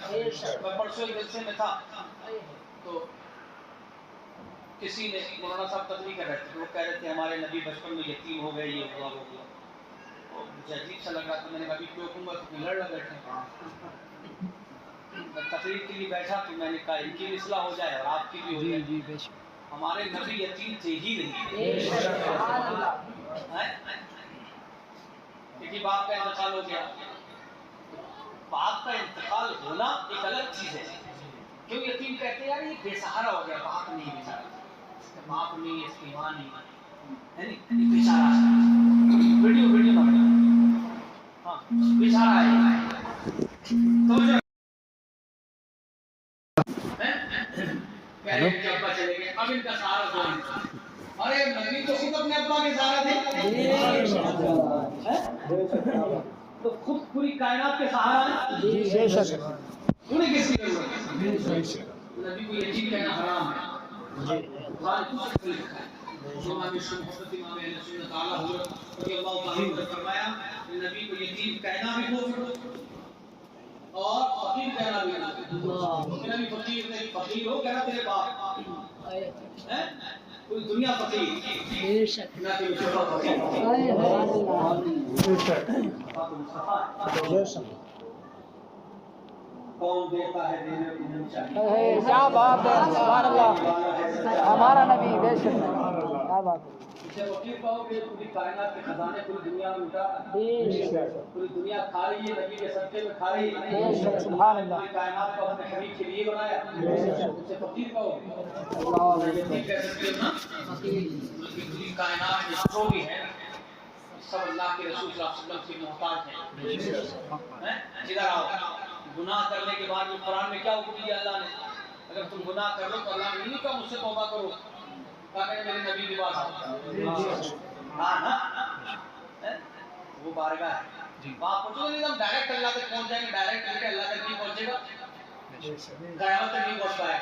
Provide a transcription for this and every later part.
मैं परसों एक जलसे में था तो किसी ने मौलाना साहब तकलीफ कर रहे थे, वो कह रहे थे हमारे नबी बचपन में यतीम हो गए, ये हुआ वो हुआ। तो मुझे अजीब सा लग रहा था, मैंने कहा अभी क्यों कहूँगा तो लड़ लगे थे। तकलीफ के लिए बैठा तो मैंने कहा इनकी भी इस्लाह हो जाए और आपकी भी हो जाए। हमारे नबी यतीम थे ही नहीं। क्योंकि बाप का इंतकाल हो गया, बाप का इंतकाल होना एक अलग चीज है। क्यों यतीम कहते हैं यार ये बेसहारा हो गया, बाप नहीं बेचारा, बाप नहीं, इसकी माँ नहीं है, नहीं बेचारा। वीडियो ना हाँ बेचारा है तो जो अब्बा चले गए, अब इनका सहारा कौन? अरे नबी तो खुद अपने अब्बा के सहारा थे, तो खुद पूरी कायनात के सहारा है। उन्हें किसकी जरूरत है? नबी को यतीम कहना हराम है। फरमाया नबी को यतीम कहना भी कुफ्र और फकीर कहना भी कुफ्र। नबी फकीर नहीं, फकीर हो कहना तेरे बाप है, पूरी दुनिया फकीर बेशक ना कि मुस्तफा फकीर। कौन देता है देने को नहीं चाहिए। क्या बात है, सुभान अल्लाह, हमारा नबी बेशक, क्या बात है। इसे फकीर कहोगे, पूरी कायनात के खजाने पूरी दुनिया में लुटा, पूरी दुनिया खा रही है, नबी के सदके में खा रही है, सुभान अल्लाह, पूरी कायनात को अपने हबीब के लिए बनाया, उसे फकीर कहोगे। यतीम कह सकते हो ना, पूरी कायनात में जो भी है सब अल्लाह के रसूल सल्लल्लाहु अलैहि वसल्लम से मोहताज हैं। इधर आओ, गुनाह करने के बाद कुरान में क्या हुक्म दिया अल्लाह ने? अगर तुम गुनाह कर लो तो अल्लाह ने नहीं कहा मुझसे तौबा करो, कहा मेरे नबी के पास आओ। हाँ ना, वो बारगाह है, वहाँ पहुँचोगे नहीं, हम डायरेक्ट अल्लाह तक पहुँच जाएंगे, डायरेक्ट लेके अल्लाह तक नहीं पहुँचेगा, क़यामत तक नहीं पहुँच पाएगा।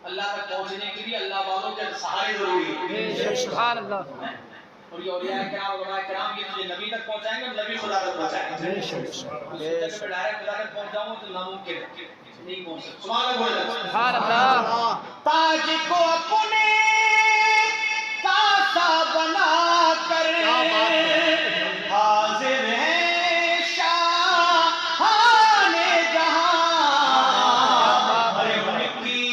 अल्लाह तक पहुँचने के लिए अल्लाह वालों के सहारे जरूरी है। सुभान अल्लाह। और ये औलिया किराम उलमा किराम ये तुझे नबी तक पहुंचाएंगे, नबी खुदा तक पहुंचाएंगे। डायरेक्ट खुदा तक पहुंच जाऊंगा तो नामुमकिन है, नहीं पहुंच सकता। सुभान अल्लाह। ताज को अपने कासा बना कर हाजिर है शाहाने जहां, अरे उनकी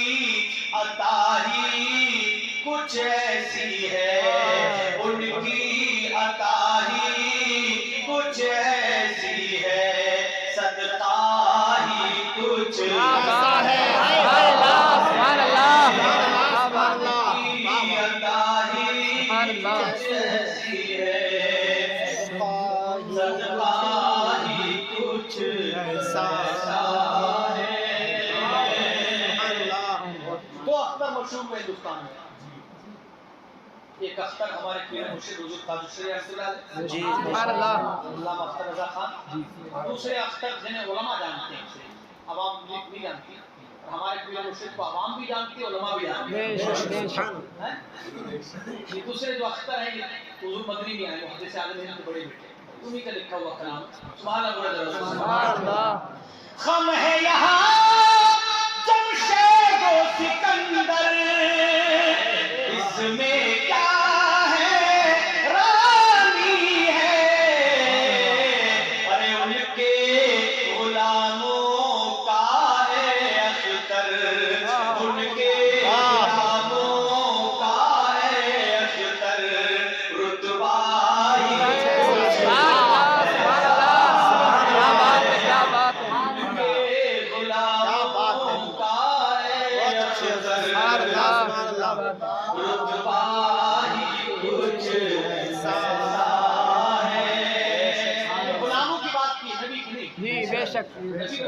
अता ही कुछ ऐसी है, उनकी अता ही कुछ ऐसी है, सदका ही कुछ ऐसा है। हिंदुस्तान में एक अख्तर हमारे पीर मुर्शिद हुजूर कादरी जी अल्लामा अख्तर रजा खान, दूसरे अख्तर जिन्हें उलमा जानते हैं, अवाम नहीं जानती, हमारे पीर मुर्शिद को अवाम भी जानती है, उलमा भी जानती है। ये दूसरे जो अख्तर हैं ये हुजूर मदनी में आए, मुहद्दिस आलम हिंद के बड़े बेटे, उन्हीं का लिखा हुआ कलाम सुभान अल्लाह। खम है यहाँ जमशेद व सिकंदर, इसमें क्या है रानी है, अरे उनके गुलामों का है अख्तर, उनके गुलामों का है अख्तर, रुतबा ही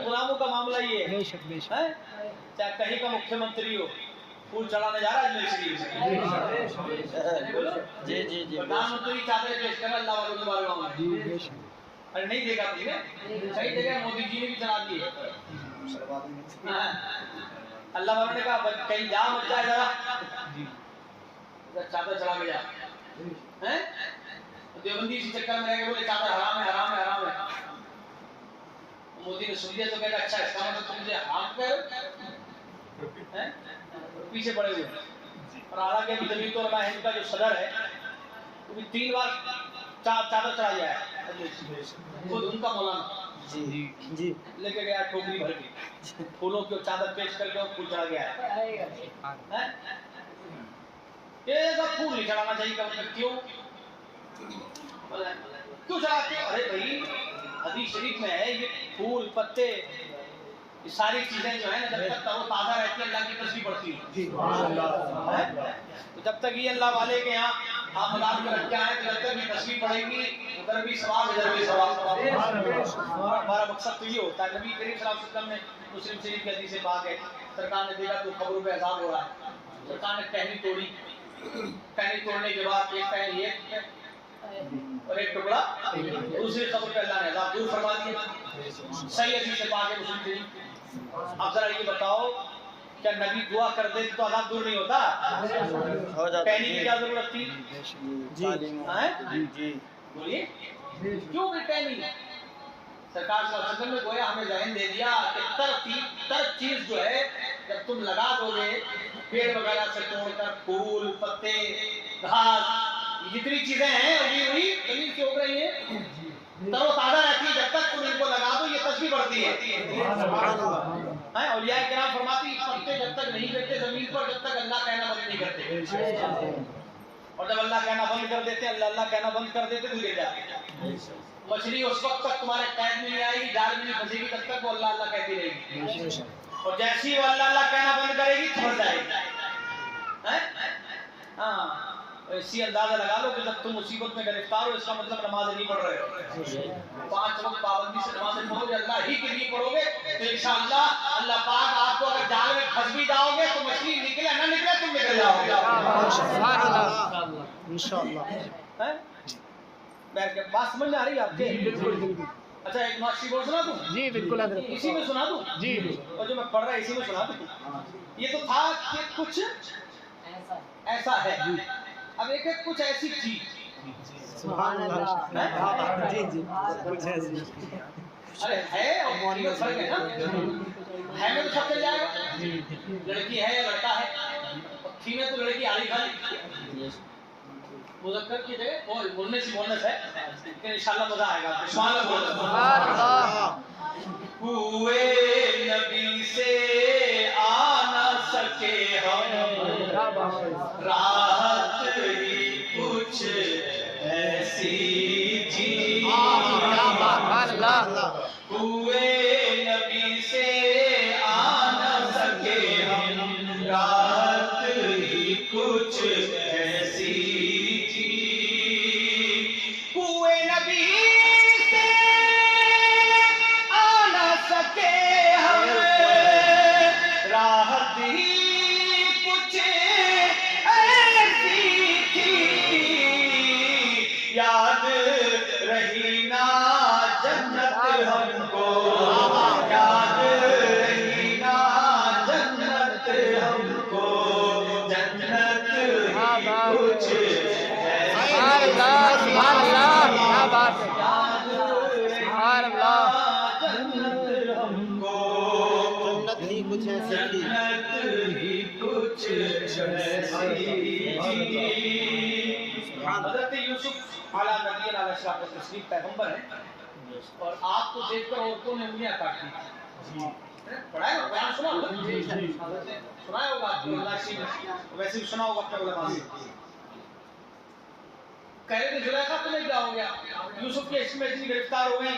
गुलामों का मामला ये है। चाहे कहीं का मुख्यमंत्री हो, फूल चढ़ाने जा रहा है अजमेर शरीफ में, प्रधानमंत्री चादर पेश कर अल्लाह वालों के बारे में, अरे नहीं देखा तुमने, सही जगह मोदी जी ने भी चढ़ा दी है। अल्लाह वालों ने कहा कहीं जा मत जाए जरा, चादर चढ़ा के जा, हैं देवबंदी इसी चक्कर में रह गए, बोले चादर हराम है हराम है हराम है। मोदी ने ने सुन लिया तो कहेगा अच्छा इसका मतलब तुम मुझे हाथ पे हैं पीछे पड़े हुए और हालांकि अभी जमीन तो हिंद का जो सदर है वो भी 3 बार चादर चढ़ा गया है खुद उनका मौलाना जी लेके गया टोकरी भर के फूलों की चादर पेश करके और फूल चढ़ा गया है ये सब फूल नहीं चढ़ाना चाहिए कभी क्यों चढ़ाते हो? अरे भाई हदीस शरीफ में है ये फूल पत्ते ये सारी चीजें जो है ना जब तक तरो ताजा रहती है अल्लाह की तस्बीह बढ़ती है तो जब तक ये अल्लाह वाले के यहाँ आप मदाद में रख के आए तो जब तक ये तस्बीह पढ़ेंगी उधर भी सवाब इधर भी सवाब हमारा मकसद तो ये होता है नबी करीम सल्लल्लाहु अलैहि वसल्लम ने मुस्लिम शरीफ की हदीस से बात है सरकार ने देखा तो खबरों पे अजाब हो रहा है सरकार ने टहनी तोड़ी टहनी तोड़ने के बाद एक टहनी एक और एक टुकड़ा दूसरी खबर पे अल्लाह ने अजाब दूर फरमा दिया सही हदीस से बात है मुस्लिम शरीफ आप जरा ये बताओ क्या नबी दुआ कर दे तो अजाब दूर नहीं होता टहनी की क्या जरूरत थी जी बोलिए क्यों टहनी सरकार सल्लल्लाहु अलैहि वसल्लम ने गोया हमें ज़हन दे दिया कि तर चीज जो है जब तुम लगा दोगे पेड़ वगैरह से तोड़कर फूल पत्ते घास जितनी चीजें हैं वही जमीन से उग रही है तरोताजा रहती है जब तक तुम इनको लगा दो ये तस्बीह बढ़ती है औलिया किराम फरमाती पत्ते जब तक नहीं गिरते जमीन पर जब तक अल्लाह कहना बंद नहीं करते और जब अल्लाह कहना बंद कर देते अल्लाह कहना बंद कर देते तो गिर जाते मछली उस वक्त तक तुम्हारे कैद में नहीं आएगी जाल में नहीं फंसेगी तब तक वो अल्लाह अल्लाह कहती रहेगी और जैसे ही वो अल्लाह अल्लाह कहना बंद करेगी फंस जाएगी हाँ इसी अंदाजा लगा लो कि जब तुम मुसीबत में गिरफ्तार हो इसका मतलब नमाज नहीं पढ़ रहे हो 5 वक्त पाबंदी से नमाज नहीं पढ़ोगे अल्लाह ही के लिए पढ़ोगे तो इंशाअल्लाह अल्लाह पाक आपको अगर जाल में फंस भी जाओगे तो मछली निकले ना निकले तुम निकल जाओगे इंशाअल्लाह बैठ के बात समझ में आ रही है आपके बिल्कुल अच्छा एक नौशी बोल सुना दूं जी बिल्कुल इसी में सुना दूं जी और जो मैं पढ़ रहा इसी में सुना दूं ये तो था कि कुछ ऐसा है अब एक कुछ ऐसी चीज सुभान अल्लाह जी कुछ ऐसी अरे है और मौनी में फर्क है ना है में तो सब चल जाएगा लड़की है या लड़का है और थी में तो लड़की आली खाली मुज़क्कर की जगह और बोलने से बोनस है लेकिन इंशाल्लाह मजा आएगा सुभान अल्लाह हुए नबी से आ ना सके हम राहत ही कुछ ऐसी थी हुए नबी से आ ना सके हम राहत ही कुछ ऐसी याद रही ना जन्नत हमको याद रही ना जन्नत हमको जन्नत कुछ सुभान अल्लाह क्या बात है सुभान अल्लाह जन्नत हमको जन्नत ही कुछ ऐसी जन्नत ही कुछ ऐसी हज़रत यूसुफ आला नबी अलैहि तस्लीम पैगंबर है और आपको देखकर औरतों ने उंगलियां काट दी पढ़ा है बयान सुना होगा सुना होगा आपको वैसे भी सुना होगा अपने उलमा से कह रहे थे जुलैखा तुम्हें क्या हो गया यूसुफ के इसमें इतनी गिरफ्तार हो गई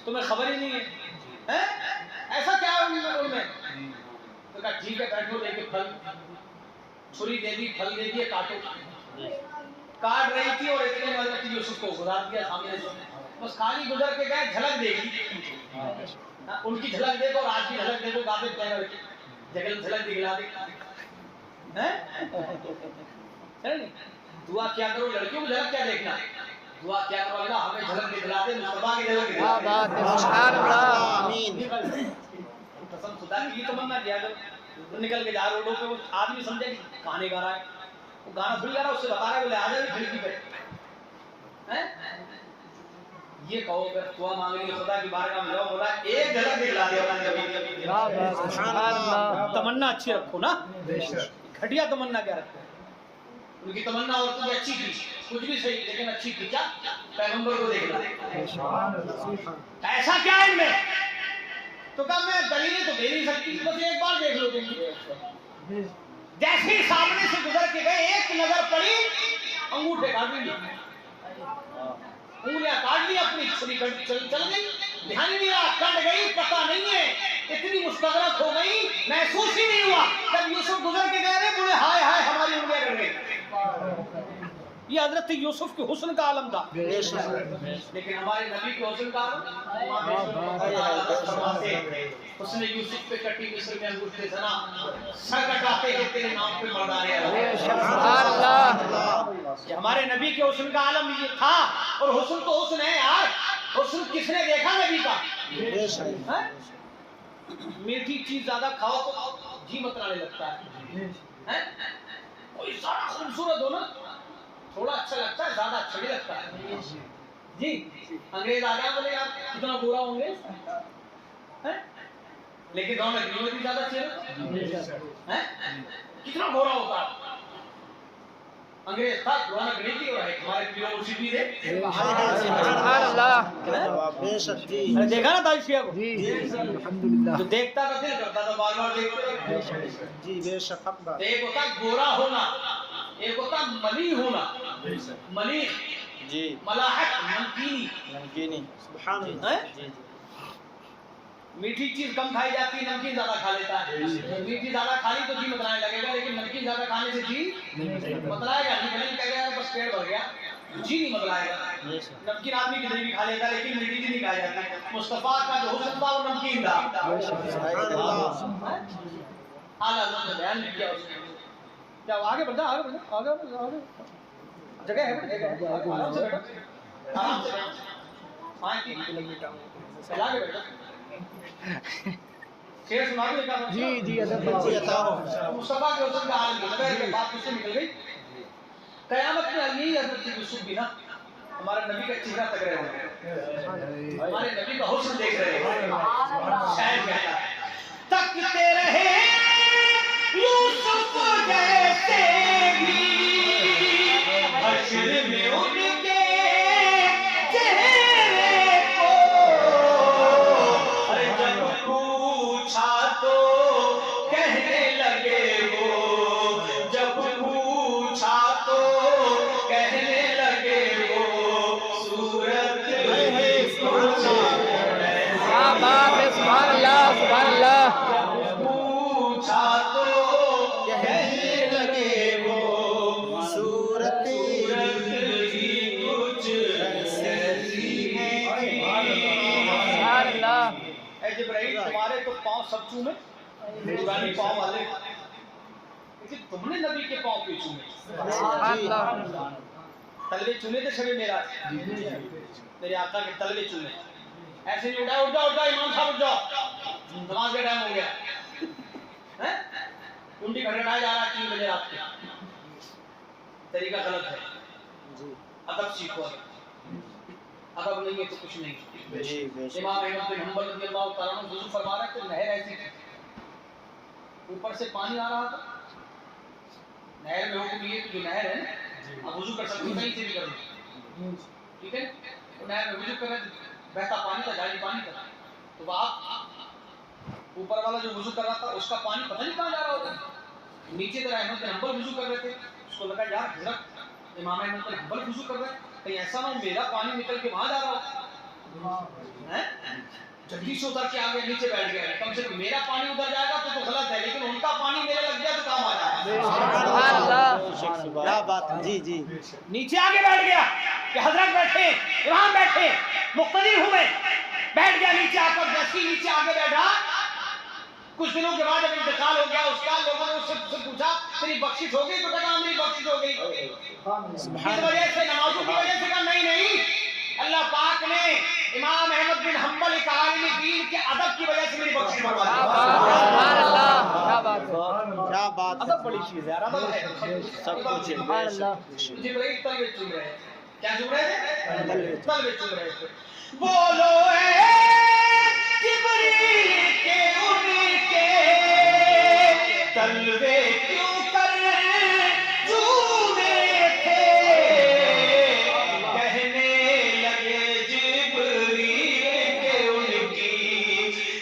तुम्हें खबर ही नहीं है ऐसा क्या है उनमें तो कहा ठीक है बैठो लेके फल छुरी दे दी फल दे दिए काटो काट रही थी और इतने में हज़रत यूसुफ को गुजार दिया सामने से बस खाली गुजर के गए झलक देगी उनकी झलक देखो और आज की झलक देखो गाते पैनल की जगह झलक दिखला दे हैं दुआ क्या करो लड़कियों को झलक क्या देखना दुआ क्या करो अल्लाह हमें झलक दिखला दे मुस्तफा की झलक दिखला क्या बात है सुभान अल्लाह आमीन कसम खुदा की तमन्ना किया करो निकल के जा रोडों पे वो आदमी समझे कि गाने गा रहा है वो गाना भूल जा रहा उससे बता रहा है बोले आ जाए खिड़की पे हैं ये कहो अगर दुआ मांगनी है खुदा की बारगाह में जाओ, खुदा एक झलक दिखला दे अपने नबी की। तमन्ना अच्छी रखो ना, घटिया तमन्ना क्या रखो। उनकी तमन्ना और कुछ अच्छी थी, कुछ भी सही लेकिन अच्छी थी। क्या पैगंबर को देखना, ऐसा क्या है इनमें? तो कहा मैं दलीलें तो दे नहीं सकती, बस एक बार देख लो तुम। जैसे ही सामने से गुजर के गए, एक नजर पड़ी, अंगूठे काट लिए, उंगलियां काट ली, अपनी छुरी चल गई, ध्यान ही नहीं रहा, कट गई, पता नहीं है, इतनी मुस्तगरक हो गई, महसूस ही नहीं हुआ। जब यूसुफ गुजर के गए, बोले हाय हाय हमारी उंगलियां कट गई। ये हजरत यूसुफ के हुस्न का आलम था। लेकिन हमारे नबी के हुस्न का आलम, उसने यूसुफ पे कटी मिस्र में अंगूठे सना, सर कटाते हैं तेरे नाम पे मर्दाने अल्लाह। हमारे नबी के हुस्न का आलम ये था। और हुस्न तो हुस्न है यार, हुस्न किसने देखा नबी का? मीठी चीज ज्यादा खाओ तो जी मतराने लगता है। कोई सारा खूबसूरत हो ना, थोड़ा अच्छा लगता है, ज्यादा अच्छा नहीं लगता है जी। अंग्रेज आ गया, बोले आप कितना बुरा होंगे, लेकिन रौनक नहीं होती ज्यादा चेहरा, कितना गोरा होता है। अंग्रेज था, रौनक नहीं थी, और हमारे पीओ सीपी थे। अरे देखा ना ताशिया को, जो देखता था दिल करता था, बार बार देखते जी बेशक। एक होता गोरा होना, एक होता मली होना, मली जी, मलाहत, नमकीनी, नमकीनी, सुभान अल्लाह। जी मीठी चीज कम खाई जाती है, नमकीन ज्यादा खा लेता है। मीठी ज्यादा खा ली तो जी मतलाने लगेगा, लेकिन नमकीन ज्यादा खाने से जी मतलाएगा नहीं, कह गया बस पेट भर गया, जी नहीं मतलाएगा। नमकीन आदमी कितनी भी खा लेता, लेकिन मीठी चीज नहीं खाई जाती। मुस्तफा का जो हुस्न था वो नमकीन था। आला ने बयान किया उसने। क्या आगे बढ़ जा, आगे बढ़ जा, आगे बढ़ जा, आगे जगह है, जगह है, आराम से बैठो, आराम से बैठो, 5 किलोमीटर आगे बैठो। शेर सुना दो एक। जी जी मुस्तफा के हुस्न का हाल ये बात मुझसे निकल गई। कयामत में यही हजरत यूसुफ भी ना हमारे नबी का चेहरा तक रहे होंगे, हमारे नबी का हुस्न देख रहे हैं। शायद कहता है तकते रहे यूसुफ जैसे भी हश्र में उनके चेहरे को, अरे जब पूछा तो कहने लगे वो, जब पूछा तो कहने लगे वो, सूरत सुभान अल्लाह, सुभान अल्लाह। पूछा तो कहने लगे वो, सूरत ही कुछ ऐसी है। सुभान अल्लाह। ऐ जिब्राइल तुम्हारे तो पांव सब चूमे, पुरानी पांव वाले, लेकिन तुमने नबी के पांव क्यों चूमे? सुभान अल्लाह। तलवे चूमे थे शबे मेरा, मेरे आका के तलवे चूमे। ऐसे नहीं उठा, उठ जाओ, उठ जाओ इमाम साहब, उठ जाओ, नमाज का टाइम हो गया है। कुंडी खटखटाया जा रहा है 3 बजे रात के, तरीका गलत है। अदब सीखो, अदब नहीं है तो कुछ नहीं। इमाम अहमद बिन हंबल रज़ियल्लाहु तआला अन्हु वज़ू फरमा रहे थे, नहर ऐसी थी, ऊपर से पानी आ रहा था। नहर में हुक्म ये कि जो नहर है ना, आप वज़ू कर सकते हो, कहीं से भी कर लो, ठीक है। तो नहर में वज़ू कर रहे थे, बहता पानी था, जारी पानी था, तो आप ऊपर वाला जो वज़ू कर रहा था उसका पानी पता नहीं कहाँ जा रहा होता। नीचे तरह अहमद बिन हंबल वज़ू कर रहे थे, उसको लगा यार हजरत इमाम अहमद बिन हंबल वज़ू कर रहे हैं, कहीं ऐसा ना हो मेरा पानी निकल के वहां जा रहा हो, हैं? जल्दी से उतर के आगे नीचे बैठ गया, कम से कम मेरा पानी उधर जाएगा तो गलत है, लेकिन उनका पानी मेरे लग गया तो काम आ जाएगा। सुभान अल्लाह। क्या बात। जी जी, नीचे आगे बैठ गया कि हजरत बैठे, इमाम बैठे, मुक्तदी हुए, बैठ गया नीचे आकर। जैसे ही नीचे आगे बैठा, कुछ दिनों के बाद जब इंतकाल हो गया उसका, लोगों ने उससे पूछा तेरी बख्शिश हो गई? तो कहा मेरी बख्शिश हो गई। इस वजह से, नमाजों की वजह से? कहा नहीं नहीं, अल्लाह पाक ने इमाम अहमद बिन हंबल एक आलिम दीन के अदब की वजह से मेरी बख्शिश करवा दी। सुभान अल्लाह, क्या बात है, क्या बात। अदब बड़ी चीज है यार, अदब है सब कुछ। सुभान अल्लाह। जिब्राइल तलवे चूम रहे हैं, क्या चूम रहे थे? तलवे चूम रहे थे। बोलो जिब्रील के उनके तलवे क्यों कर झूमे थे। कहने लगे जिब्रील के उनकी,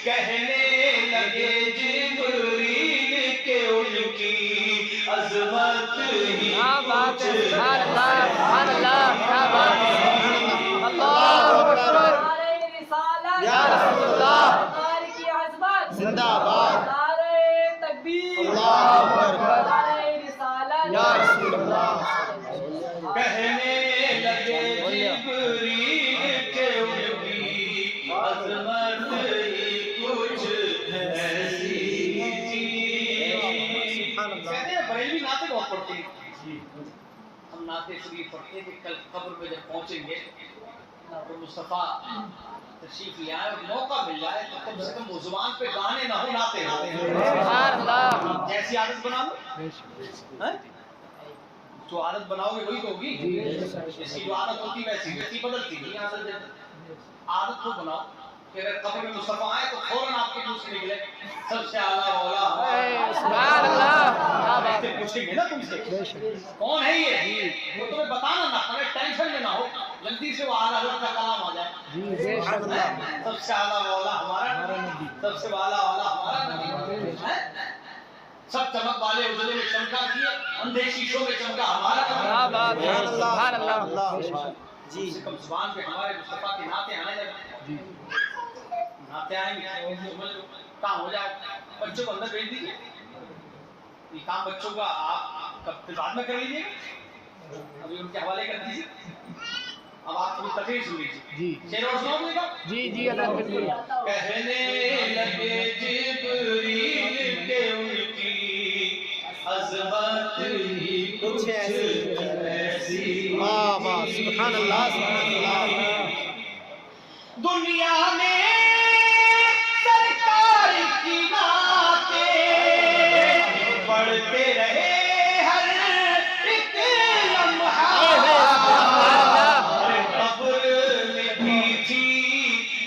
कहने लगे जिब्रील के उनकी अज़मत ही कुछ सुभान अल्लाह, क्या बात है। अल्लाहु अकबर। या रसूलुल्लाह की अज़मत जिंदाबाद। नारे तकबीर। अल्लाहु अकबर। नारे रिसालत। या रसूलुल्लाह। कहने लगे जिब्रील के उनकी अज़मत ही कुछ ऐसी थी। कहते हैं बरेलवी नाते बहुत पढ़ते हैं। हम नाते शरीफ पढ़ते हैं कि कल कब्र में जब पहुंचेंगे तो मुस्तफा तशरीफ ले आए और मौका मिल जाए तो कम से कम वो जुबान पे गाने ना हो, नाते हो। सुभान अल्लाह। जैसी आदत बना लो, हैं? जो आदत बनाओगे वही तो होगी। जिसकी जो आदत होती है वैसी वैसी बदलती नहीं। आदत को बनाओ कि अगर कब्र में मुस्तफा आए तो फौरन आपके मुंह से निकले सबसे आला मौला। सुभान अल्लाह, क्या बात है। पूछेंगे ना तुमसे कौन है ये, वो तुम्हें बताना ना पड़े, टेंशन में ना हो, जल्दी से वो आला हज़रत का कलाम आ जाए। सबसे आला मौला हमारा नबी, सबसे वाला वाला हमारा नबी। सब चमक वाले उजले में चमका किए, अंधे शीशों में चमका हमारा नबी। क्या बात है। सुभान अल्लाह। जी कम जुबान पे हमारे मुस्तफा के नाते आने लगे। नाते आएंगे काम हो जाए। बच्चों को अंदर भेज दीजिए, ये काम बच्चों का आप कब बाद में कर लीजिए, अभी उनके हवाले कर दीजिए। अब आप थोड़ी तकलीफ सुन लीजिए जी। शेर और सुनाओ जी जी अल्लाह बिल्कुल। कहने लगे जिब्रील के उनकी अज़मत ही कुछ ऐसी। वाह वाह, सुभान अल्लाह, सुभान अल्लाह। दुनिया में सरकार की बातें बढ़ते रहे हर एक लम्हा। कब्र में भी थी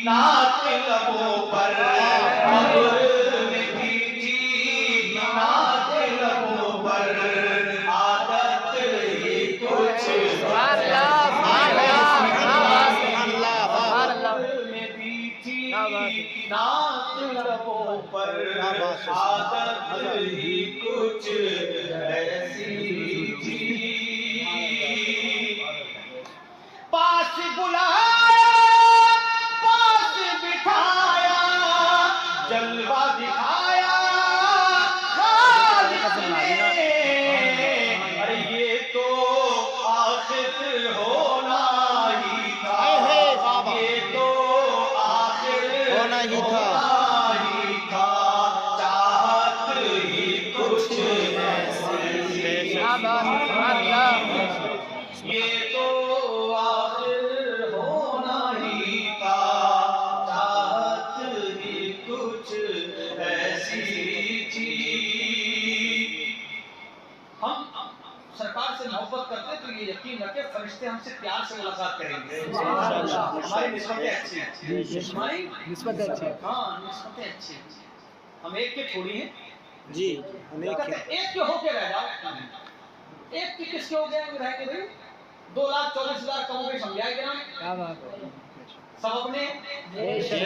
नात लबों पर, कब्र में भी थी नात लबों पर, आदत ही कुछ सुभान अल्लाह, सुभान अल्लाह, सुभान अल्लाह, सुभान अल्लाह। में भी थी नात लबों पर, आदत ही कुछ ऐसी थी। पास बुलाया, पास बिठाया, जलवा दिखाया खालिक ने। अरे ये तो आखिर होना ही था, ये तो आखिर होना ही था। चाहत ही कुछ ऐसी। क्या बात है। सुभान अल्लाह। ये तो आखिर होना ही था, चाहत ही कुछ ऐसी थी। हम सरकार से मोहब्बत करते तो ये यकीन रखे फरिश्ते हमसे प्यार से मुलाकात करेंगे। हमारी निस्बतें अच्छी हैं, हमारी निस्बत अच्छी है। हाँ निस्बतें अच्छी हैं। हम एक के थोड़ी हैं जी हम एक कहते हैं, एक के होके रह जाओ। एक के किसके हो गए रह के भाई 2,24,000 कम हो गए समझाए कि ना। क्या बात है। सब अपने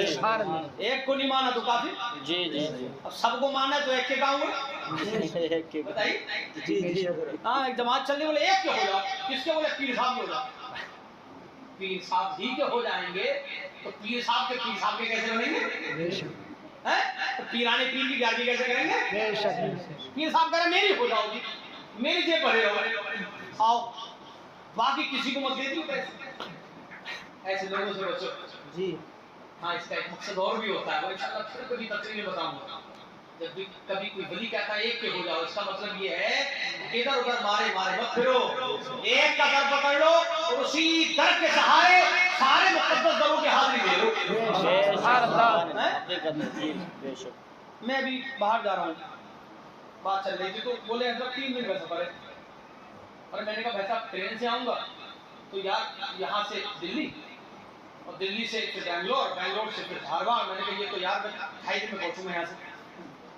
सुभान अल्लाह। एक को नहीं माना तो काफी। जी जी जी। अब सबको माना तो एक के काम हुए। एक के बताइए जी जी। हाँ एक जमात चलने बोले एक के हो जाओ, किसके बोले पीर साहब के हो जाओ। पीर साहब ही के हो जाएंगे तो पीर साहब के कैसे बनेंगे हैं? तो पीराने पीर की ग्यारहवीं कैसे करेंगे। पीर साहब कह रहे मेरी हो जाओगी, मेरी जेब भरे हो, आओ बाकी किसी को मत दे दी पैसे। ऐसे लोगों से बचो जी। हाँ इसका एक मकसद और भी होता है, वो इंशाल्लाह फिर कभी तफसील में बताऊंगा। जब भी कभी कोई वली कहता है एक के हो जाओ, इसका मतलब ये है इधर उधर मारे मत फिरो, एक का दर पकड़ लो और उसी दर के सहारे सारे मुकद्दस दरों की हाजिरी दे लो। बेशक। मैं अभी बाहर जा रहा हूँ, बात चल रही थी तो बोले हजरत 3 दिन का सफर है। और मैंने कहा भाई साहब ट्रेन से आऊंगा तो यार यहाँ से दिल्ली और दिल्ली से फिर बैंगलोर, बैंगलोर से फिर धारवाड़। मैंने कहा ये तो यार मैं 2.5 दिन में पहुंचूंगा यहाँ से,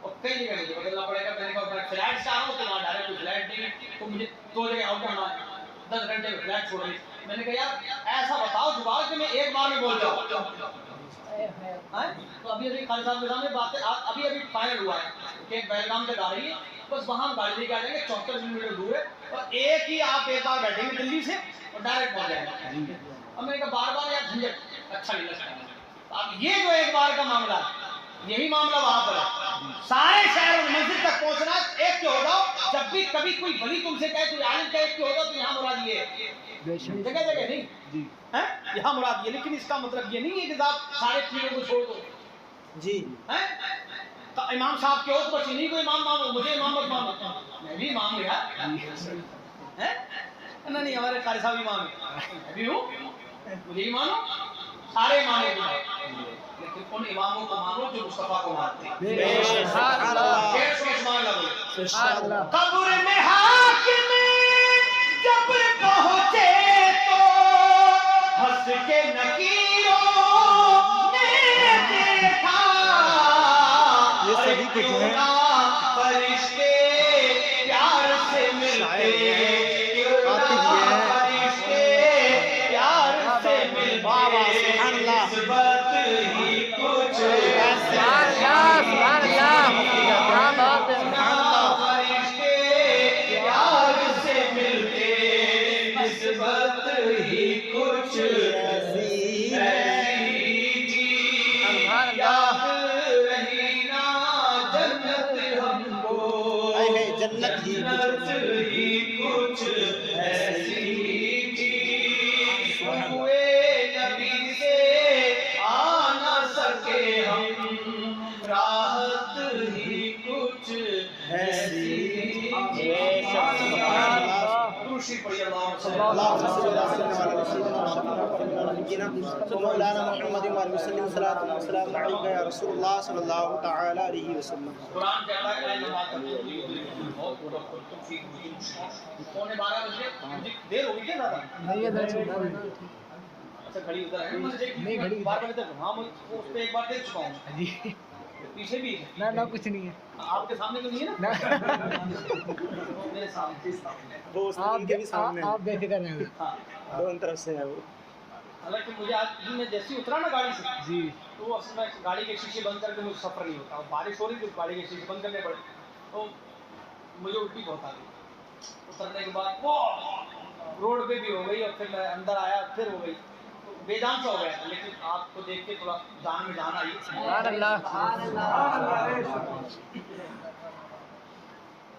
और कई जगह मुझे बदलना पड़ेगा। मैंने कहा मैं फ्लैट से आ रहा हूँ तो वहाँ डायरेक्ट कोई फ्लैट नहीं है, तो मुझे 2 जगह आउट करना है, 10 घंटे में फ्लैट छोड़ दी। मैंने कहा यार ऐसा बताओ जुगाड़ कि मैं एक बार में बोल जाऊँ। तो अभी खाली साहब के सामने बातें अभी फाइनल हुआ है कि बेलगाम तक आ रही है, बस वहाँ हम गाड़ी लेके आ जाएंगे, 74 किलोमीटर दूर है, और एक ही आप एक बार बैठेंगे दिल्ली से और डायरेक्ट पहुँच जाएंगे। अब मैंने कहा बार यार झंझट अच्छा नहीं लगता। अब ये जो एक बार का मामला है, यही मामला वहां पर है। सारे शहर मस्जिद तक पहुंचना एक के हो जाओ। जब भी कभी कोई वली तुमसे कहे, कोई आलिम कहे एक के हो जाओ, तो यहाँ मुराद ये जगह जगह नहीं है, यहाँ मुराद ये। लेकिन इसका मतलब ये नहीं है कि आप सारे चीजों को छोड़ दो जी है। तो इमाम साहब के हो तो बस इन्हीं को इमाम मानो, मुझे इमाम मत मानो। मैं भी इमाम हूँ यार, है नहीं हमारे कारी साहब इमाम है, मैं भी हूँ, मुझे ही मानो, सारे इमामों को मानो, लेकिन उन इमामों को मानो जो मुस्तफा को मानते हैं। कब्र में हाकिम जब पहुंचे तो हंस के नकीरों ने देखा, ये सभी कुछ है फरिश्ते प्यार से मिलते, फरिश्ते प्यार से मिलते, निस्बत ही कुछ फरिश्ते प्यार से मिलते, निस्बत ही कुछ ऐसी जन्नत ही कुछ ऐसी थी, हुए नबी से आ न सके हम, राहत ही कुछ ऐसी थी। दूसरी पढ़ी मौलाना मोहम्मद वसल्लम सल्लल्लाहु अलैहि रसूलुल्लाह सल्लल्लाहु तआला अलैहि वसल्लम। कुरान कहता है पौने 12 बजे, देर होगी क्या ज़्यादा? नहीं है अच्छा घड़ी उधर है, नहीं घड़ी 12 बजे तक। हाँ मैं उस पे एक बार देख चुका हूँ जी, पीछे भी ना कुछ नहीं है, आपके सामने तो नहीं है ना? मेरे सामने वो उनके भी सामने आप बेफिक्र रहें। हाँ दोनों तरफ से है वो। हालांकि मुझे आज मैं जैसे ही उतरा ना गाड़ी से जी, तो असल में गाड़ी के शीशे बंद करके मुझे सफ़र नहीं होता, और बारिश हो रही थी गाड़ी के शीशे बंद करने पड़े, तो मुझे उल्टी बहुत आ गई। उतरने के बाद वो रोड पे भी हो गई, और फिर मैं अंदर आया फिर हो गई, तो बेजान सा हो गया था। लेकिन आपको देख के थोड़ा जान में जान आई।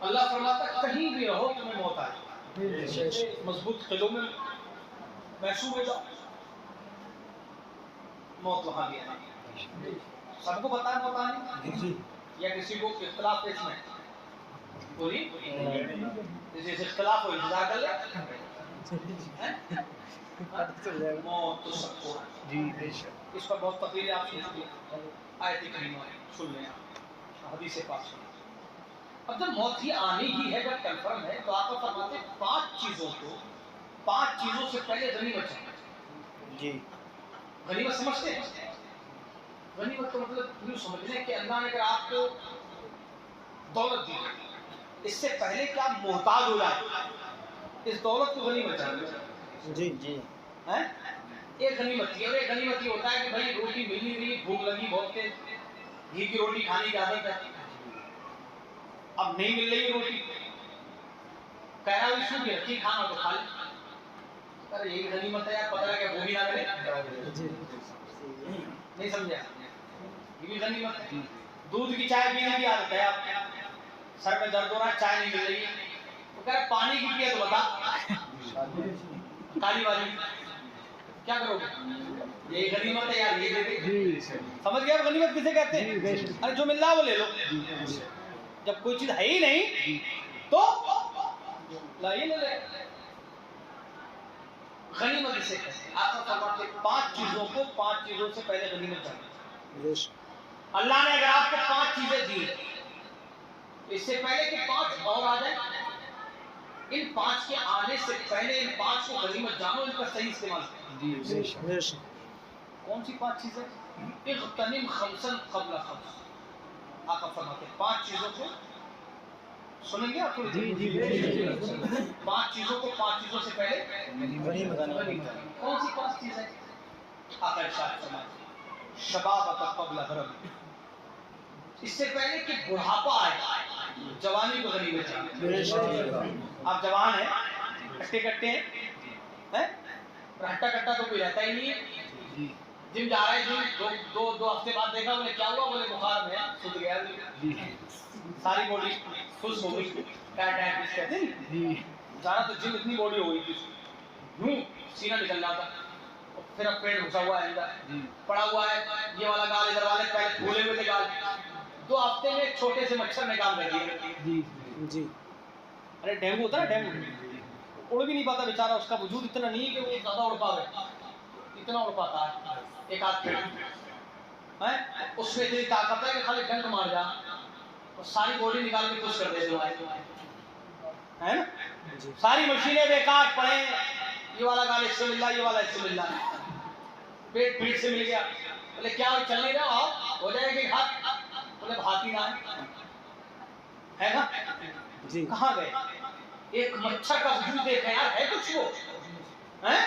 अल्लाह फरमाता कहीं भी रहो तुम्हें मौत आए, मजबूत किलों में महसूस हो जाओ, मौत वहां भी आएगी। सबको पता है मौत आनी, या किसी को इख्तिलाफ है इसमें पूरी, जैसे इख्तिलाफ हो इंतजार कर ले, मौत तो सबको जी। इस पर बहुत तफसील आप सुनिए, आयत करीमा सुन लें, हदीस पाक सुन। अब जब मौत ही आनी ही है, जब कंफर्म है, तो आप फरमाते 5 चीजों से पहले गनीमत चाहिए जी। गनीमत समझते हैं? गनीमत का मतलब यूँ समझने कि अल्लाह ने अगर आपको दौलत दी, इससे पहले कि आप मोहताज हो जाए, इस दौलत को गनीमत चाहिए जी जी हैं? एक गनीमत थी, और एक गनीमत ये होता है कि भाई रोटी मिली नहीं, भूख लगी बहुत तेज, घी की रोटी खाने की आदत है, अब नहीं मिल रही रोटी, कह रहा इसमें भी रखी खाना तो खा ले, अरे यही गनीमत है यार, पता लगे वो भी ना मिले, नहीं समझा? ये भी गनीमत है। दूध की चाय पीने की आदत है, आप सर में दर्द हो रहा है, चाय नहीं मिल रही है, तो कह रहा पानी की पिए तो बता, काली वाली क्या करोगे? यही गनीमत है यार, ये दे दे। समझ गया गनीमत किसे कहते हैं? अरे जो मिल रहा है वो ले लो। जब कोई चीज है ही नहीं तो लाइए ले ले। गनीमत इसे कहते हैं। आपका फरमाते 5 चीजों से पहले गनीमत चाहिए। अल्लाह ने अगर आपको 5 चीजें दी, इससे पहले कि 5 और आ जाए, इन 5 के आने से पहले इन 5 को गनीमत जानो, इनका सही इस्तेमाल करो। कौन सी 5 चीजें? इग़्तनिम खम्सन क़ब्ल खम्स। आका फरमाते 5 चीजों को सुनेंगे आप थोड़ी? जी 5 चीजों को 5 चीजों से पहले कौन सी 5 चीजें? आका इरशाद फरमाते शबाबत क़ब्ल हरम, इससे पहले कि बुढ़ापा आए जवानी को गनीमत चाहिए। आप जवान हैं, कट्टे कट्टे हैं, हट्टा कट्टा तो कोई रहता ही नहीं है। जिम जा रहे हैं, जिम दो हफ्ते बाद देखा, बोले क्या हुआ? बोले बुखार में सूझ गया, सारी बॉडी फुल हो गई, टाइट कहते हैं जाना तो जिम इतनी बॉडी हो गई थी, सीना निकल जाता, फिर अब पेट घुसा हुआ है अंदर, पड़ा हुआ है, ये वाला गाल इधर वाले पहले फूले हुए थे गाल, 2 हफ्ते में एक छोटे से मच्छर ने काम कर दिया। जी अरे डेंगू होता है, डेंगू उड़ भी नहीं पाता बेचारा, उसका वजूद इतना नहीं है कि वो ज्यादा उड़ पावे, इतना उड़ पाता है एक आध पेड़ है, उसमें इतनी ताकत है कि खाली डंक मार जा और सारी बॉडी निकाल के खुश कर दे है ना। सारी मशीनें बेकार पड़े, ये वाला गाल इससे मिल रहा, ये वाला इससे मिल रहा, पेट पीठ से मिल गया, बोले क्या चल नहीं रहा, हो जाएगी हाथ, बोले भाती ना है ना जी। कहाँ गए? एक मच्छर का वजूद देखा यार, है कुछ वो हैं?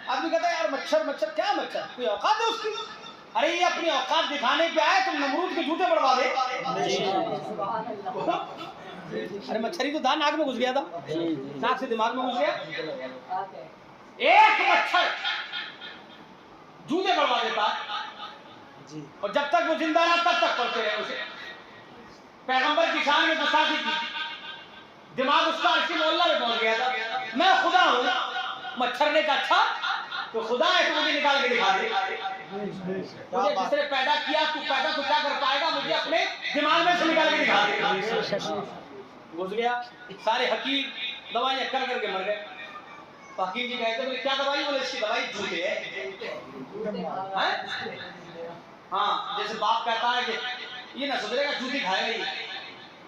आदमी कहता है यार मच्छर मच्छर क्या मच्छर, कोई औकात है उसकी? अरे ये अपनी औकात दिखाने पे आए, तुम नमरूद के जूते बढ़वा दे। अरे मच्छरी तो नाक में घुस गया था, नाक से दिमाग में घुस गया। एक मच्छर जूते बढ़वा देता जी, और जब तक वो जिंदा रहा तब तक पढ़ते रहे उसे। पैगंबर की शान में गुस्ताखी की, दिमाग उसका अर्शी मोहल्ला में पहुंच गया था। मैं खुदा हूँ, मच्छर ने कहा अच्छा तो खुदा है तो मुझे निकाल के दिखा दे, मुझे जिसने पैदा किया तू पैदा तो क्या कर पाएगा, मुझे अपने दिमाग में से निकाल के दिखा दे। घुस गया, सारे हकीम दवाइयां कर करके मर गए। तो हकीम जी कहते बोले क्या दवाई? बोले इसकी दवाई जूते है। हाँ, जैसे बाप कहता है कि ये ना सुधरेगा जूती खाएगा ही,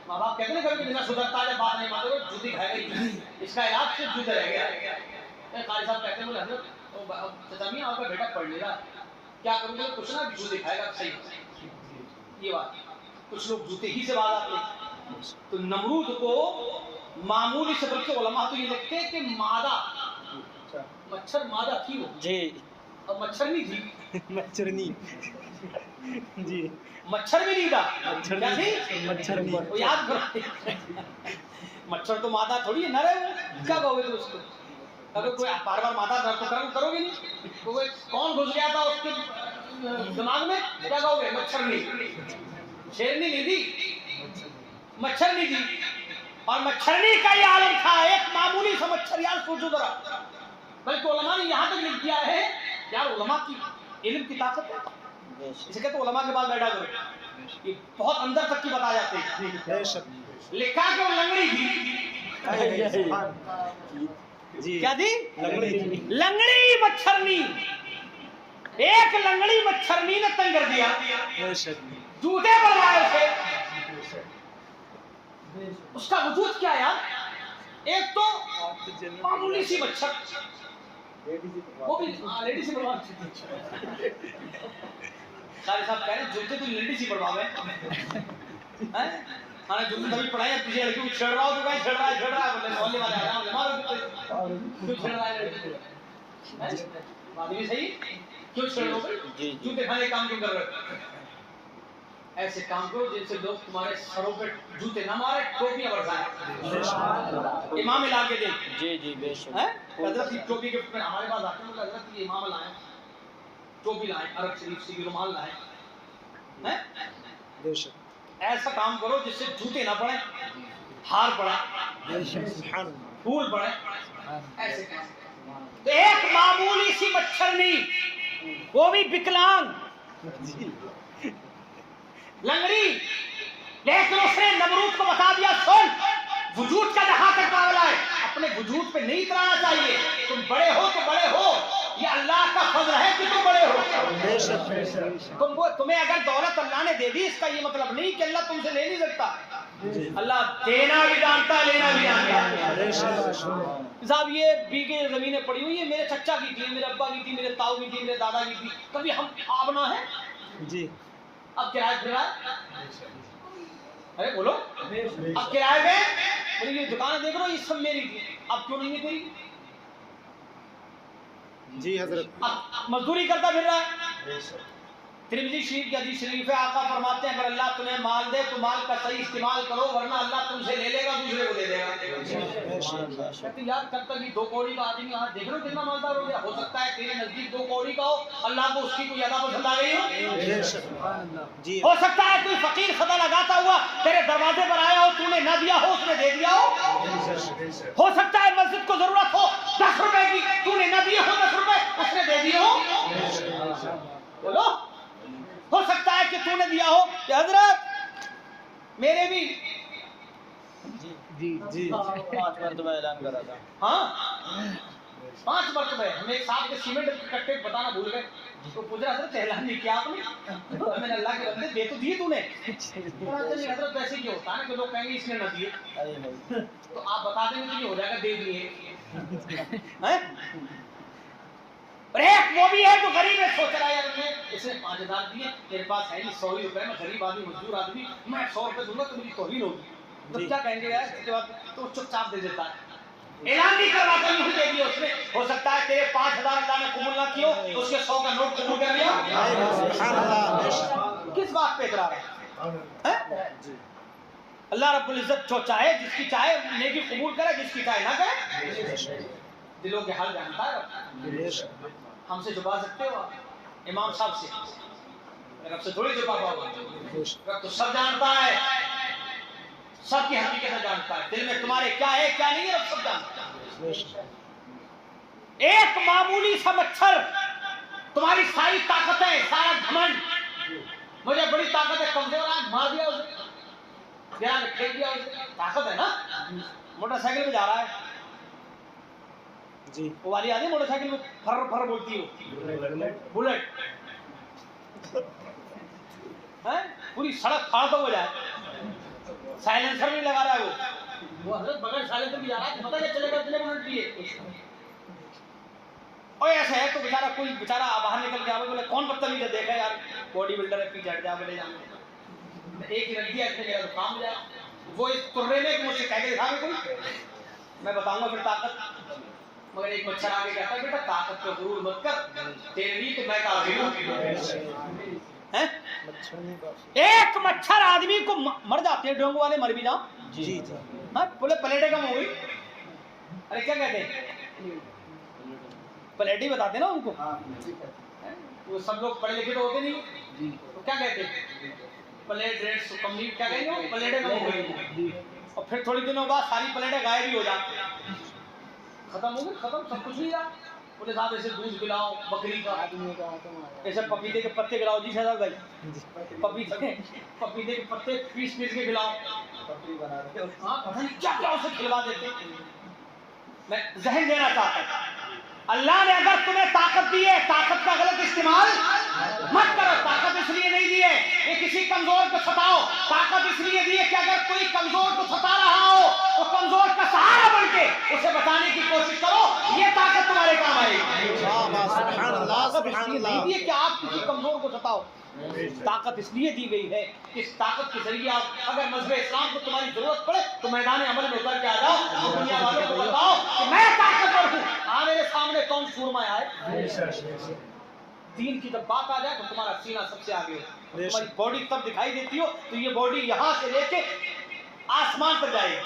माँ बाप कहते ना कभी बिना सुधरता है बात नहीं मानते, जूती खाएगा ही, इसका इलाज सिर्फ जूते रह गया। कारी साहब कहते बोले हजरत चाचा मियां आपका बेटा पढ़ ले रहा, क्या करूँगा? कुछ ना जूते खाएगा सही। ये बात कुछ लोग जूते ही से बात आते। तो नमरूद को मामूली से बल्कि उलमा तो ये लिखते हैं कि मादा मच्छर मादा थी वो जी, अब मच्छर नहीं थी, मच्छर नहीं जी, मच्छर भी नहीं था, क्या थी? मच्छर नहीं, वो याद करो मच्छर तो मादा थोड़ी है, नर है वो, क्या कहोगे तो उसको? अगर कोई बार बार मादा दर्द तो करोगे नहीं, तो कौन घुस गया था उसके दिमाग में, क्या कहोगे? मच्छर नहीं, शेरनी नहीं थी, मच्छर नहीं थी। और मच्छरनी का ये आलम था, एक मामूली सा मच्छर, यार सोचो जरा। बल्कि उलमा ने यहाँ तक लिख दिया है यार, उलमा की इल्म की ताकत है, इसे कहते उलमा के बाद बैठा करो, ये बहुत अंदर तक की बता जाते हैं। लिखा कि वो लंगड़ी थी जी, क्या थी? लंगड़ी मच्छरनी, एक लंगड़ी मच्छरनी ने तंग कर दिया, जूते बनवाए उसे। उसका वजूद क्या यार? एक तो मामूली सी मच्छर, वो भी लेडी सी बनवा, सारे साहब कह रहे जूते तो लेडी सी बनवावे हैं। हाँ जूते तभी पढ़ाई, पीछे लड़की को छेड़ रहा हो तो कहीं छेड़ रहा है बोले मोहल्ले वाले आ रहे मारो क्यों छेड़ रहा है लड़की को? बात भी सही, क्यों छेड़ोगे? जूते खाने काम क्यों कर रहे हो? ऐसे काम करो जिनसे लोग तुम्हारे सरों पे जूते ना मारे, टोपियां बरसाएं। इमाम ला के दे जी जी बेशक है, हजरत की टोपी के हमारे पास आते हैं, हजरत ये इमाम लाए, टोपी लाए, अरब शरीफ से रुमाल लाए हैं, बेशक। ऐसा काम करो जिससे जूते ना पड़े, हार पड़े, फूल पड़े, ऐसे काम। तो एक मामूली सी मच्छरनी, वो भी विकलांग लंगड़ी, लेकिन उसने नमरूद को बता दिया सुन, वजूद का जहां तक मामला है, अपने वजूद पे नहीं इतराना चाहिए। तुम बड़े हो तो बड़े हो, ये अल्लाह का फजल है कि तुम बड़े हो। तुम्हें अगर दौलत अल्लाह ने दे दी, इसका ये मतलब नहीं कि अल्लाह तुमसे ले नहीं सकता। अल्लाह देना भी जानता है, लेना भी जानता है। साहब ये बीघे जमीनें पड़ी हुई है, मेरे चचा की थी, मेरे अब्बा की थी, मेरे ताऊ की थी, मेरे दादा की थी, कभी हम अपना है जी। अब किराए फिर अरे बोलो अब किराए में बोले ये दुकान देख रहे हो ये सब मेरी थी, अब क्यों नहीं है तेरी? जी हजरत। अब मजदूरी करता फिर रहा है। तिरमिज़ी शरीफ की हदीस शरीफ है, आका फरमाते हैं अगर अल्लाह तुम्हें माल दे तो माल का सही इस्तेमाल करो, वरना अल्लाह तुमसे ले लेगा, दूसरे को दे देगा। कहते यार तब तक ये 2 कौड़ी का आदमी आज देख रहे हो कितना मालदार हो गया, हो सकता है तेरे नजदीक 2 कौड़ी का हो, अल्लाह को उसकी कोई अदा पसंद आ गई हो। जी। हो सकता है कोई फकीर सदा लगाता हुआ तेरे दरवाजे पर आया हो, तूने न दिया हो, उसने दे दिया हो। हो सकता है मस्जिद को जरूरत हो 10 रुपए की, तूने न दिए हो 10 रुपए, उसने दे दिए हो। बोलो हो सकता है कि तूने दिया हो कि हजरत मेरे भी जी जी 5 मरतबा ऐलान करा था। हाँ 5 मरतबे हमें एक साहब के सीमेंट के कट्टे बताना भूल गए, तो पूछ रहा हजरत ऐलान नहीं किया आपने? मैंने अल्लाह के बंदे दे तो दिए तूने, हजरत पैसे क्यों होता है कि लोग कहेंगे इसने न दिए, तो आप बता देंगे तो ये हो जाएगा दे दिए हैं। और एक वो भी है जो गरीब है, सोच रहा है यार मैं इसे 5000 दिए, मेरे पास है नहीं 100 रुपए, मैं गरीब आदमी मजदूर आदमी, मैं 100 रुपए दूंगा तो मेरी तौहीन होगी, तो क्या कहेंगे यार? इसके बाद तो चुपचाप दे देता है, ऐलान नहीं करवाता, यूं ही दे दिया उसने। हो सकता है तेरे 5000 अल्लाह ने कबूल ना किया, उसके 100 का नोट कबूल कर लिया। किस बात पे इकरार है? अल्लाह रब्बुल इज्जत जो चाहे जिसकी चाहे नेकी कबूल करे, जिसकी चाहे ना करे। दिलों के हाल जानता है, हमसे छुपा सकते हो इमाम साहब से? रब से थोड़ी छुपा पाओगे, रब तो सब जानता है, सबकी हकीकत जानता है, दिल में तुम्हारे क्या है क्या नहीं है रब सब जानता है। एक मामूली सा मच्छर तुम्हारी सारी ताकतें, सारा घमंड, मुझे बड़ी ताकत है, कमजोर आंख मार दिया उसे, ध्यान फेंक दिया उसे, ताकत है ना। मोटरसाइकिल पे जा रहा है जी। वो वाली आती है मोटरसाइकिल में फर फर बोलती हो, बुलेट है, पूरी सड़क फाड़ हो जाए, साइलेंसर नहीं लगा रहा है वो हजरत बगैर साइलेंसर भी जा रहा है, पता क्या चलेगा इतने मिनट लिए। और ऐसा है तो बेचारा कोई बेचारा बाहर निकल के आवे, बोले कौन बदतमीज है, देखा यार बॉडी बिल्डर है, पीछे हट जा, बोले जाने एक ही रख दिया इसने, मेरा तो काम हो जाए। वो इस तुर्रे में मुझसे कह के दिखा कोई, मैं बताऊंगा फिर ताकत। मगर एक मच्छर आगे कहता है बेटा ताकत पे गुरूर मत कर, तेरे लिए तो मैं काफी हूं। हैं? एक मच्छर आदमी को मर जाते हैं, डेंगू वाले मर भी जाओ। जी जी। हाँ बोले प्लेटें कम हो गई, अरे क्या कहते हैं प्लेट ही बताते ना उनको, वो सब लोग पढ़े लिखे तो होते नहीं, तो क्या कहते हैं प्लेट रेट कंप्लीट, क्या कहेंगे प्लेटें कम हो गई, और फिर थोड़ी दिनों बाद सारी प्लेटें गायब ही हो जाती, खत्म हो गई, खत्म सब कुछ नहीं रहा। बोले साहब ऐसे दूध पिलाओ बकरी का, ऐसे पपीते के पत्ते खिलाओ। जी साहब भाई पपीते के पत्ते पीस पीस के खिलाओ, हाँ पता नहीं क्या क्या उसे खिलवा देते। मैं जहन देना चाहता हूँ, अल्लाह ने अगर तुम्हें ताकत दी है, ताकत का गलत इस्तेमाल मत करो। ताकत इसलिए नहीं दी है कि किसी कमजोर को सताओ, ताकत इसलिए दी है कि अगर कोई कमजोर को सता रहा हो तो कमजोर का सहारा बनके उसे बचाने की कोशिश करो, ये ताकत तुम्हारे काम आएगी। नहीं दी है कि आप किसी कमजोर को सताओ, ताकत इसलिए दी गई है कि इस ताकत के जरिए आप अगर मजहब इस्लाम को तुम्हारी जरूरत पड़े तो मैदान अमल में उतर के आ जाओ, तो दुनिया वालों को बताओ कि मैं ताकतवर हूँ। हाँ मेरे सामने कौन सूरमा आए, दीन की जब बात आ जाए तो तुम्हारा सीना सबसे आगे हो, तुम्हारी बॉडी तब दिखाई देती हो, तो ये बॉडी यहाँ से लेके आसमान पर जाएगी।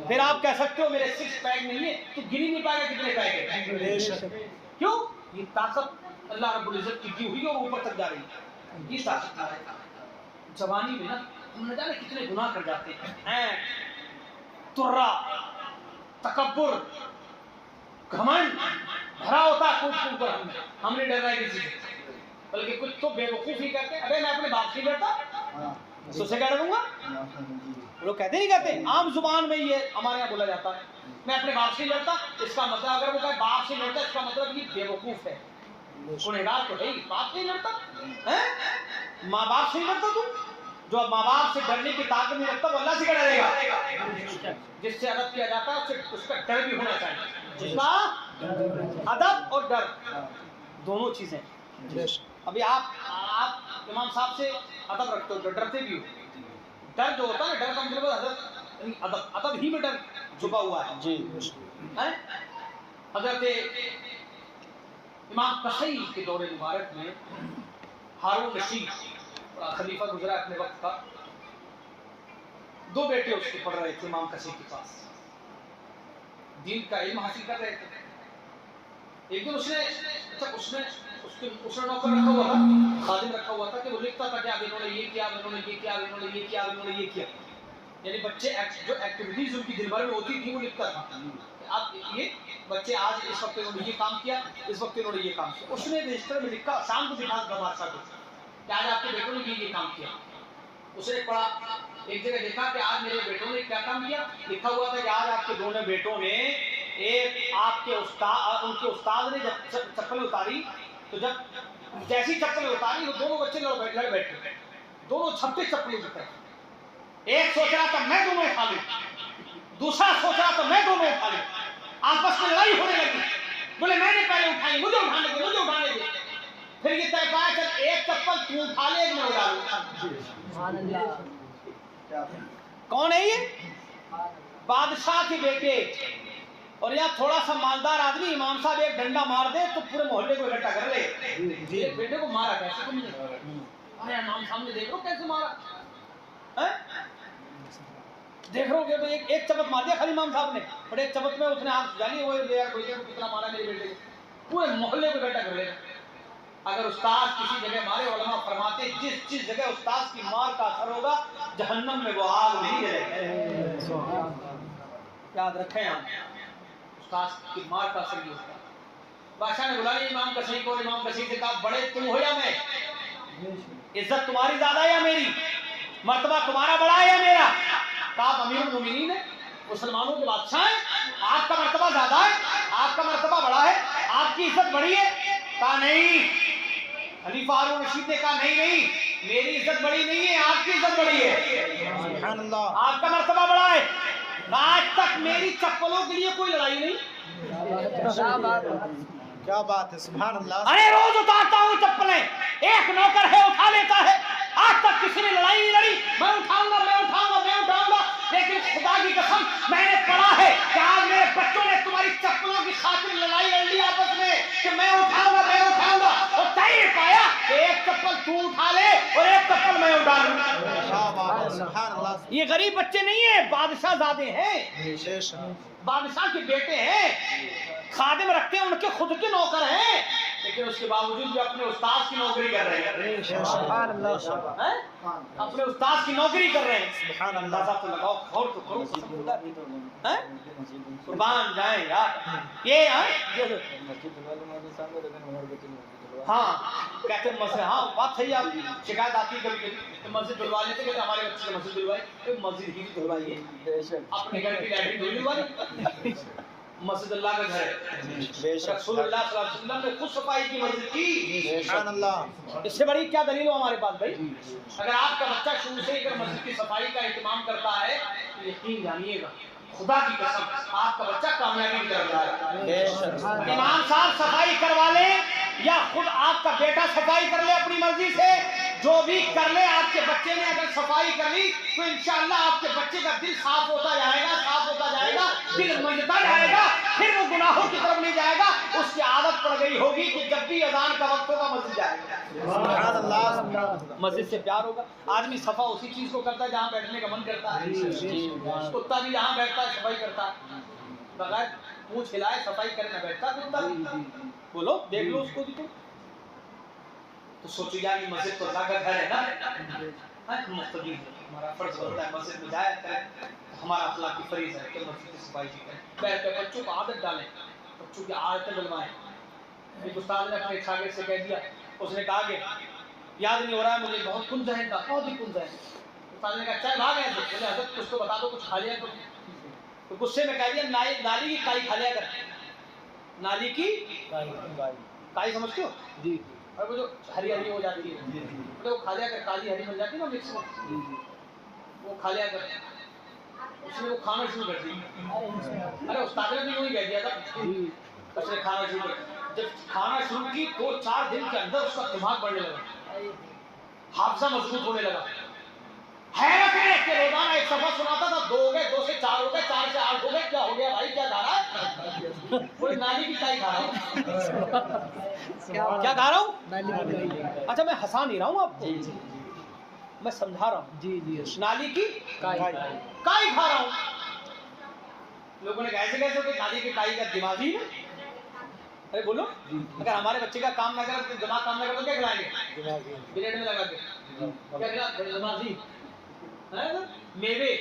फिर आप कह सकते हो मेरे 6 पैक नहीं है, तो गिनी नहीं पाएगा कितने पैक है। क्यों? ये ताकत अल्लाह रब्बुल इज्जत की दी हुई और ऊपर तक जा रही है, ये ताकत है। जवानी में ना हम न जाने कितने गुनाह कर जाते हैं, तुर्रा, तकब्बुर, घमंड भरा होता है कूद कर, हमने डरना है किसी से, बल्कि कुछ तो बेवकूफी करते हैं। अरे मैं अपने बाप से डरता तो से क्या डरूंगा, लोग कहते नहीं कहते, आम जुबान में ये हमारे यहाँ बोला जाता है, मैं अपने बाप से डरता। इसका मतलब अगर वो कहे बाप से डरता, इसका मतलब ये बेवकूफ है, गुनहगार तो है, बाप से डरता है, माँ बाप से डरता तू, जो माँ बाप से डरने की ताकत नहीं रखता वो अल्लाह से क्या डरेगा? जिससे अदब किया जाता है उसका डर भी होना चाहिए। जिसका अदब और डर दोनों चीजें। अभी आप इमाम साहब से अदब रखते हो, डरते भी हो। डर जो होता है ना, डर का मतलब अदब, अदब ही में डर छुपा हुआ है जी। हजरत इमाम कसी के दौरे मुबारक में हारून रशीद खलीफा गुजरा अपने वक्त का, 2 बेटे उसके पढ़ रहे थे इमाम कसी के पास, दीन का इल्म हासिल कर रहे थे। एक दिन उसने नौकर रखा हुआ था, खादिम रखा हुआ था कि वो लिखता था कि अब इन्होंने ये किया, इन्होंने ये किया, इन्होंने ये किया, इन्होंने ये किया, यानी बच्चे जो एक्टिविटीज उनकी दिन भर में होती थी वो लिखता था। आप ये बच्चे आज इस वक्त इन्होंने ये काम किया, इस वक्त इन्होंने ये काम किया। उसने रजिस्टर में लिखा, शाम को दिखा बादशाह को कि आज आपके बेटों ने ये काम किया। उसने पढ़ा, एक जगह देखा कि आज मेरे बेटों ने क्या काम किया, लिखा हुआ था कि आज आपके दोनों बेटों ने एक आपके उनके उस्ताद ने जब चप्पल उतारी तो जब जैसी चप्पल उतारी वो दोनों बच्चे लड़ बैठे, दोनों छपटे चप्पल उतारे। एक सोच रहा था मैं दोनों उठा लूं, दूसरा सोच रहा था मैं दोनों उठा लूं। आपस में लड़ाई होने लगी, बोले मैंने पहले उठाई, मुझे उठाने दे, मुझे उठाने दे। फिर ये तय पाया चल एक चप्पल तू उठा ले, एक मैं उठा लूं। कौन है ये? बादशाह के बेटे। और यहाँ थोड़ा सा मालदार आदमी इमाम साहब एक डंडा मार दे तो पूरे मोहल्ले को इकट्ठा कर ले। बेटे को मारा कैसे तुमने? अरे इमाम सामने देख लो कैसे मारा है? देख रहे हो एक चपत मार दिया खाली इमाम साहब ने, और एक चपत में उसने हाथ डाली, वो यार बेटे को कितना मारा मेरे बेटे को, पूरे मोहल्ले को इकट्ठा कर लेगा। अगर उस्ताद किसी जगह मारे, उलमा फरमाते जिस जगह उस्ताद की मार का असर होगा जहन्नम में वो आग नहीं जलेगा। याद रखें आप, उस्ताद की मार का असर नहीं होता। बादशाह ने बुला लिया इमाम कसी को, इमाम कसी से कहा बड़े तुम हो या मैं? इज्जत तुम्हारी ज्यादा या मेरी? मर्तबा तुम्हारा बड़ा है या मेरा? कहा अमीरुल मोमिनीन है, मुसलमानों के बादशाह हैं, आपका मर्तबा ज्यादा है, आपका मर्तबा बड़ा है, आपकी इज्जत बड़ी है। कहा नहीं। खलीफा हारून रशीद ने कहा नहीं, मेरी इज्जत बड़ी नहीं है, आपकी इज्जत बड़ी है, आपका मर्तबा बड़ा है। आज तक मेरी चप्पलों के लिए कोई लड़ाई नहीं। क्या बात है, सुभान अल्लाह। अरे रोज उतारता हूँ चप्पलें, एक नौकर है उठा लेता है, आज तक किसी ने लड़ाई नहीं लड़ी। मैं उठाऊंगा, लेकिन खुदा की कसम मैंने पढ़ा है कि आज मेरे बच्चों ने तुम्हारी चप्पलों की खातिर लड़ाई लड़ ली आपस में कि मैं उठाऊंगा, और तय पाया कि एक चप्पल तू उठा ले और एक चप्पल मैं उठा लूं। ये गरीब बच्चे नहीं है, बादशाह ज़ादे हैं, बादशाह के बेटे हैं, खादिम रखते हैं, उनके खुद के नौकर हैं, लेकिन उसके बावजूद भी अपने उस्ताद की नौकरी कर रहे हैं। अपने उस्ताद की नौकरी कर रहे हैं। अंदाजा तो लगाओ, गौर तो करो, कुर्बान जाए यार। ये हाँ कहते मस्जिद, हाँ बात सही, आप शिकायत आती है कभी मस्जिद धुलवा लेते, कहते हमारे बच्चे ने मस्जिद धुलवाई, मस्जिद ही धुलवाइए, अपने घर की लैट्रिन धुलवाई। मस्जिद अल्लाह का घर है, रसूलुल्लाह सल्लल्लाहु अलैहि वसल्लम ने खुद सफाई की मस्जिद की। सुभान अल्लाह, इससे बड़ी क्या दलील हो हमारे पास भाई? अगर आपका बच्चा शुरू से अगर मस्जिद की सफाई का इंतजाम करता है तो यकीन जानिएगा खुदा की कसम आपका बच्चा कामयाबी की तरफ जा रहा है। इमाम साहब सफाई करवा ले या खुद आपका बेटा सफाई कर ले अपनी मर्जी से, जो भी कर ले, आपके बच्चे ने अगर सफाई कर ली तो इंशाअल्लाह आपके बच्चे का दिल साफ होता जाएगा, दिल मंजता जाएगा, फिर वो गुनाहों की तरफ नहीं जाएगा। उसकी आदत पड़ गई होगी कि जब भी अजान का वक्त होगा मस्जिद जाएगा, मस्जिद से प्यार होगा। आदमी सफा उसी चीज को करता है जहाँ बैठने का मन करता है। कुत्ता भी जहाँ बैठता है सफाई करता है, बगैर पूंछ हिलाए सफाई करना बैठता है कुत्ता भी। बोलो देख लो उसको भी। तो सोचो यार मस्जिद तो अल्लाह का घर है ना, मुस्तकीम हमारा फर्ज बनता है मस्जिद में जाया करें, हमारा अखलाकी फरीज है कि मस्जिद की सफाई करें। बैठ कर बच्चों को आदत डालें, बच्चों की आदतें बनवाएं। एक उस्ताद ने अपने शागिर्द से कह दिया, उसने कहा कि याद नहीं हो रहा है मुझे, बहुत कुंज है इनका, बहुत ही कुंज है। उस्ताद ने कहा चल भाग गए, बोले हजरत कुछ तो बता दो, कुछ खा लिया करो। तो गुस्से में कह दिया नाली की काई खा लिया कर। नाली की काई समझते हो जी? और वो जो हरी हरी हो जाती है तो वो खा लिया कर, काली हरी बन जाती है ना मिक्स में, वो खा लिया कर, उसने वो खाना शुरू कर दी। अरे उस्ताद ने भी यूं ही कह दिया था, उसने खाना शुरू कर, जब खाना शुरू की 2-4 दिन के अंदर उसका दिमाग बढ़ने लगा, हाफजा मजबूत होने लगा। हैरत है कि रोजाना एक सफर सुनाता था, 2 हो गए, 2 से 4 हो गए, 4 से 8 हो गए, क्या हो गया भाई, क्या खा रहा है? कोई नाली की काई खा रहा हूँ। क्या खा रहा हूँ? अच्छा मैं हंसा नहीं रहा हूँ आपको, मैं समझा रहा हूँ। जी जी नाली की काई खा रहा हूँ। लोगों ने कैसे कैसे होते, नाली की काई का दिमाग ही है। अरे बोलो, अगर हमारे बच्चे का काम ना करे तो दिमाग काम ना करे तो क्या खिलाएंगे? ब्रेड में लगा के क्या खिला? दिमागी है ना, मेवे।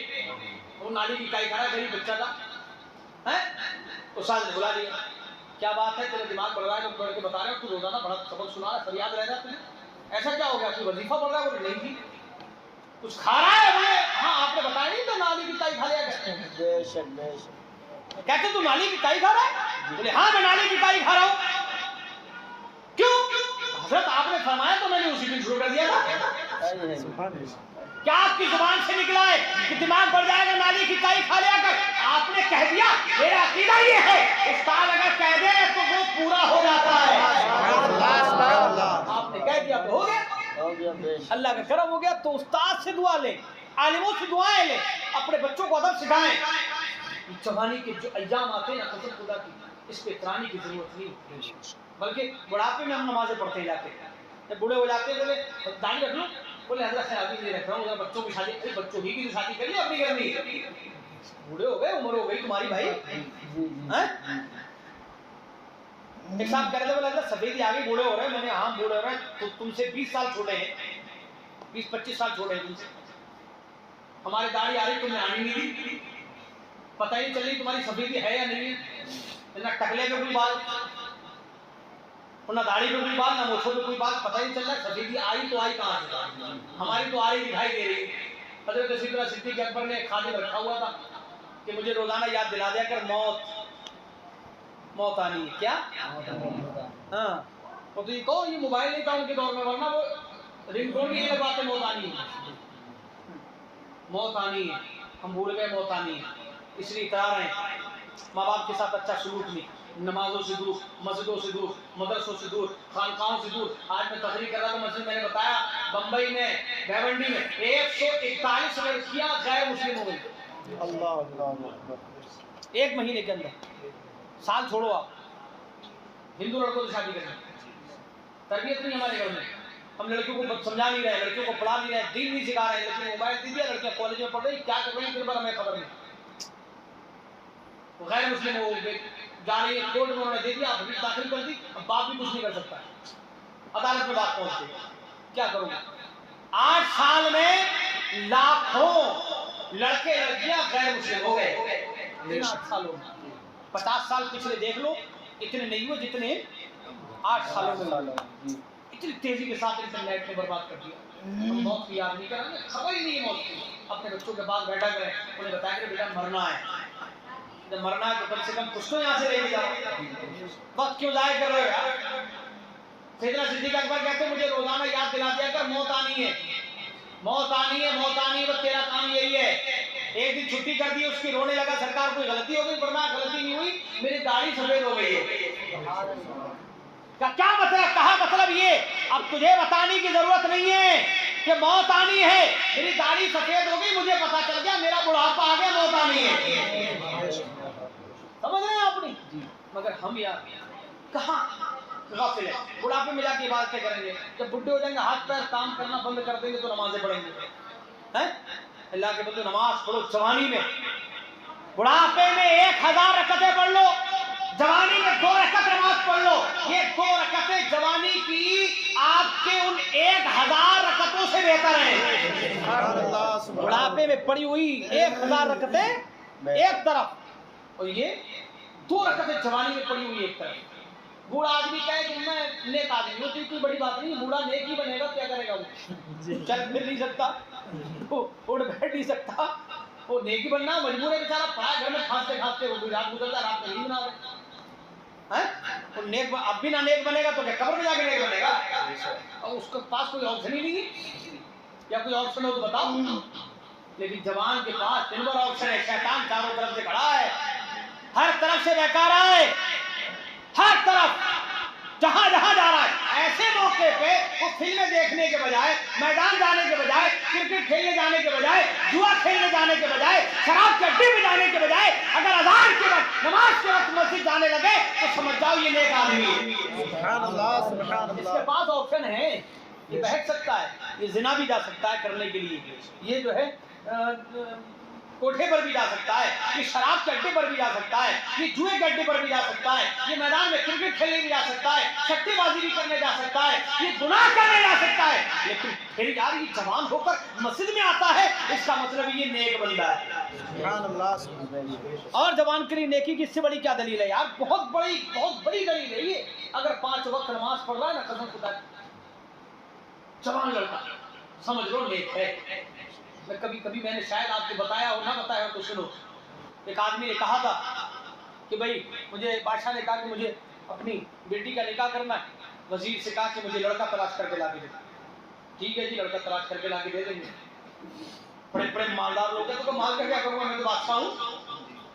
वो नाली की काई खा रहा है गरीब बच्चा का, है? उस्ताद ने बुला लिया, क्या बात है, तेरा दिमाग बढ़ रहा है, लोग बढ़ के बता रहे हो, तू रोजाना बड़ा सबक सुना रहा है, सब याद रह जाते हैं, ऐसा क्या हो गया, कोई वजीफा पढ़ रहा है? वो नहीं थी, कुछ खा रहा है भाई। हाँ आपने बताया नहीं तो नाली की काई खा लिया कहते, तू नाली की काई खा रहा है? बोले हाँ मैं नाली की काई खा रहा हूँ। क्यों? हजरत आपने फरमाया तो मैंने उसी दिन शुरू कर दिया था। क्या आपकी जुबान से निकला है कि दिमाग बढ़ जाएगा, नाली की काई खा लिया कर? आपने कह दिया, मेरा अकीदा ये है, उस्ताद अगर कह दे तो वो पूरा हो जाता है। आपने कह दिया तो हो गया, अल्लाह का करम हो गया। तो उस्ताद से दुआ लें, आलिमों से दुआएं लें, अपने बच्चों को अदब सिखाएं। जवानी के जो अय्याम आते हैं ना कसम खुदा की, इस पे इतरानी की जरूरत नहीं, बल्कि बुढ़ापे में हम नमाजें पढ़ते जाते हैं। जब बूढ़े हो जाते हैं बोले दाढ़ी रख लो, बोले हजरत से अभी नहीं रख रहा हूँ, बच्चों की शादी, अरे बच्चों की शादी करिए, अपनी करनी। बूढ़े हो गए, उम्र हो गई तुम्हारी भाई। एक साहब कह रहे थे, बोले हजरत सफेदी आ गई, बूढ़े हो रहे हैं। मैंने हाँ बूढ़े हो रहे हैं, तो तुमसे 20 साल छोटे हैं, 20-25 साल छोटे हैं तुमसे। हमारी दाढ़ी आ रही, तुमने आनी नहीं दी, पता ही नहीं चल रही तुम्हारी सफेदी है या नहीं है। ना टकले पे कोई बाल, ना दाढ़ी पे कोई बाल, ना मूंछों पे कोई बाल, पता ही नहीं चल रहा सफेदी आई तो आई कहाँ से। हमारी तो आ रही दिखाई दे रही। हजरत सिद्दीक़ सिद्दीक़ अकबर ने खादिम रखा हुआ था कि मुझे रोजाना याद दिला दिया कर, मौत आनी है। क्या? हाँ, तो ये कहो ये मोबाइल नहीं था उनके दौर में, वरना वो रिंगटोन भी ये लगवाते, मौत आनी है, मौत आनी है। हम भूल गए मौत आनी है, इसलिए इतरा रहे हैं। माँ बाप के साथ अच्छा सलूक नहीं, नमाजों से दूर, मस्जिदों से दूर, मदरसों से दूर, खानकाहों से दूर। आज मैं तकरीर कर रहा था मस्जिद, मैंने बताया बम्बई में भिवंडी में 141 लड़कियां गैर मुस्लिम हो गई। अल्लाह, 1 महीने के अंदर। साल छोड़ो आप, हिंदू लड़कों से शादी करना, तरबियत नहीं हमारे घर में। हम लड़कियों को समझा नहीं रहे, लड़कियों को पढ़ा नहीं रहे, दीन नहीं सिखा रहे। लड़कियों मोबाइल दे दिया, लड़कियां कॉलेज में पढ़ रही, क्या कर रही है फिर हमें खबर नहीं। गैर मुस्लिम हो जा रही है, कोर्ट में उन्होंने दे दिया, दाखिल कर दी, अब बाप भी कुछ नहीं कर सकता, अदालत में बात पहुंच गई, क्या करूंगा। 8 साल में लाखों लड़के लड़कियां गैर मुस्लिम हो गए। 8 सालों में 50 साल पिछले देख लो, इतने नहीं हुए जितने 8 सालों में। इतनी तेजी के साथ इंटरनेट ने बर्बाद कर दिया। हम मौत की याद नहीं करेंगे, खबर ही नहीं है मौत की। अपने बच्चों के पास बैठा करें, उन्हें बताया कि बेटा मरना है, जब मरना है तो कम से कम कुछ तो यहाँ से ले जाओ, वक्त क्यों जाया कर रहे हो यार। सैयदना सिद्दीक़ अकबर कहते मुझे रोजाना याद दिला दिया कर, मौत आनी है, मौत आनी है, मौत आनी है, बस तेरा काम यही है। एक दिन छुट्टी कर दी, उसकी रोने लगा, सरकार कोई गलती हो गई? वरना गलती नहीं हुई, मेरी दाढ़ी सफेद हो गई है। क्या मतलब? कहा मतलब ये, अब तुझे बताने की जरूरत नहीं है कि मौत आनी है, मेरी दाढ़ी सफेद हो गई, मुझे पता चल गया, मेरा बुढ़ापा आ गया, मौत आनी है। समझ रहे हैं आपने? मगर हम यार कहाँ गाफिल है। बुढ़ापे में जाके इबादतें करेंगे, जब बुढ़े हो जाएंगे हाथ पैर काम करना बंद कर देंगे तो नमाजें पढ़ेंगे, हैं? अल्लाह के बंदे नमाज पढ़ो जवानी में। बुढ़ापे में 1000 रकअतें पढ़ लो, जवानी में 2 रकअत नमाज पढ़ लो। ये 2 रकअतें जवानी की आपके उन 1000 रकअतों से बेहतर है। बुढ़ापे में पड़ी हुई 1000 रकअतें एक तरफ, और ये 2 रकअतें जवानी में पड़ी हुई एक तरफ। बूढ़ा आदमी कहे कि मैं नेक आदमी हूँ, तो कोई बड़ी बात नहीं, बूढ़ा नेक ही बनेगा, क्या करेगा वो? चल फिर नहीं सकता, वो उड़ बैठ नहीं सकता, वो नेक ही बनना मजबूर है बेचारा। पड़ा घर में खांसते खांसते वो रात गुजरता, रात में नींद ना आवे। हैं? वो नेक अब भी ना नेक बनेगा तो क्या कब्र में जाके नेक बनेगा? और उसके पास कोई ऑप्शन ही नहीं है, या कोई ऑप्शन हो तो बताओ। लेकिन जवान के पास दिन भर ऑप्शन है, शैतान चारों तरफ से खड़ा है, हर तरफ से बहका रहा है, हर तरफ जहां जहां जा रहा है। ऐसे मौके पे वो फिल्में देखने के बजाय, मैदान जाने के बजाय, क्रिकेट खेलने जाने के बजाय, जुआ खेलने जाने के बजाय, शराब के अड्डे में जाने के बजाय अगर अज़ान के वक्त, नमाज के वक्त मस्जिद जाने लगे तो समझ जाओ ये नेक आदमी है। सुभान अल्लाह, सुभान अल्लाह। इसके पास ऑप्शन है, ये बहक सकता है, ये जिना भी जा सकता है करने के लिए, ये जो है कोठे पर भी जा सकता है, ये शराब के अड्डे पर भी जा सकता है, ये जुए के अड्डे पर भी जा सकता है, ये मैदान में क्रिकेट खेलने भी जा सकता है, सट्टेबाजी भी करने जा सकता है, ये गुनाह करने जा सकता है। लेकिन फिर यार ये जवान होकर मस्जिद में आता है, इसका मतलब ये नेक बंदा है। सुभान अल्लाह। और जवान के लिए नेकी की इससे बड़ी क्या दलील है यार? बहुत बड़ी दलील है ये। अगर 5 वक्त नमाज पढ़ रहा है ना, कसम खुदा की, जवान लड़का समझ लो नेक है। मैं कभी मैंने शायद आपको बताया हो, ना बताया हो तो सुनो। एक आदमी ने कहा था कि भाई मुझे, बादशाह ने कहा कि मुझे अपनी बेटी का निकाह करना है, वजीर से कहा कि मुझे लड़का तलाश करके ला के दे। ठीक है जी, लड़का तलाश करके ला के दे देंगे। बड़े बड़े मालदार लोग हैं, तो माल का क्या करूँगा, मैं तो बादशाह हूँ,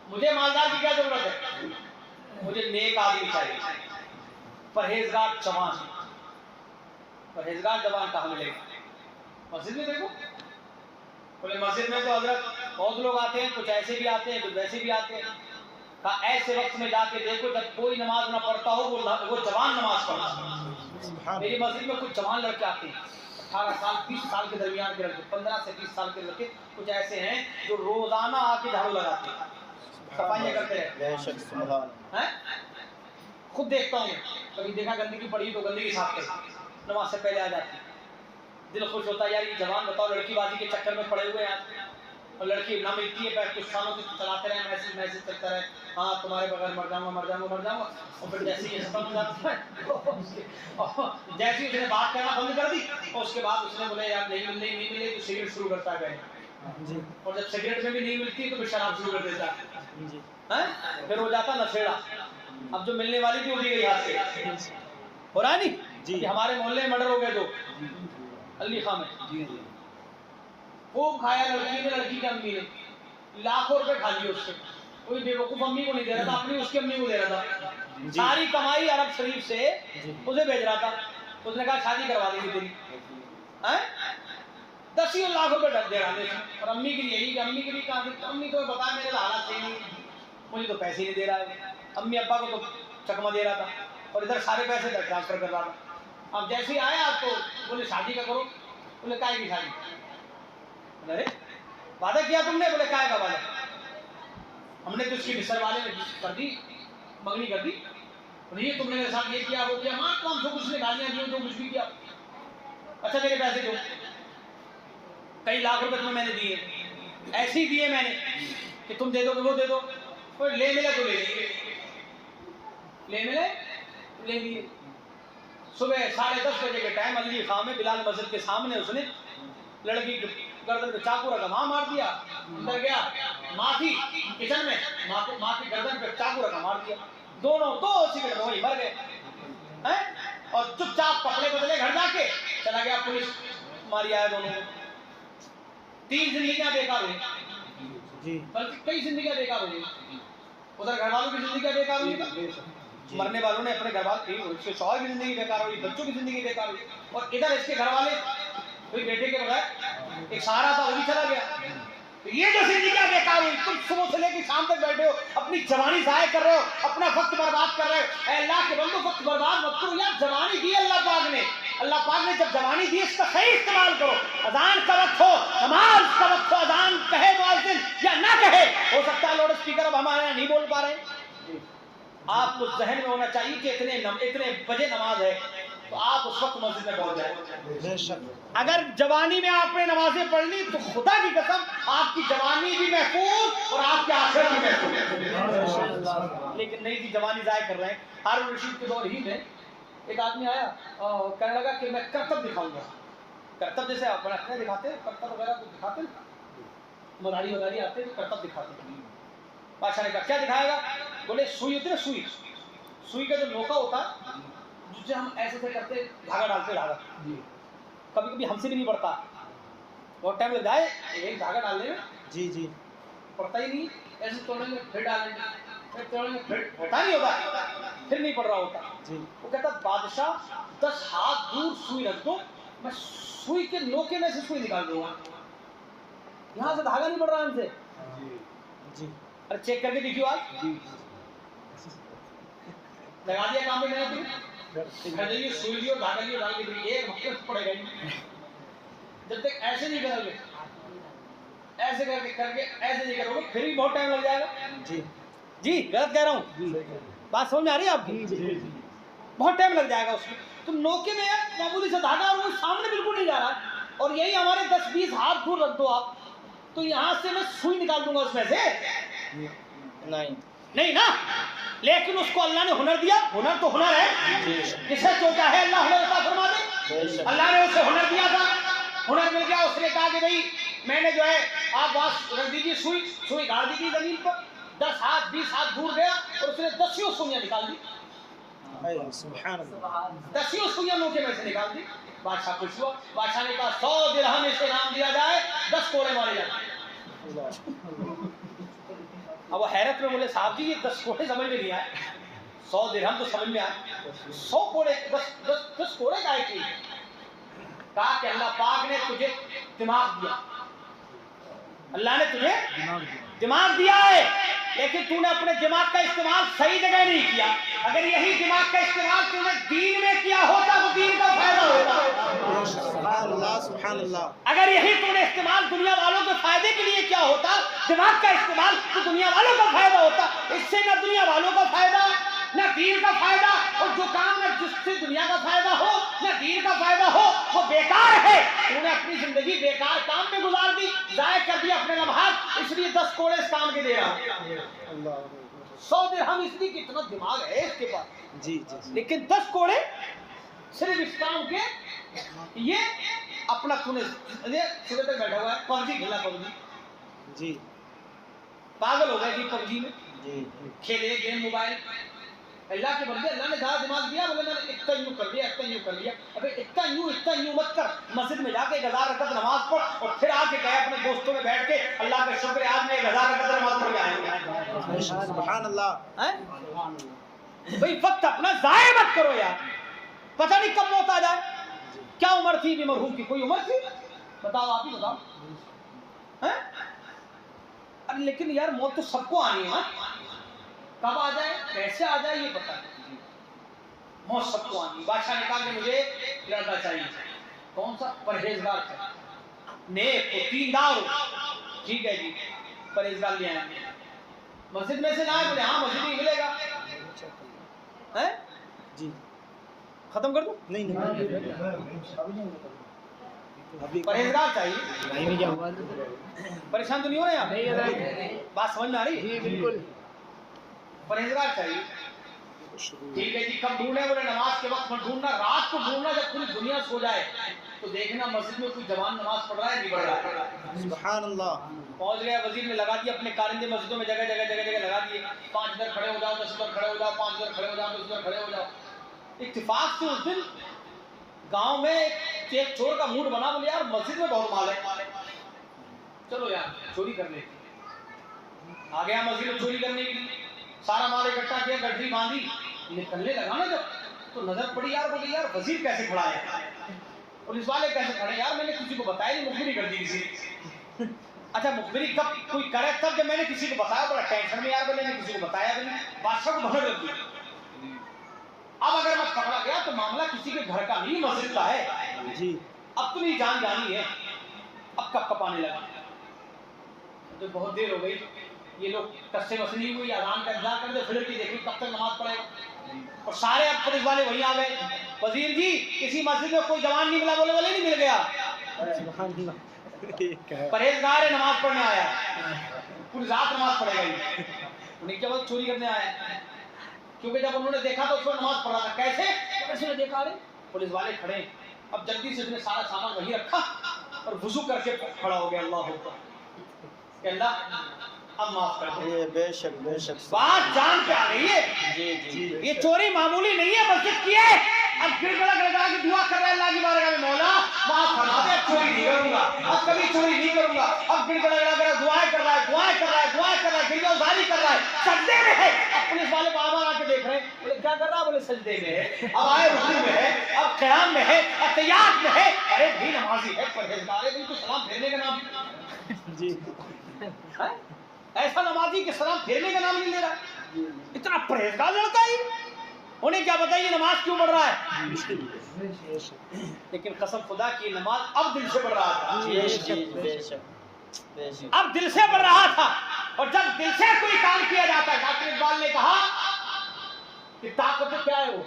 मुझे मालदार की क्या जरूरत है, मुझे नेक आदमी चाहिए, परहेजगार जवान। परहेजगार जवान कहाँ मिलेगा? मस्जिद में देखो, बोले मस्जिद में तो हजरत बहुत लोग आते हैं, कुछ ऐसे भी आते हैं, कुछ वैसे भी आते हैं। कहा ऐसे वक्त में जाके देखो जब कोई नमाज ना पढ़ता हो, वो जवान नमाज पढ़ता। मेरी मस्जिद में कुछ जवान लड़के आते हैं, 18 साल 20 साल के दरमियान के लड़के, 15 से 20 साल के लड़के कुछ ऐसे हैं जो रोजाना आके झाड़ू लगाते हैं, सफाइयाँ करते हैं। खुद देखता हूँ, कभी देखा गंदगी पड़ी तो गंदगी साफ करते, नमाज से पहले आ जाती। दिल खुश होता है यार, ये जवान बताओ लड़कीबाजी के चक्कर में पड़े हुए हैं, और लड़की ना मिलती है, कुछ सालों से चलाते रहे, मैसेज चलता रहे, हाँ तुम्हारे बगैर मर जाऊंगा, और फिर जैसे ही खत्म हो जाता है, जैसे ही उसने बात करना बंद कर दी, और उसके बाद उसने बोले यार नहीं मिले तो सिगरेट शुरू करता है पहले, और जब सिगरेट में भी नहीं मिलती तो फिर शराब शुरू कर देता है, फिर हो जाता नशेड़ा। अब जो मिलने वाली थी उड़ी गई हाथ से। हो रहा है नहीं? हमारे मोहल्ले में मर्डर हो गए 2 अली खां में, खूब खाया लड़की ने, लड़की की अम्मी ने लाखों रुपए खा लिए उससे। कोई बेवकूफ अम्मी को नहीं दे रहा था, अपनी उसकी अम्मी को दे रहा था, सारी कमाई अरब शरीफ से उसे भेज रहा था। उसने कहा शादी करवा देगी तेरी, 10 लाख रुपए दे रहा था, और अम्मी के लिए यही, अम्मी के लिए कहा, अम्मी तो बता मेरे हालात सही नहीं, मुझे तो पैसे नहीं दे रहा है। अम्मी अब्बा को तो चकमा दे रहा था, और इधर सारे पैसे ट्रांसफर कर रहा था। अब जैसे ही आया तो बोले शादी का करो, बोले काय की शादी? अरे वादा किया तुमने? बोले काय का वादा? हमने तो उसकी मिसर वाले ने कर दी, मंगनी कर दी। बोले ये तुमने मेरे साथ ये किया वो किया, मां तो हम जो कुछ ने गालियां दी, जो कुछ भी किया। अच्छा मेरे पैसे दो, कई लाख रुपए तुम्हें मैंने दिए, ऐसे ही दिए मैंने कि तुम दे दो वो दे दो। ले मिला तो ले लिए, ले मिले ले लिए। सुबह 10:30 बजे के टाइम अली खां में बिलाल मस्जिद के सामने उसने लड़की गर्दन पे चाकू रखा, वहां मार दिया। अंदर गया, माँ थी किचन में, माँ की गर्दन पे चाकू रखा, मार दिया। दोनों 2 सेकंड में वही मर गए हैं। और चुपचाप कपड़े बदले, घर जाके चला गया, पुलिस मारी आया दोनों को। 3 जिंदगियां बेकार हुई जी, बल्कि कई जिंदगियां बेकार हुई। उधर घर वालों की जिंदगी बेकार हुई, मरने वालों ने अपने घर वाले, उसके शौहर की जिंदगी बेकार हुई, बच्चों की जिंदगी बेकार हुई, और इधर इसके घर वाले कोई बेटे के बगैर एक सहारा था वो भी चला गया। तो ये जो जिंदगियां बेकार हुई, तुम सुबह से लेकर शाम तक बैठे हो, अपनी जवानी जाया कर रहे हो, अपना वक्त बर्बाद कर रहे हो। अल्लाह के बंदो वक्त बर्बाद मत करो यार, जवानी दी अल्लाह पाक ने, अल्लाह पाक ने जब जवानी दी इसका सही इस्तेमाल करो। अजान का वक्त हो, नमाज का वक्त हो, अजान कहे मुअज्जिन या ना कहे, हो सकता है लाउड स्पीकर अब हमारे यहाँ नहीं बोल पा रहे हैं, आपको जहन में होना चाहिए कि इतने बजे नमाज है, तो आप उस वक्त मस्जिद में पहुंच जाए। अगर जवानी में आपने नमाजें पढ़ ली तो खुदा की कसम आपकी जवानी भी महफूज और आपके आखिरत भी महफूज। लेकिन नहीं जी, जवानी जाया कर रहे हैं। हारून रशीद के दौर ही में एक आदमी आया और कहने लगा कि मैं करतब दिखाऊंगा। करतब जैसे आप अपने दिखाते हैं, करतब वगैरह को दिखाते हैं, मदारी वदारी आते हैं, करतब दिखाते हैं। बादशाह ने कहा क्या दिखाएगा? बोले सुई होती है ना, सुई का जो नोका होता है जिससे हम ऐसे से करते धागा डालते धागा, कभी कभी हमसे भी नहीं पड़ता, बहुत टाइम लग जाए एक धागा डालने में, जी जी पड़ता ही नहीं, ऐसे तोड़ेंगे फिर डालेंगे, फिर तोड़ेंगे फिर होता नहीं होता, फिर नहीं पड़ रहा होता जी। वो कहता बादशाह 10 हाथ दूर सुई रख दो, मैं सुई के नोके में से सुई निकाल दूंगा, यहाँ से धागा नहीं पड़ रहा हमसे। जी अरे चेक करके देखियो आज, लगा दिया काम पे मैंने दिखा जाइए सुई लियो धागा लियो डाल के देखिए एक हफ्ते पड़ेगा ही, जब तक ऐसे नहीं करोगे, ऐसे करके करके ऐसे नहीं करोगे फिर भी बहुत टाइम लग जाएगा। जी जी गलत कह रहा हूँ, बात समझ में आ रही है आपकी? बहुत टाइम लग जाएगा उसमें, तो नोके में मामूली सा धागा और वो सामने बिल्कुल नहीं जा रहा, और यही हमारे 10-20 हाथ दूर रख दो आप, तो यहाँ से मैं सुई निकाल दूंगा उसमें से, नहीं नहीं ना। लेकिन उसको अल्लाह ने हुनर दिया, हुनर तो हुनर है, जिसे जो चाहे अल्लाह हुनर अता फरमा दे। अल्लाह ने उसे हुनर दिया था, हुनर मिल गया, उसने कहा कि भाई मैंने जो है आप वहां रख दीजिए सुई, सुई गाड़ दी गई जमीन पर, 10 हाथ 20 हाथ दूर गया और उसने 10 सुइयां निकाल दी, सुभान अल्लाह। 10 सुइयां नोके में से निकाल दी। बादशाह खुश हुआ, बादशाह ने कहा 100 दिरहम इसे नाम दिया जाए, 10 कोड़े मारे जाए। अब वो हैरत में बोले साहब जी ये 10 कोड़े समझ में नहीं आए, 100 दिरहम तो समझ में आए, 100 कोड़े 10 कोड़े का एक, कहा कि अल्लाह पाक ने तुझे दिमाग दिया, अल्लाह ने तुझे दिमाग दिया है, लेकिन तूने अपने दिमाग का इस्तेमाल सही जगह नहीं किया। अगर यही दिमाग का इस्तेमाल तूने दीन में किया होता तो दीन का फायदा होता। सुभान अल्लाह सुभान अल्लाह। अगर यही तूने इस्तेमाल दुनिया वालों के फायदे के लिए किया होता, दिमाग का इस्तेमाल तो दुनिया वालों का फायदा होता। इससे न दुनिया वालों का फायदा न दीन का फायदा, और जो काम न जिससे दुनिया का फायदा हो न दीन का फायदा हो वो बेकार है। तूने अपनी जिंदगी बेकार काम में गुजार दी, जाया कर दिया अपने लम्हात, इसलिए 10 कोड़े इस काम के दे रहा हूं। 100 दिरहम इसलिए कितना दिमाग है इसके पास, जी जी लेकिन 10 कोड़े सिर्फ इस काम के, ये अपना तूने सुबह तक बैठा हुआ है पबजी खेला, पबजी जी पागल हो गए कि पबजी में जी खेले गेम मोबाइल। अल्लाह के बंदे, अल्लाह ने ज़्यादा दिमाग दिया, बोले मैंने इतना यूं कर लिया, इतना यूं कर लिया। अबे इतना यूं मत कर, मस्जिद में जाके 1000 रकअत नमाज पढ़ और फिर आके गए अपने दोस्तों में बैठ के अल्लाह का शुक्र है आज मैं 1000 रकअत नमाज पढ़ के आएंगे। सुभान अल्लाह। भाई वक्त अपना जाया मत करो यार, पता नहीं कब मौत आ जाए। क्या उम्र थी भी मरहूम की, कोई उम्र थी? बताओ आप ही बताओ, हैं? अरे लेकिन यार मौत तो सबको आनी है ना, कब आ जाए कैसे आ जाए ये पता नहीं, मौत सबको आनी। बादशाह ने कहा कि मुझे लड़का चाहिए, कौन सा? परहेजगार चाहिए, नेक हो, दीनदार हो। ठीक है जी, परहेजगार ले आएंगे। मस्जिद में से ना आए, बोले हाँ मस्जिद में मिलेगा, हैं? जी खत्म कर दूं? नहीं अभी परहेजगार चाहिए, परेशान तो नहीं हो रहे आप? बात समझ में आ रही? जी बिल्कुल। परहेजगार चाहिए, ठीक है जी। कब ढूंढे? बोले नमाज के वक्त मत ढूंढना, रात को ढूंढना जब पूरी दुनिया सो जाए, तो देखना मस्जिद में कोई जवान नमाज पढ़ रहा है नहीं पढ़ रहा है। सुभान अल्लाह। पहुंच गया, वजीर ने लगा दिया अपने कारिंदे मस्जिदों में, जगह जगह लगा दिए, 5 इधर खड़े हो जाओ, 10 इधर खड़े हो जाओ, 5 इधर खड़े हो जाओ, 10 इधर खड़े हो जाओ। इत्तेफाक से उस दिन गांव में एक चोर का मूड बना, बोले यार मस्जिद में बहुत माल है, चलो यार चोरी कर लेते। आ गया मस्जिद में चोरी करने के लिए, सारा माल इकट्ठा किया, गठरी बांधी, निकलने लगा ना जब, तो नजर पड़ी यार, बोले यार वजीर कैसे खड़ा है, पुलिस वाले कैसे खड़े? यार मैंने किसी को बताया नहीं, मुखबिरी कर दी किसी। अच्छा मुखबिरी कब कोई करे? तब जब मैंने किसी को बताया, बड़ा टेंशन में यार, मैंने किसी को बताया भी नहीं, बादशाह को भनक लग गई। अब अगर मैं पकड़ा गया तो मामला किसी के घर का नहीं, मस्जिद का है जी। अब तो मेरी जान जानी है। अब कब कपाने लगा, तो बहुत देर हो गई, ये लोग कस्से मसली हुई, अजान का इंतजार कर दे, फिर की देखी कब तक नमाज पढ़ेगा। और सारे अब पुलिस वाले वहीं आ गए, वजीर जी किसी मस्जिद में कोई जवान नहीं मिला? बोले बोले नहीं मिल गया, परहेजगार है, नमाज पढ़ने आया, पूरी रात नमाज पढ़ेगा ही, उन्हें क्या चोरी करने आया। क्योंकि जब उन्होंने देखा तो उसको नमाज पढ़ा था। कैसे देखा? रहे पुलिस वाले खड़े, अब जल्दी से उसने सारा सामान वहीं रखा और वुजू करके खड़ा हो गया। अल्लाह अल्लाह अब माफ कर दो। ये बेशक बेशक बात जान पे आ रही है। जी जी ये चोरी मामूली नहीं है, मस्जिद की है। अब गिड़गड़ा गिड़गड़ा के दुआ कर रहा है अल्लाह की बारगाह में, मौला माफ फरमा दे, अब चोरी नहीं करूंगा, अब कभी चोरी नहीं करूंगा। अब गिड़गड़ा गिड़गड़ा दुआएं कर रहा है, दुआएं कर रहा है, दुआएं कर रहा है, गिरफ्तारी कर रहा है, सजदे में है। अब पुलिस वाले बार-बार आके देख रहे हैं, बोले क्या कर रहा है, बोले सजदे में है। अब आए रुकू में है, अब क़याम में है, अतहियात में है। अरे भी नमाजी है, परहेजगार है, बिल्कुल सलाम फेरने का नाम जी है? ऐसा नमाजी के सलाम फेरने का नाम नहीं ले रहा। इतना परहेजगार लड़का ही, उन्हें क्या बताइए नमाज क्यों पढ़ रहा है। लेकिन कसम खुदा की नमाज अब दिल से पढ़ रहा था। बेशक बेशक अब दिल से पढ़ रहा था। और जब दिल से कोई काम किया जाता है, डॉक्टर इकबाल ने कहा कि ताकत क्या है, वो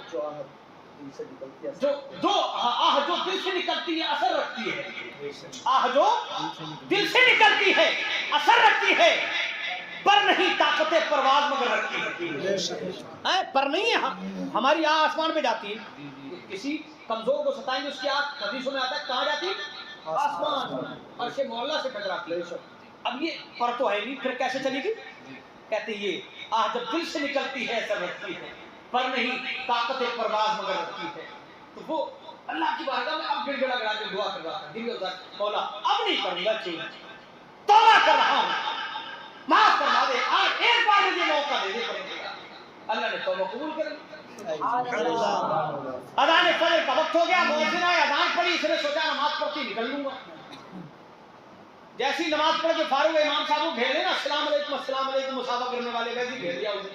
जो आह जो दिल से निकलती है असर रखती है। आह जो दिल से निकलती है असर रखती है, पर नहीं ताकतें परवाज मगर रखती है। पर नहीं है, हमारी आह आसमान पे जाती है। किसी कमजोर को सताएंगे, उसकी आह हदीसों में आता है कहाँ जाती है, आसमान, और से मोहल्ला से टकराती है। अब ये पर तो है नहीं, फिर कैसे चलेगी। कहते ये आह जब दिल से निकलती है असर रखती है, पर नहीं ताकतें परवाज मगर रखती है। तो वो अल्लाह की बारगाह में अब गिड़गिड़ा गिड़ा के दुआ कर रहा था, गिड़गिड़ा मौला अब नहीं करूंगा चोरी, तौबा कर रहा हूं, माफ करवा दे, आज एक बार मुझे मौका दे दे। अल्लाह ने तौबा कबूल कर ली। अज़ान फजर का वक्त हो गया, मुअज्जिन आया, अज़ान पड़ी, इसने सोचा नमाज पढ़ती निकल लूंगा। जैसी नमाज पढ़ के फारूक इमाम साहब को घेर लेना, अस्सलाम वालेकुम मुसाफा करने वाले वैसे घेर दिया उसे।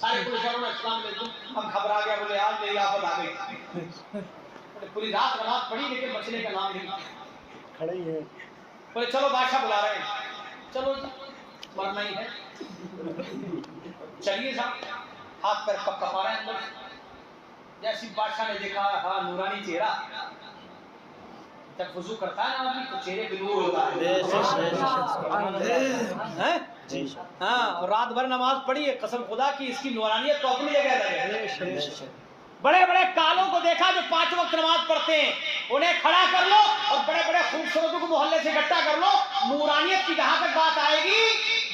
सारे पुलिस वालों ने अस्सलाम वालेकुम, हम घबरा गया, बोले यार मेरी आफत आ गई। पूरी रात नमाज पढ़ी लेकिन बचने का नाम नहीं, खड़े ही है। बोले चलो बादशाह बुला रहे हैं, चलो मरना ही है, चलिए साहब। हाथ पैर कप कपा रहे हैं अंदर। जैसी बादशाह ने देखा, हाँ नूरानी चेहरा, जब वुजू करता है ना आदमी तो चेहरे पे नूर होता है। हाँ, और रात भर नमाज पढ़ी है, कसम खुदा की इसकी नूरानियत तो अपनी जगह लगे। बड़े बड़े कालों को देखा जो 5 वक्त नमाज पढ़ते हैं, उन्हें खड़ा कर लो और बड़े बड़े खूबसूरतों को मोहल्ले से इकट्ठा कर लो। नूरानियत की जहां तक बात आएगी,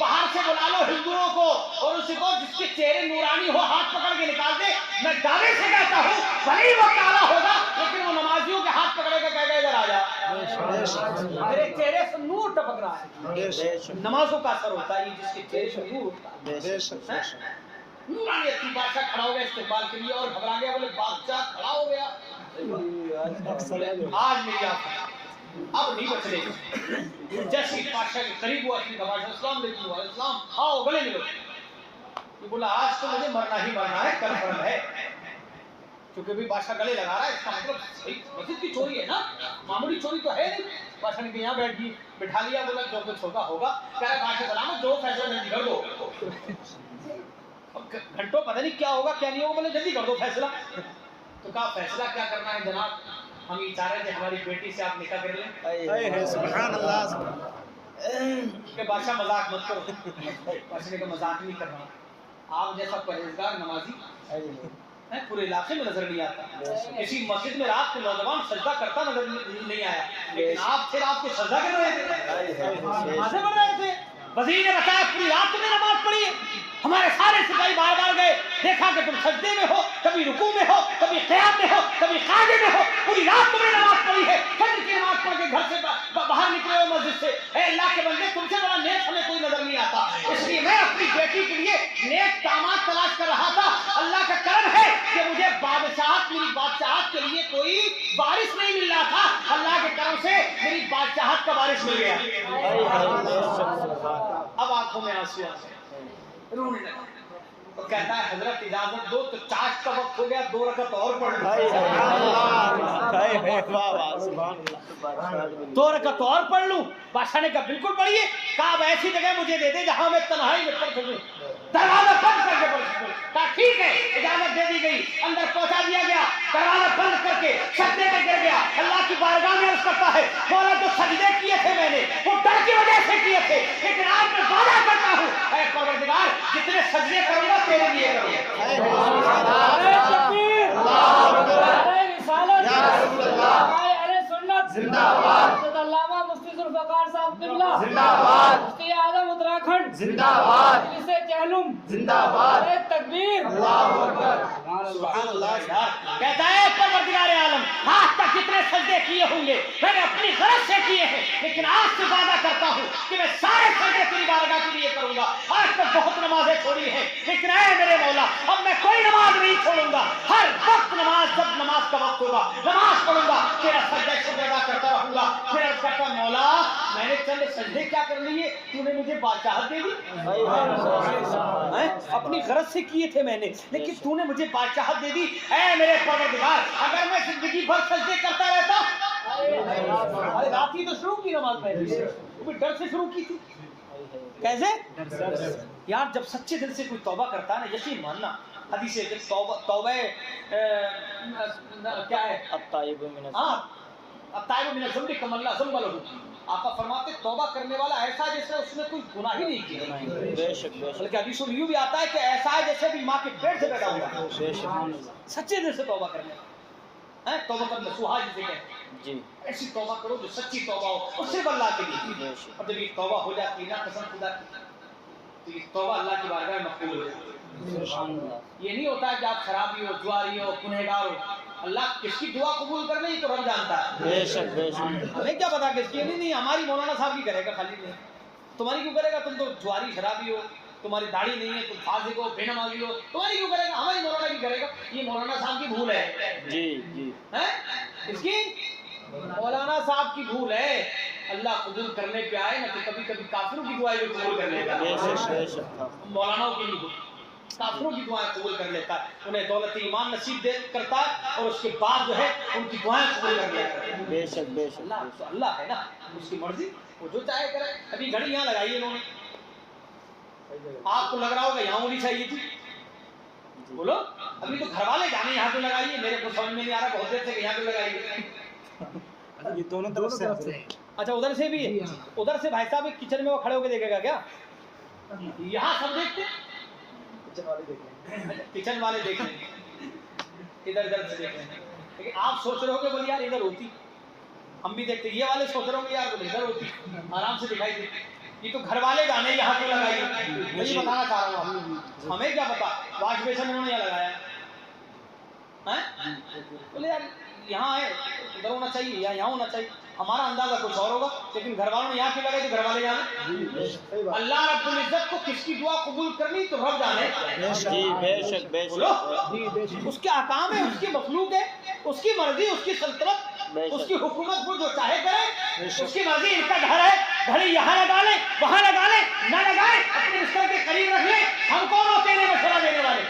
बाहर से बुला लो हिंदुओं को और उसको जिसके चेहरे नूरानी हो हाथ पकड़ के निकाल दे। मैं दावे से कहता हूँ भले ही वो काला होगा, लेकिन वो नमाजियों के हाथ पकड़ेगा, कहेगा इधर आ जा, मेरे चेहरे से नूर टपक रहा है। नमाजों का असर होता है जिसके चेहरे से नूर होता है। नूरानियत की बादशाह खड़ा हो गया इस्तेमाल के लिए और घबरा गया, बोले बादशाह खड़ा हो गया, आज मेरी अब नहीं बचने। जैसे बादशाह के करीब हुआ, अस्सलाम वालेकुम, आओ गले मिलो। ये बोला आज तो मुझे मरना ही मरना है, कन्फर्म है, क्योंकि भी बादशाह गले लगा रहा है, इसका मतलब मस्जिद की चोरी है ना, मामूली चोरी तो है नहीं। बादशाह ने यहाँ बैठा लिया, बोला जो कुछ होगा होगा। कह रहा बादशाह सलामत, जो फैसला जल्दी कर दो। घंटों पता नहीं क्या होगा क्या नहीं होगा, बोले जल्दी कर दो फैसला। तो कहा फैसला क्या करना है जनाब, हम ये चाह रहे थे हमारी बेटी से आप निकाह कर लें। सुभान अल्लाह। बादशाह मजाक मत करो। बादशाह ने कहा मजाक नहीं कर रहा, आप जैसा परहेजगार नमाजी पूरे इलाके में नजर नहीं आता। किसी मस्जिद में रात को नौजवान सजदा करता नजर नहीं आया, लेकिन आप फिर आपके सजदा कर रहे थे, नमाज़ें पढ़ रहे थे। वज़ीर ने बताया पूरी रात तुमने नमाज पढ़ी है, हमारे सारे सिपाही बार बार गए, देखा कि तुम सजदे में हो, कभी रुकू में हो, कभी क़याम में हो, कभी कायदे में हो, पूरी रात तुमने नमाज पढ़ी है। फजर की नमाज पढ़ के घर से बाहर निकले हो मस्जिद से। ऐ अल्लाह के बंदे, तुमसे बड़ा नेक हमें कोई नजर नहीं आता, इसलिए मैं अपनी बेटी के लिए नेक दामाद तलाश कर रहा था। अल्लाह का करम है कि मुझे मेरी बादशाहत के लिए कोई बारिश नहीं मिल रहा था, अल्लाह के करम से मेरी बादशाहत का बारिश मिल गया। अब आंखों में आंसू आ गए, रोने लगा। तो कहता है हजरत इजाजत दो, तो चाश का वक्त हो गया, 2 रकत और पढ़ लो। 2 रकत और पढ़ लूं। बादशाह ने कहा बिल्कुल पढ़िए। कहा अब ऐसी जगह मुझे दे दे जहां मैं तन्हाई में पढ़ सकूं, दरवाजा बंद करके पढ़ सकूं। कहा ठीक है, इजाजत दे दी गई, अंदर पहुंचा दिया गया, दरवाजा बंद करके सजदे में गिर गया। अल्लाह की बारगाह में अर्ज करता है मौला जो सजदे किए थे मैंने वो डर की वजह से किए थे, लेकिन आज मैं वादा करता हूं ऐ परवरदिगार जितने सजदे करूंगा तेरे लिए करूंगा। जिंदाबाद। अल्लामा मुफ्ती जुल्फ़िकार साहब क़िबला जिंदाबाद। मुफ्ती आज़म उत्तराखंड उत्तराखंड जिंदाबाद। इसे चहलुम जिंदाबाद। नारे तकबीर अल्लाहू अकबर। सुभान अल्लाह। कहता है परवरदिगार आलम, आज तक जितने सजदे किए होंगे मैंने अपनी गरज से किए हैं, लेकिन आज से वादा करता हूँ कि मैं सारे सजदे तेरी बारगाह के लिए करूंगा। आज तक बहुत नमाजें छोड़ी हैं, लेकिन ऐ मेरे मौला अब मैं कोई नमाज नहीं छोड़ूंगा। हर वक्त नमाज, जब नमाज का वक्त होगा नमाज पढ़ूंगा, तेरा सजदा शुक्र अदा करता रहूंगा। फिर अर्ज करता मौला मैंने चंद सजदे क्या कर लिए, तूने मुझे बादशाहत दे दी। अपनी गरज से किए थे मैंने, लेकिन तूने मुझे बादशाहत दे दी। ऐ मेरे परवरदिगार, अगर मैं जिंदगी भर सजदे करता रहता, अरे रात ही तो शुरू की नमाज मैंने, वो भी डर से शुरू की थी। कैसे यार, जब सच्चे दिल से कोई तौबा करता है ना, यकीन मानना हदीस है कि तौबा क्या है, आपका फरमाते तौबा करने वाला ऐसा जैसे उसने कोई गुनाह ही नहीं किया। बल्कि हदीस में यूं भी आता है कि ऐसा है जैसे भी माँ के पेट से पैदा हुआ। सच्चे दिल से तौबा करने हैं, तौबा करना सुहा जिसे कहते हैं जी, ऐसी तौबा करो जो सच्ची तौबा हो, और सिर्फ अल्लाह के लिए। और जब ये तौबा हो जाती है ना कसम खुदा की, तो ये तौबा अल्लाह की बारगाह में मकबूल हो जाती है। ये नहीं होता है कि आप शराबी हो, जुआरी हो, गुनहगार हो, अल्लाह किसकी दुआ कबूल कर ले तो रब जानता है। बेशक बेशक, हमें क्या पता किसकी। नहीं हमारी मौलाना साहब की करेगा, खाली नहीं तुम्हारी क्यों करेगा, तुम तो जुआरी शराबी हो, तुम्हारी दाढ़ी नहीं है, तुम फासिक हो, बेनमाजी हो, तुम्हारी क्यों करेगा, हमारी मौलाना की करेगा। ये मौलाना साहब की भूल है जी जी है, इसकी मौलाना साहब की भूल है। अल्लाह कबूल करने पे आए ना तो कभी कभी काफिरों की दुआएं भी कबूल कर लेता है। मौलानाओं की नहीं, काफिरों की दुआएं कबूल कर लेता है, उन्हें दौलत ईमान नसीब दे करता है, और उसके बाद जो है उनकी दुआएं कबूल कर लेता है। बेशक बेशक, अल्लाह है ना, उसकी मर्जी, वो जो चाहे करे। अभी घड़ी यहाँ लगाई है इन्होंने, आपको लग रहा होगा यहाँ होनी चाहिए थी, बोलो अभी तो घर वाले जाने यहाँ पे लगाई है, मेरे को समझ में नहीं आ रहा बहुत देर से यहाँ पे लगाई है। ये दोनों तरफ से। अच्छा उधर से भी है, उधर से भाई साहब किचन में वो खड़े होकर देखेगा क्या, यहाँ सब देखते, किचन वाले देख रहे हैं, इधर उधर से देख रहे हैं। लेकिन आप सोच रहे होगे बोले यार इधर होती, हम भी देखते, ये वाले सोच रहे होंगे यार बोले इधर होती, आराम से दिखाई देती। ये तो घर वाले जाने यहाँ क्यों लगाई, मैं ये बताना चाह रहा हूँ। हमें क्या पता वाश बेसन उन्होंने यहाँ लगाया है, बोले यार यहाँ है उधर होना चाहिए या यहाँ होना चाहिए, हमारा अंदाजा कुछ और होगा, लेकिन घर वालों ने यहाँ क्यों लगाई तो घर वाले जाने। अल्लाह रब्बुल इज्जत को किसकी दुआ कबूल करनी तो रब जाने। बेशक बेशक, उसके अहकाम है, उसकी मखलूक है, उसकी मर्जी, उसकी सल्तनत, उसकी हुकूमत को जो चाहे करे, उसकी मर्जी। इनका घर है, घड़ी यहाँ लगा ले वहाँ लगा ले, ना लगाए अपने बिस्तर के करीब रख ले। हम कौन होते हैं मशवरा देने वाले,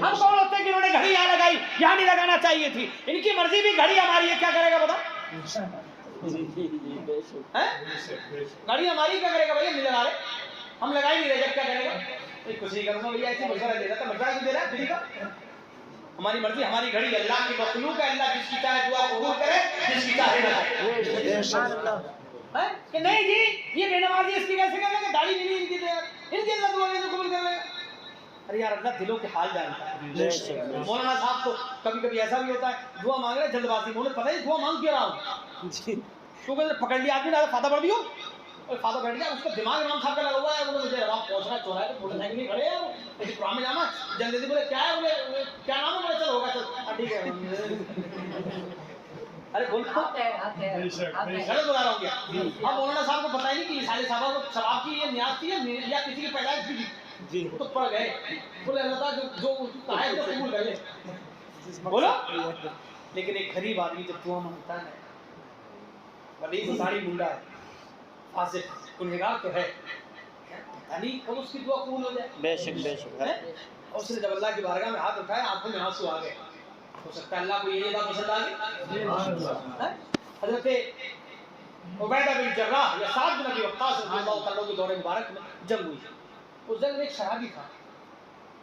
हम कौन होते हैं कि उन्होंने घड़ी यहाँ लगाई, यहाँ नहीं लगाना चाहिए थी। इनकी मर्जी भी, घड़ी हमारी है, क्या करेगा बता, गाड़ी हमारी क्या करेगा भैया, मिल रहे हम लगा ही नहीं रहे, जब क्या करेगा कुछ नहीं करूंगा भैया, ऐसे मशवरा दे रहा था, मशवरा क्यों दे रहा है का, हमारी मर्जी, हमारी घड़ी अल्लाह की मखलूक है, अल्लाह जिसकी चाहे दुआ कबूल करे, जिसकी चाहे ना करे। कि नहीं जी ये बेनमाजी इसकी कैसे कर लेंगे, दाढ़ी नहीं इनकी तो यार, इनकी अल्लाह दुआ कैसे कबूल कर लेगा। अरे यार अल्लाह दिलों के हाल जानता है। मौलाना साहब तो कभी कभी ऐसा भी होता है, दुआ मांग रहे जल्दबाजी में, उन्हें पता है दुआ मांग क्यों रहा हूँ, क्योंकि पकड़ लिया आदमी ना फादा बढ़ दियो और फादा बैठ गया, उसका दिमाग इमाम साहब का लगा हुआ है, बोले मुझे रवा पहुंचना चोरा है तो मोटरसाइकिल में खड़े हैं, लेकिन कुरान में जाना जल्दी से, बोले क्या है, बोले क्या नाम है, बोले चल होगा चल ठीक है। अरे बोल गलत बता रहा हूँ क्या, अब मौलाना साहब को पता ही नहीं कि साले साहब को शराब की ये न्याज थी या किसी की पैदाइश की जी, तो पड़ गए, बोले अल्लाह जो है तो कबूल कर ले, बोलो। लेकिन एक गरीब आदमी जब दुआ मांगता है, बड़ी सारी मुंडा है, फासिक गुनहगार तो है, पता नहीं कब उसकी दुआ कबूल हो जाए। बेशक बेशक है, और उसने जब अल्लाह की बारगाह में हाथ उठाया, आंखों में आंसू आ गए, हो सकता है अल्लाह को ये बात पसंद आ गई। हजरत उबैदा बिन जर्राह या साद बिन अबी वक्कास रज़ियल्लाहु तआला के दौरे मुबारक में जंग हुई, उस जंग में एक शराबी था,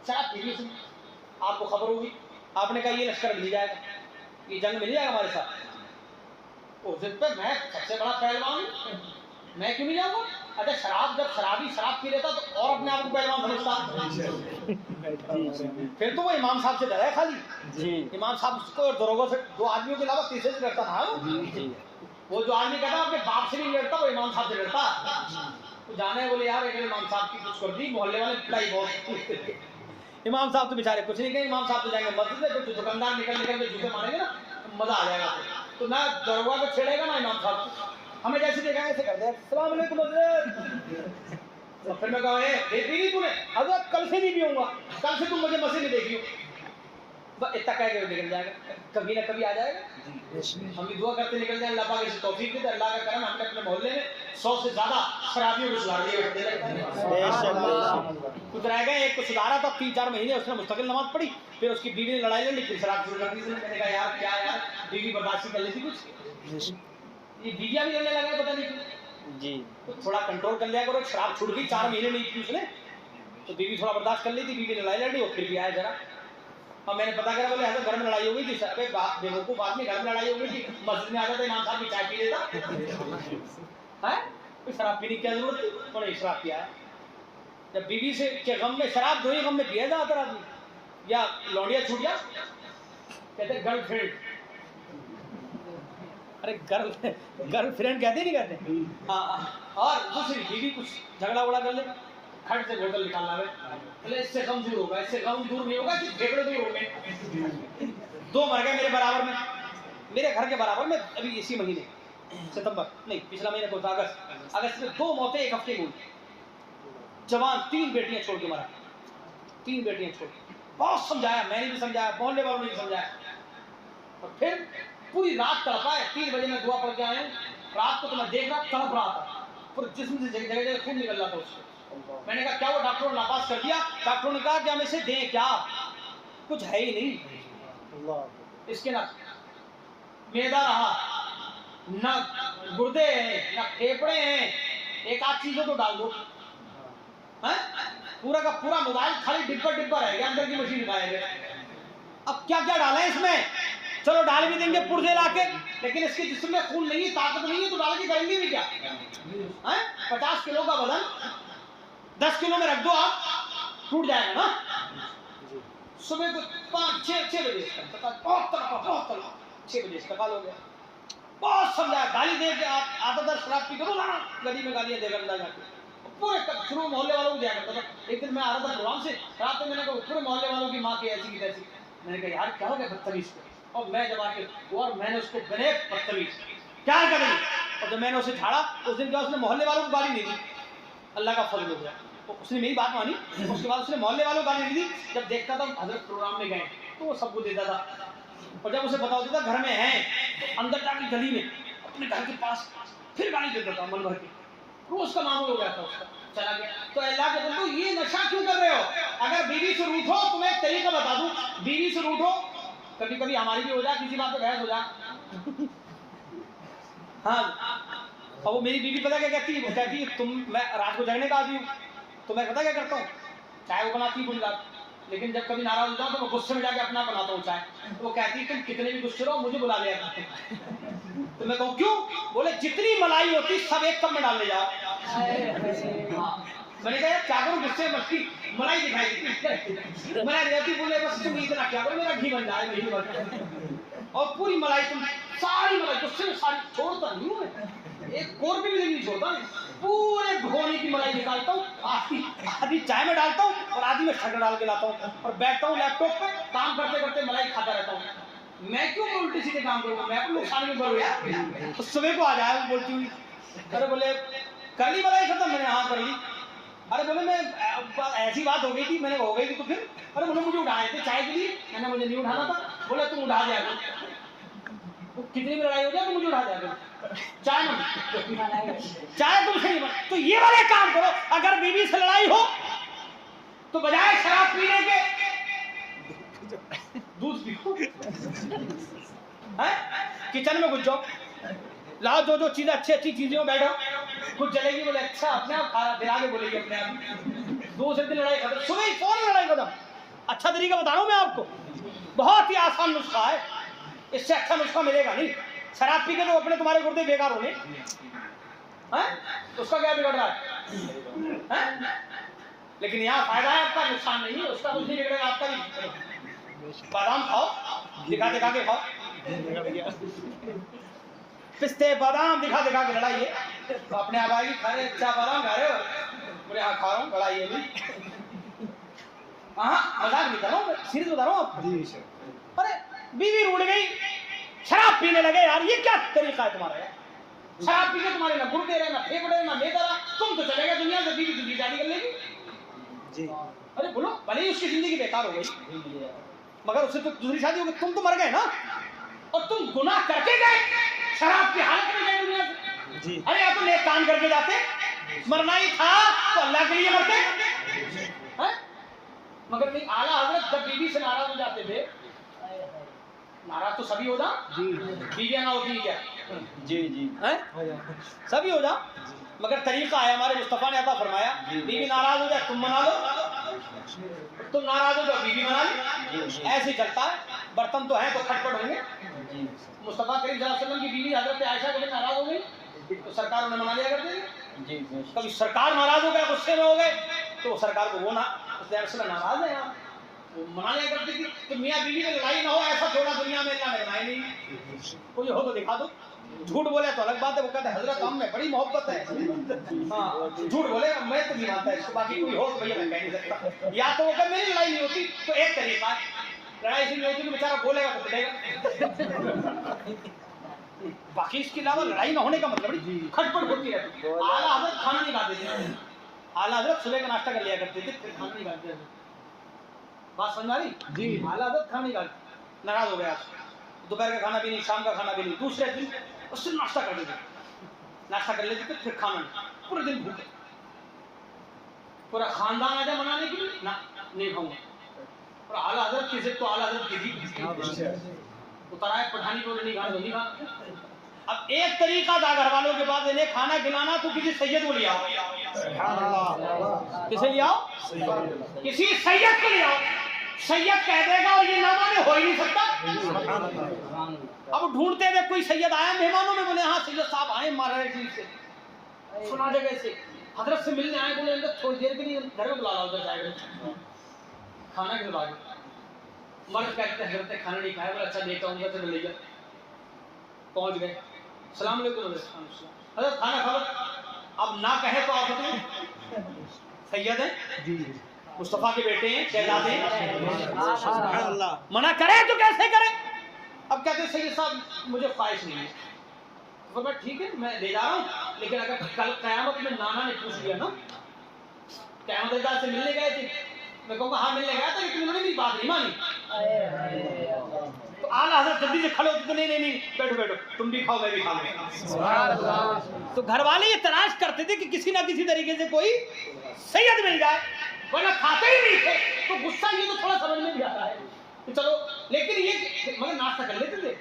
शराब पी ली, आपको खबर होगी, आपने कहा ये लश्कर मिल जाएगा, ये जंग मिल जाएगा हमारे साथ, उस दिन पे मैं सबसे बड़ा पहलवान हूँ, मैं क्यों नहीं जाऊंगा। अच्छा शराब, जब शराबी शराब पी लेता तो और अपने आप को पहलवान समझता, फिर तो वो इमाम साहब से डरा है खाली जी, इमाम साहब उसको और दरोगों से, दो आदमियों के अलावा तीसरे से डरता था। वो जो आदमी कहता अपने बाप से नहीं डरता, वो इमाम साहब से डरता, तो जाने बोले यार एक इमाम साहब की कुछ कर दी, मोहल्ले वाले पिटाई बहुत। इमाम साहब तो बेचारे कुछ नहीं कहे, इमाम साहब तो जाएंगे मस्जिद में, तो दुकानदार निकल के जूते मारेंगे ना, मजा आ जाएगा। तो ना दरोगा को छेड़ेगा ना इमाम साहब को, हमें जैसे देखा ऐसे कर दे, अस्सलाम वालेकुम हज़रत। तो फिर मैं कहा पी ली तूने? हज़रत कल से नहीं पीऊंगा, कल से तुम मुझे मस्जिद में देखियो। बस इतना कह के निकल जाएगा, कभी ना कभी आ जाएगा। हम भी दुआ करते निकल जाए अल्लाह पाक इसे तौफीक दे, अल्लाह का करम। हमने अपने मोहल्ले में 100 से ज्यादा शराबियों को सुधार दिया। कुछ रह गए, एक को सुधारा था 3-4 महीने, उसने मुस्तकिल नमाज पढ़ी, फिर उसकी बीवी ने लड़ाई लड़ी, फिर शराब शुरू कर दी। मैंने कहा यार क्या यार, बीवी बर्दाश्त कर लेती कुछ, ये बीवियां भी लड़ने लगा पता नहीं जी। तो थोड़ा कंट्रोल कर लिया करो, शराब छूट गई, 4 महीने नहीं पी उसने, तो बीवी थोड़ा बर्दाश्त कर ली थी, बीवी ने लड़ाई लड़ी और फिर भी आया जरा। और मैंने पता करा, बोले घर में लड़ाई हो गई थी। अबे बेवकूफ आदमी, घर में लड़ाई हो गई थी, मस्जिद में आ जाता इमाम साहब की चाय पी लेता है, कोई शराब पीने की क्या जरूरत थी? तो नहीं शराब पिया है। जब बीवी से के गम में, शराब दो ही गम में पिया जाता आदमी, या लौंडिया छूटिया कहते गर्लफ्रेंड, अरे गर्लफ्रेंड कहते नहीं कहते। हाँ, और दूसरी बीवी कुछ झगड़ा उगड़ा कर ले, खट से बोतल निकालना है, बोले इससे कम दूर होगा, इससे कम दूर नहीं होगा, फेफड़े दूर हो गए। 2 मर गए मेरे बराबर में, मेरे घर के बराबर में, अभी इसी महीने सितंबर नहीं पिछला महीना कौन सा, अगस्त में 2 मौतें 1 हफ्ते में हुई। जवान 3 बेटियां छोड़ के मरा, 3 बेटियां छोड़ के। बहुत समझाया, मैंने भी समझाया, मोहल्ले वालों ने भी समझाया, और फिर पूरी रात तड़पा है। 3 बजे मैं दुआ पढ़ के आया हूँ, रात को तो मैं देख रहा तड़प रहा था, पूरे जिस्म से जगह जगह खून निकल रहा था उसको। मैंने कहा क्या वो डॉक्टरों ने नापास कर दिया? डॉक्टरों ने कहा कि हम इसे दें क्या, कुछ है ही नहीं इसके, ना मैदा रहा, ना गुर्दे हैं, ना फेफड़े हैं, एक आध चीजों को डाल दो, है पूरा का पूरा मोबाइल खाली डिब्बा रह गया, अंदर की मशीन खाएंगे। अब क्या क्या डालें इसमें? चलो डाल भी देंगे पुर्जे लाके, लेकिन इसके जिस्म में खून नहीं है, ताकत नहीं है, तो डाल के करेंगे भी क्या? 50 किलो का वजन 10 किलो में रख दो आप, टूट जाएगा ना। सुबह को 5-6 बजे बहुत तड़पा 6 बजे इस्तेमाल हो गया। बहुत समझाया, गाली दे के आप आता था शराब पी करो ना, गली में गालियां देकर अंदर जाके पूरे शुरू मोहल्ले वालों को दिया करता था। एक दिन मैं आ रहा था प्रोग्राम से, रात में मैंने कहा पूरे मोहल्ले वालों की माँ की ऐसी की तैसी। मैंने कहा यार क्या हो गया बदतमीज को, और मैं जब आके और मैंने उसको बने बदतमीज क्या करें, और जब मैंने उसे झाड़ा उस दिन क्या उसने मोहल्ले वालों को गाली नहीं दी, अल्लाह का फजल हो गया, तो उसने मेरी बात मानी। उसके बाद उसने मोहल्ले वालों को गाली नहीं दी। जब देखता था हजरत प्रोग्राम में गए तो वो सबको देता था, और जब उसे पता होता था घर में है तो अंदर जाके गली में अपने घर के पास फिर गाली देता था मन भर के। रोज का मामूल हो गया था उसका, चला गया। तो अल्लाह के बंदो ये नशा क्यों कर रहे हो? अगर बीवी से रूठो, तुम्हें एक तरीका बता दूं, बीवी से रूठो, कभी कभी हमारी भी हो जाए, किसी बात पे बहस हो जाए। हाँ, और वो मेरी बीवी पता क्या कहती है? वो कहती है तुम, मैं रात को जगने का आदमी हूँ, तो मैं पता क्या करता हूँ, चाय वो बनाती है पूरी रात, लेकिन जब कभी नाराज हो जाऊँ तो मैं गुस्से में जाके अपना बनाता हूँ चाय। तो वो कहती है तुम कितने भी गुस्से रहो मुझे बुला लिया करते। तो मैं कहूँ क्यों? बोले जितनी मलाई होती सब एक कप में डाल ले जाओ। मैंने कहा क्या करूँ, गुस्से में मस्ती मलाई दिखाई देती, मलाई रहती, बोले बस तुम इतना क्या करो मेरा घी बन जाए, घी बन जाए, और पूरी मलाई तुम सारी मलाई गुस्से में सारी छोड़ता नहीं हूँ, एक कोर भी नहीं छोड़ता, पूरे भगोने की मलाई निकालता हूँ, आधी चाय में डालता हूँ और आधी में शक्कर डाल के लाता हूँ, और बैठता हूँ लैपटॉप पे काम करते करते मलाई खाता रहता हूँ। मैं क्यों उल्टे सीधे काम करूँगा, मैं अपने नुकसान में करूँ यार। तो सुबह को आ जाए वो बोलती हुई, अरे बोले कर ली मलाई खत्म? मैंने हाँ कर ली। अरे बोले मैं ऐसी बात हो गई थी, मैंने हो गई थी तो फिर? अरे बोले मुझे उठाए थे चाय के लिए, मैंने मुझे नहीं उठाना था। बोले तुम उठा दिया, तो कितनी भी लड़ाई हो जाए तो मुझे उठा दिया, चाय चाय तुमसे नहीं बन। तो ये वाले काम करो, अगर बीवी से लड़ाई हो तो बजाय शराब पीने के दूध पियो, किचन में घुस जाओ, लाओ जो चीजें अच्छी चीजें हो, बैठो, कुछ जलेगी, बोले अच्छा अपने आप खा रहा, फिर आगे बोलेगी अपने आप। दूसरे दिन लड़ाई खत्म, सुबह ही फौरन लड़ाई खत्म। अच्छा तरीका बता रहा हूं मैं आपको, बहुत ही आसान नुस्खा है, इससे अच्छा नुस्खा मिलेगा नहीं। शराब पी के तो अपने तुम्हारे गुर्दे बेकार होंगे, उसका क्या बिगड़ रहा है? लेकिन यहाँ फायदा है आपका, नुकसान नहीं है, उसका कुछ नहीं बिगड़ेगा, आपका भी। बादाम खाओ, दिखा दिखा के खाओ, पिस्ते बादाम दिखा दिखा के लड़ाइए, तो अपने आप आएगी, खा रहे क्या बना खा रहे हो? बोले हाँ खा रहा हूँ, लड़ाई है भी। हाँ मजाक नहीं कर रहा हूँ, सीरियस बता रहा हूँ आपको। अरे बीवी रूठ गई, शराब पीने लगे यार, ये क्या तरीका है तुम्हारा यार? शराब पी के तुम्हारे ना गुर्दे रहे, ना फेफड़े, ना मेदा रहा, तुम तो चले गए दुनिया से, बीवी दूसरी शादी कर लेगी जी। अरे बोलो, भले ही उसकी जिंदगी बेकार हो गई, मगर उससे तो दूसरी शादी हो गई, तुम तो मर गए ना, और तुम गुनाह करके गए, शराब की हालत में गए दुनिया से जी। अरे यार तुम एक काम करके जाते, मरना ही था तो अल्लाह के लिए मरते हैं? मगर नहीं, आला हजरत जब बीवी से नाराज हो जाते थे, नाराज तो सभी हो जा, बीवियां ना होती क्या? जी जी हैं? सभी हो जा, मगर तरीका है हमारे मुस्तफा ने अता फरमाया, बीवी नाराज हो जाए तुम मना लो, तुम नाराज हो जाओ बीवी मना लो, ऐसे ही चलता है। बर्तन तो है तो खटपट होंगे। मुस्तफा करीम सल्लल्लाहु अलैहि वसल्लम की बीवी हजरत आयशा कभी नाराज हो गई तो सरकार उन्हें मना लिया करते थे। कभी सरकार नाराज हो गए, गुस्से में हो गए, तो सरकार को वो ना नाराज है यार, वो मना लिया करते थी कि मियाँ बीवी में लड़ाई ना हो, ऐसा थोड़ा दुनिया में अल्लाह ने बनाया नहीं, कोई हो तो दिखा दो। झूठ बोले तो अलग बात है, वो कहते हैं हजरत हम में बड़ी मोहब्बत है, हाँ झूठ बोले मैं तो नहीं मानता इसको, बाकी कोई हो तो भैया मैं कह नहीं सकता। या तो वो कह मेरी लड़ाई नहीं होती तो एक तरीका है, लड़ाई इसलिए होती कि बेचारा बोलेगा तो पिटेगा, बाकी इसके अलावा लड़ाई ना होने का मतलब बड़ी खटपट होती रहती है। आला हजरत खाना नहीं खाते थे, आला हजरत सुबह का नाश्ता कर लिया करते थे, फिर खाना नहीं खाते थे। बात समझ आ रही जी? आला हजरत खाना नहीं खाते, नाराज हो गया, दोपहर का खाना भी नहीं, शाम का खाना भी नहीं, दूसरे दिन उससे नाश्ता कर देते, नाश्ता कर लेते थे, फिर खाना नहीं, पूरे दिन भूखे, पूरा खानदान आ जाए मनाने के लिए ना, नहीं खाऊंगा। और आला हजरत की इज्जत तो आला हजरत की थी, उतर आए पठानी को नहीं खाना तो नहीं खाना। अब एक तरीका था घर वालों के पास इन्हें खाना खिलाना, तो किसी सैयद को ले आओ, किसे ले आओ? किसी सैयद को ले आओ, सैयद कह देगा और ये ना माने हो ही नहीं सकता। अब ढूंढते हुए कोई सैयद आया मेहमानों में, बोले हाँ सैयद साहब आए मारा चीज से, सुना जगह से हजरत से मिलने आए, बोले अंदर थोड़ी देर के लिए घर में बुला ला, उधर जाएगा खाना खिलवा दो। मर्द कहते हैं हजरत खाना नहीं खाया, बोले अच्छा देता हूँ, उधर ले गया, पहुंच गए, सलाम अलैकुम हजरत खाना खा लो। अब ना कहे तो आप सैयद हैं, मुस्तफा के बेटे हैं, शहजादे हैं, मना करे तो कैसे करे? अब कहते सैयद साहब मुझे ख्वाहिश नहीं है, तो मैं ठीक है मैं ले जा रहा हूँ, लेकिन अगर कल क़यामत में नाना ने पूछ लिया ना, क़यामत से मिलने गए थे, मैं कहूँगा हाँ मिलने गया था लेकिन उन्होंने मेरी बात नहीं मानी, तो आला हज़रत जल्दी से खड़े होते तो नहीं बैठो बैठो, तुम भी खाओ मैं भी खाऊंगा। तो घर वाले ये तलाश करते थे कि किसी ना किसी तरीके से कोई सैयद मिल जाए, वरना खाते ही नहीं थे। तो गुस्सा ये तो थोड़ा समझ में भी आता है कि चलो, लेकिन ये मगर नाश्ता कर लेते थे,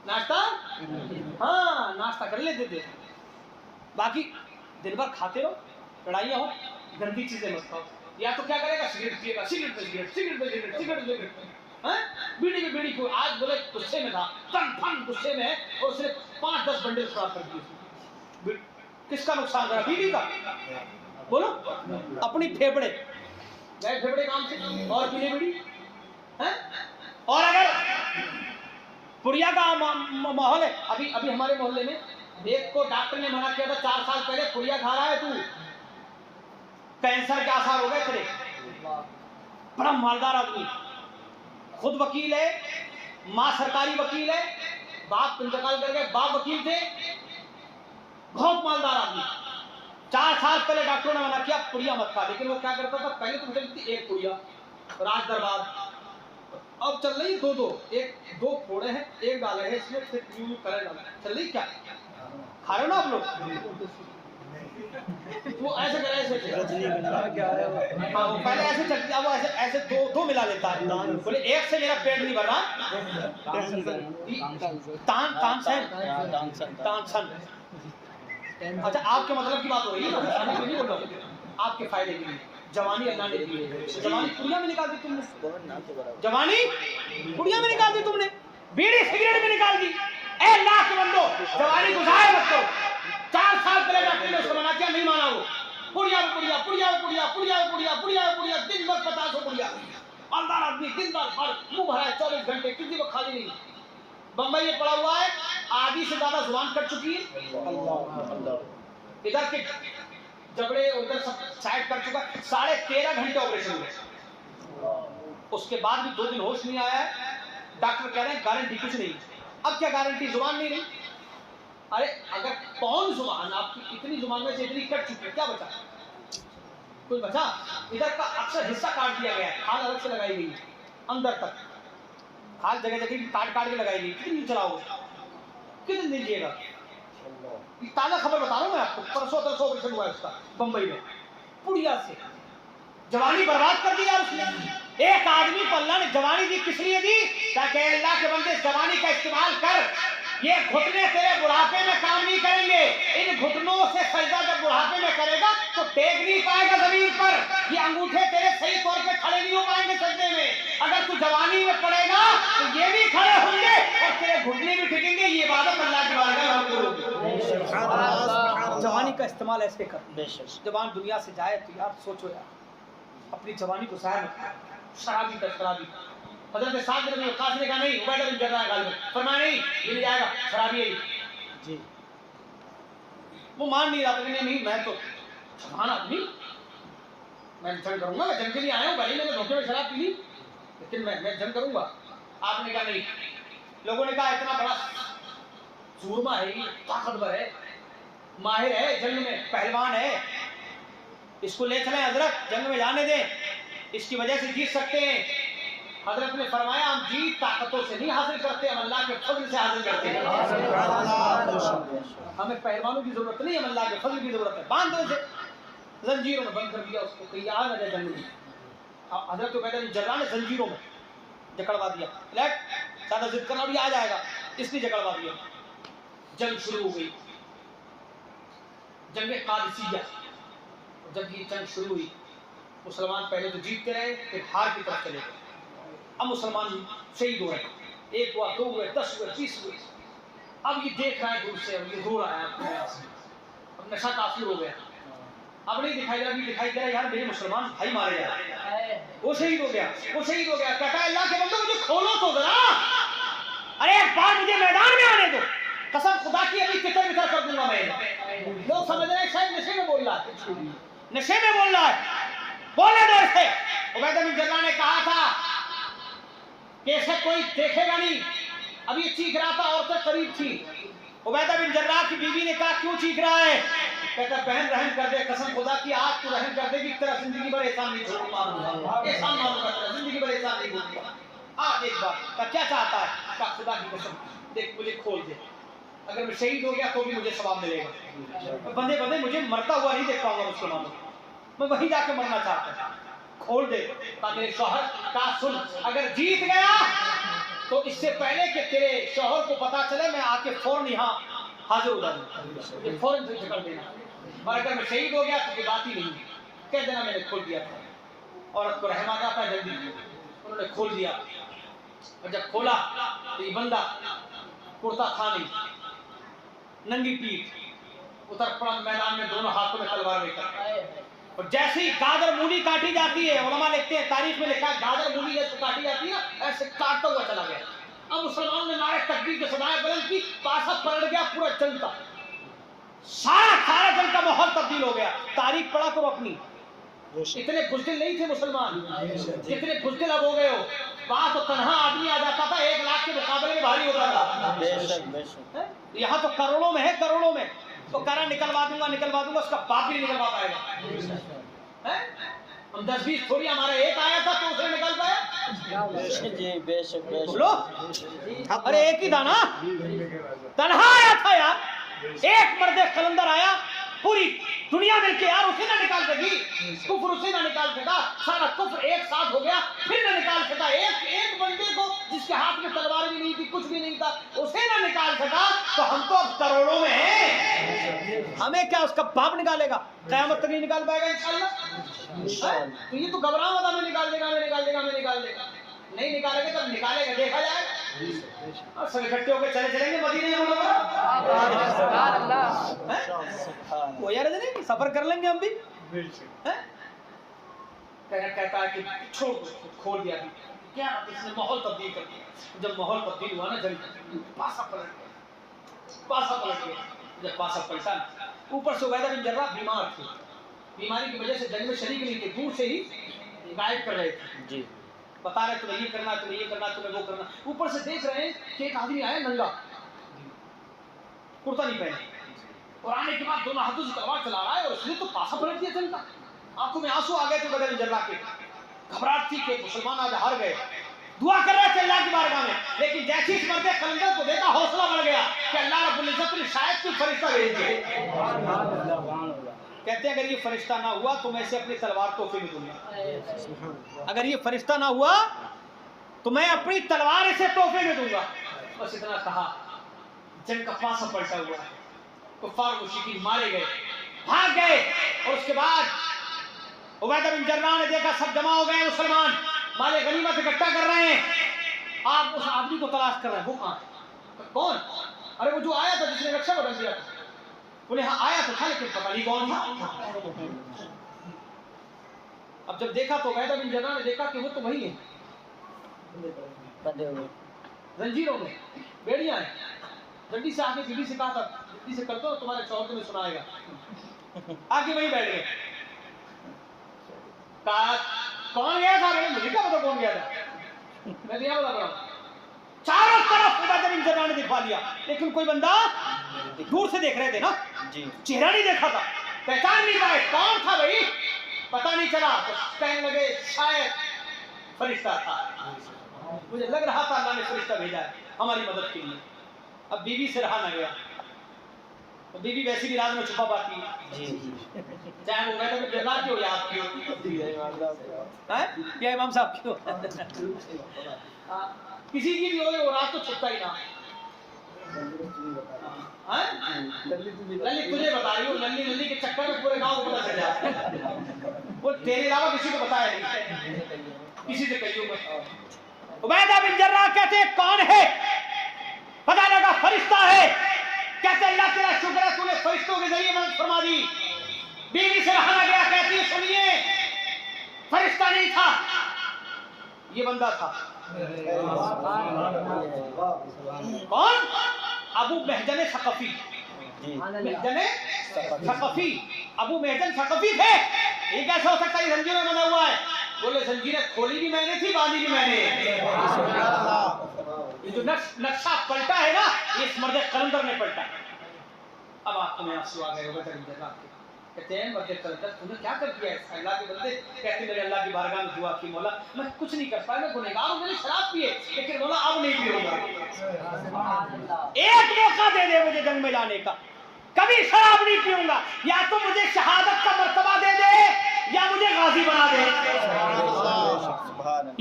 नाश्ता हाँ नाश्ता कर लेते थे, बाकी दिन भर खाते रहो, लड़ाइयाँ हो, गंदी चीजें मत खाओ। या तो क्या करेगा, सिगरेट पिएगा, सिगरेट पे सिगरेट, सिगरेट पे सिगरेट, सिगरेट पे सिगरेट, बीड़ी पे बीड़ी को। आज बोले गुस्से में था, तन गुस्से में है, और उसने 5-10 बंडल खराब कर दिए। किसका नुकसान करा? बीवी का। बोलो, अपनी फेफड़े गए, फेफड़े काम से, और पीने बीड़ी है। और अगर पुड़िया का माहौल है, अभी हमारे मोहल्ले में एक को डॉक्टर ने मना किया था 4 साल पहले, पुड़िया खा रहा है तू, कैंसर के आसार हो गए तेरे। बड़ा मालदार आदमी, खुद वकील है, माँ सरकारी वकील है, बाप इंतकाल कर गए, बाप वकील थे, बहुत मालदार आदमी। 4 साल पहले डॉक्टरों ने मना किया पुड़िया मत खा, लेकिन वो क्या करता था, पहले तो मुझे लगती 1 पुड़िया, राज दरबार, अब चल रही 2-2, 1-2 फोड़े हैं, 1 डाले हैं इसमें, फिर यूं करे चल रही। क्या खा रहे हो ना आप लोग? वो ऐसे करे, ऐसे हाँ, वो पहले ऐसे चलती, अब वो ऐसे 2 मिला लेता है। बोले 1 से मेरा पेट नहीं भर रहा, तानसन। अच्छा आपके मतलब की बात हो रही है ना, नहीं बोल रहा हूँ, आपके फायदे के लिए। जवानी अल्लाह ने दी है, जवानी पुड़िया में निकाल दी तुमने, जवानी पुड़िया में निकाल दी तुमने, बीड़ी सिगरेट में निकाल दी। ए अल्लाह के बंदो, जवानी गुजारे मत करो। 4 साल पहले डॉक्टर ने उसको मना किया, नहीं माना वो। पुड़िया पुड़िया पुड़िया पुड़िया पुड़िया पुड़िया पुड़िया पुड़िया, दिन भर 50 पुड़िया। मालदार आदमी दिन भर मुंह भरा है 24 घंटे, किसी को खाली नहीं। बम्बई में पड़ा हुआ है, आधी से ज्यादा जुबान कट चुकी है, इधर के जबड़े उधर सब साइड कर चुका, 13.5 घंटे ऑपरेशन हुए, उसके बाद भी 2 दिन होश नहीं आया है। डॉक्टर कह रहे हैं गारंटी कुछ नहीं। अब क्या गारंटी, जुबान नहीं रही। अरे अगर कौन जुबान आपकी इतनी जुबान में से इतनी कट चुकी है, क्या बचा? कुछ बचा? इधर का अक्सर हिस्सा काट दिया गया है, खाल अलग से लगाई गई है, अंदर तक खाल जगह जगह काट काट के लगाई गई। कितनी चलाओगे, कितने दिन जिएगा? ताजा खबर बता रहा हूं मैं आपको, परसों ऑपरेशन हुआ है उसका बंबई में, पुड़िया से जवानी बर्बाद कर दी यार उसने। एक आदमी को अल्लाह ने जवानी दी, किस लिए दी? ताकि अल्लाह के बंदे जवानी का इस्तेमाल कर, ये घुटने तेरे बुढ़ापे में काम नहीं करेंगे। इन घुटनों से सजदा जब बुढ़ापे में करेगा तो टेक नहीं पाएगा जमीन पर, ये अंगूठे तेरे सही तौर पे खड़े नहीं हो पाएंगे सजदे में। अगर तू जवानी में पड़ेगा तो ये भी खड़े होंगे और तेरे घुटने भी टिकेंगे। ये इबादत अल्लाह की बारगाह में करोगे। जवानी का इस्तेमाल ऐसे कर, जवान दुनिया से जाए तो यार सोचो यार, अपनी जवानी को ज़ाया मत कर। शराबी का शराबी, हज़रत साद बिन वक़ास ने कहा नहीं, उबैदा बिन जर्राह गाल में फरमाया नहीं, ये नहीं जाएगा, शराबी है जी। वो मान नहीं रहा था कि नहीं मैं तो जवान आदमी, मैं जंग करूंगा, मैं जंग के लिए आया हूँ, भले मैंने धोखे में शराब पी ली लेकिन मैं जंग करूंगा। आपने कहा नहीं। लोगों ने कहा इतना बड़ा सूरमा है, ताकतवर है, माहिर है, जंग में पहलवान है, इसको ले चलें हजरत, जंग में जाने दें, इसकी वजह से जीत सकते हैं। हजरत ने फरमाया हम जीत ताकतों से नहीं हासिल करते, हम अल्लाह के फजल से हासिल करते हैं। हमें पहलवानों की जरूरत नहीं, हम अल्लाह के फजल की जरूरत है। बांध दो इसे, जंजीरों में बंद कर दिया उसको, कहीं आ न जाए जंग में। हजरत उबैदा बिन जर्राह ने जंजीरों में जकड़वा दिया, लेट ज्यादा जिद करना भी आ जाएगा, इसलिए जकड़वा दिया। जंग शुरू हो गई, जंग कादिसिया। जब ये जंग शुरू हुई, मुसलमान पहले तो जीतते रहे, फिर हार की तरफ चले गए। अब मुसलमान शहीद हो रहे, 1 हुआ, 2 हुए, 10 हुए, 20 हुए। अब ये देख रहा है दूर से, अब ये रो रहा है अपने आप से, अब नशा काफी हो गया, अब नहीं दिखाई दे रहा यार मेरे मुसलमान भाई मारे जा रहे हैं। वो शहीद हो गया, वो शहीद हो गया। कहता है अल्लाह के बंदो मुझे खोलो तो जरा, अरे एक बार मुझे मैदान में आने दो, कसम खुदा की अभी तितर बितर कर दूंगा मैं। लोग समझ रहे हैं शायद नशे में बोल रहा है, नशे में बोल रहा है, बोले दो इसे। उबैदा बिन जर्राह ने कहा था कि इसे कोई देखेगा नहीं। अब ये चीख रहा था, औरतें करीब थी। उबैदा बिन जर्राह की बीवी ने कहा क्यों चीख रहा है? कहता बहन रहम कर दे, कसम खुदा की आज तू रहम कर देगी, तेरा जिंदगी भर एहसान नहीं छोड़ूंगा, एहसान मानूंगा तेरा, जिंदगी भर एहसान नहीं भूलूंगा। आज एक बार का क्या चाहता है? का खुदा की कसम देख मुझे खोल दे, अगर मैं शहीद हो गया तो भी मुझे सवाब मिलेगा, बंदे बंदे मुझे मरता हुआ नहीं देख पाऊंगा उसके मानो, मैं वहीं जाके मरना चाहता हूँ, खोल दे ताकि शौहर का सुन, अगर जीत गया तो इससे पहले कि तेरे शौहर को पता चले मैं आके फौरन यहाँ हाजिर हो जाऊंगा, फौरन से झगड़ देना। और अगर मैं शहीद हो गया तो कोई बात ही नहीं, कह देना मैंने खोल दिया था। औरत को रहम आ जाता है जल्दी, उन्होंने खोल दिया। और जब खोला तो ये बंदा कुर्ता था नहीं, नंगी पीठ उतर पड़ा मैदान में, दोनों हाथों में तलवार लेकर। और जैसे ही गाजर मूली काटी जाती है, उलमा लिखते हैं, तारीख में लिखा है गाजर मूली जैसे काटी जाती है ना, ऐसे काटता हुआ चला गया। अब मुसलमानों ने नारे तकबीर के सदाएं बुलंद की, पासा पलट गया पूरा जंग का, सारा जंग का माहौल तब्दील हो गया। तारीख पढ़ा करो अपनी, इतने बुज़दिल नहीं थे मुसलमान जितने बुज़दिल अब हो गए हो। वहां तो तन्हा आदमी आ जाता था, 1 लाख के मुकाबले में भारी होता था। यहाँ तो करोड़ों में है, करोड़ों में। तो करा निकलवा दूंगा, उसका बाप भी निकलवा पाएगा। हम 10-20 थोड़ी, हमारा एक आया था तो उसे निकल पाया जी, बेशक बोलो। अरे एक ही था ना, तन्हा आया था यार, एक मर्द कलंदर आया, पूरी दुनिया मिलके यार उसे ना निकाल सकी, कुफ्र उसे ना निकाल सका, सारा कुफ्र एक साथ हो गया, फिर ना निकाल सका। एक बंदे को जिसके हाथ में तलवार भी नहीं थी, कुछ भी नहीं था, उसे ना निकाल सका, तो हम तो अब करोड़ों में हैं, हमें क्या उसका बाप निकालेगा? क़यामत तक नहीं निकाल पाएगा इंशाअल्लाह। तो ये तो घबरा मत, हमें निकाल देगा, नहीं निकालेगा तब निकालेगा, देखा जाएगा। और सब इकट्ठे होकर चलेंगे मदीने मुनव्वरा, वो यार नहीं सफर कर लेंगे हम भी। कहता है कि छोड़, खोल दिया क्या, इसने माहौल तब्दील कर दिया। जब माहौल तब्दील हुआ ना, जंग पासा पलट गया, पासा पलट गया। जब पासा पलटा, ऊपर से उबैदा बिन जर्राह बीमार थे, बीमारी की वजह से जंग में शरीक नहीं थे, दूर से ही गाइड कर रहे थे जी, बता रहे तुम्हें ये करना, तुम्हें ये करना, तुम्हें वो करना। ऊपर से देख रहे हैं कि एक आदमी आया नंगा, कुर्ता नहीं पहने, और आने के बाद दोनों हाथों से तलवार चला रहा है, और उसने तो पासा पलट दिया जंग का। आंखों में आंसू आ गए थे उबैदा बिन जर्राह के, घबराहट थी कि मुसलमान आज हार गए। दुआ कर रहे थे अल्लाह की बारगाह में, लेकिन जैसे इस मर्द कलंदर को देखा हौसला बढ़ गया कि अल्लाह रब्बुल इज्जत ने शायद कोई फरिश्ता भेज दिया। कहते हैं अगर ये फरिश्ता ना हुआ तो मैं इसे अपनी तलवार तोहफे में दूंगा, अगर ये फरिश्ता ना हुआ तो मैं अपनी तलवार इसे तोहफे में दूंगा। बस इतना कहा, जंग का पासा पलटा हुआ, कुफ्फार मुशरिकीन मारे गए, भाग गए। और उसके बाद उबैदा बिन जर्राह ने देखा सब जमा हो गए मुसलमान, माले गनीमत इकट्ठा कर रहे हैं। आप उस आदमी को तलाश कर रहे हैं, वो कहाँ, कौन? अरे वो जो आया था जिसने रक्षा बदल दिया था, बोले हाँ आया तो था लेकिन पता नहीं कौन था। अब जब देखा तो उबैदा बिन जर्राह ने देखा कि वो तो वही है, जंजीरों में बेड़ियां हैं। जल्दी से आके बीवी से कहा था, जल्दी से कर दो तुम्हारे शौहर तुम्हें सुनाएगा। आके वहीं बैठ गए, कहा कौन गया था? मैंने मुझे क्या पता कौन गया था, मैं यहाँ बता रहा हूँ। चारों तरफ उबैदा बिन जर्राह ने दिखवा दिया, लेकिन कोई बंदा, दूर से देख रहे थे ना जी, चेहरा नहीं देखा था, पहचान नहीं पाए कौन था भाई, पता नहीं चला। तो कहने लगे शायद फरिश्ता था, मुझे लग रहा था अल्लाह ने फरिश्ता भेजा है हमारी मदद के लिए। अब बीवी से रहा ना गया, तो बीवी वैसी भी राज में छुपा पाती है जी, चाहे वो उबैदा बिन जर्राह की हो या आपकी हो, या इमाम साहब की हो, किसी की भी हो, वो रात तो छुपता ही ना। लल्ली तुझे बता रही हूँ, लल्ली लल्ली के चक्कर में पूरे गांव को पता चल जाता, वो तेरे अलावा किसी को बताया नहीं, किसी से कहियो मत। उबैदा बिन जर्राह कहते हैं कौन है? पता लगा फरिश्ता है। कहते अल्लाह तेरा शुक्र है तूने फरिश्तों के जरिए मदद फरमा दी। बीवी से रहा गया, कहती है सुनिए फरिश्ता नहीं था, ये बंदा था। कौन? अबू महजन सकफी, महजन सकफी, अबू महजन सकफी थे। ये कैसे हो सकता है? जंजीरों में बंधा हुआ है। बोले जंजीरें खोली भी मैंने थी, बांधी भी मैंने। ये जो नक्शा पलटा है ना, ये इस मर्द कलंदर ने पलटा। अब आंखों में आंसू आ गए उबैदा बिन जर्राह के। कहते हैं मर्द कलंदर तूने क्या कर दिया है अल्लाह के बंदे? कहते मेरे अल्लाह की बारगाह में दुआ की, मौला मैं कुछ नहीं कर पाया, मैं गुनहगार हूं, मैंने शराब पिए, लेकिन मौला अब नहीं पीऊंगा। एक मौका दे दे मुझे जंग में जाने का, कभी शराब नहीं पीऊंगा। या तो मुझे शहादत का मर्तबा दे दे, या मुझे गाजी बना दे,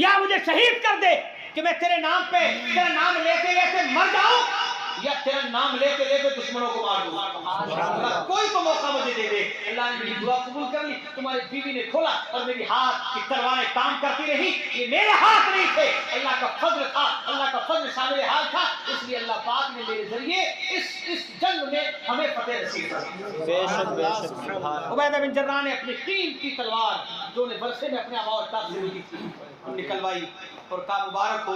या मुझे शहीद कर दे कि मैं तेरे नाम पे, तेरा नाम लेते लेते मर जाऊं, या तेरा नाम लेते लेते दुश्मनों को मार दूं। कोई तो मौका मुझे दे दे। अल्लाह ने मेरी दुआ कबूल कर ली। तुम्हारी बीवी ने खोला और मेरी हाथ की तलवारें काम करती रही। ये मेरे हाथ नहीं थे, अल्लाह का फजल था, अल्लाह का फजल शामिल हाल था। इसलिए अल्लाह पाक ने मेरे जरिए इस जंग में हमें फतेह नसीब की। उबैदा बिन जर्राह ने अपनी कीमती तलवार जो ने बरसे में अपने आवाज तक शुरू की थी निकलवाई और कहा मुबारक हो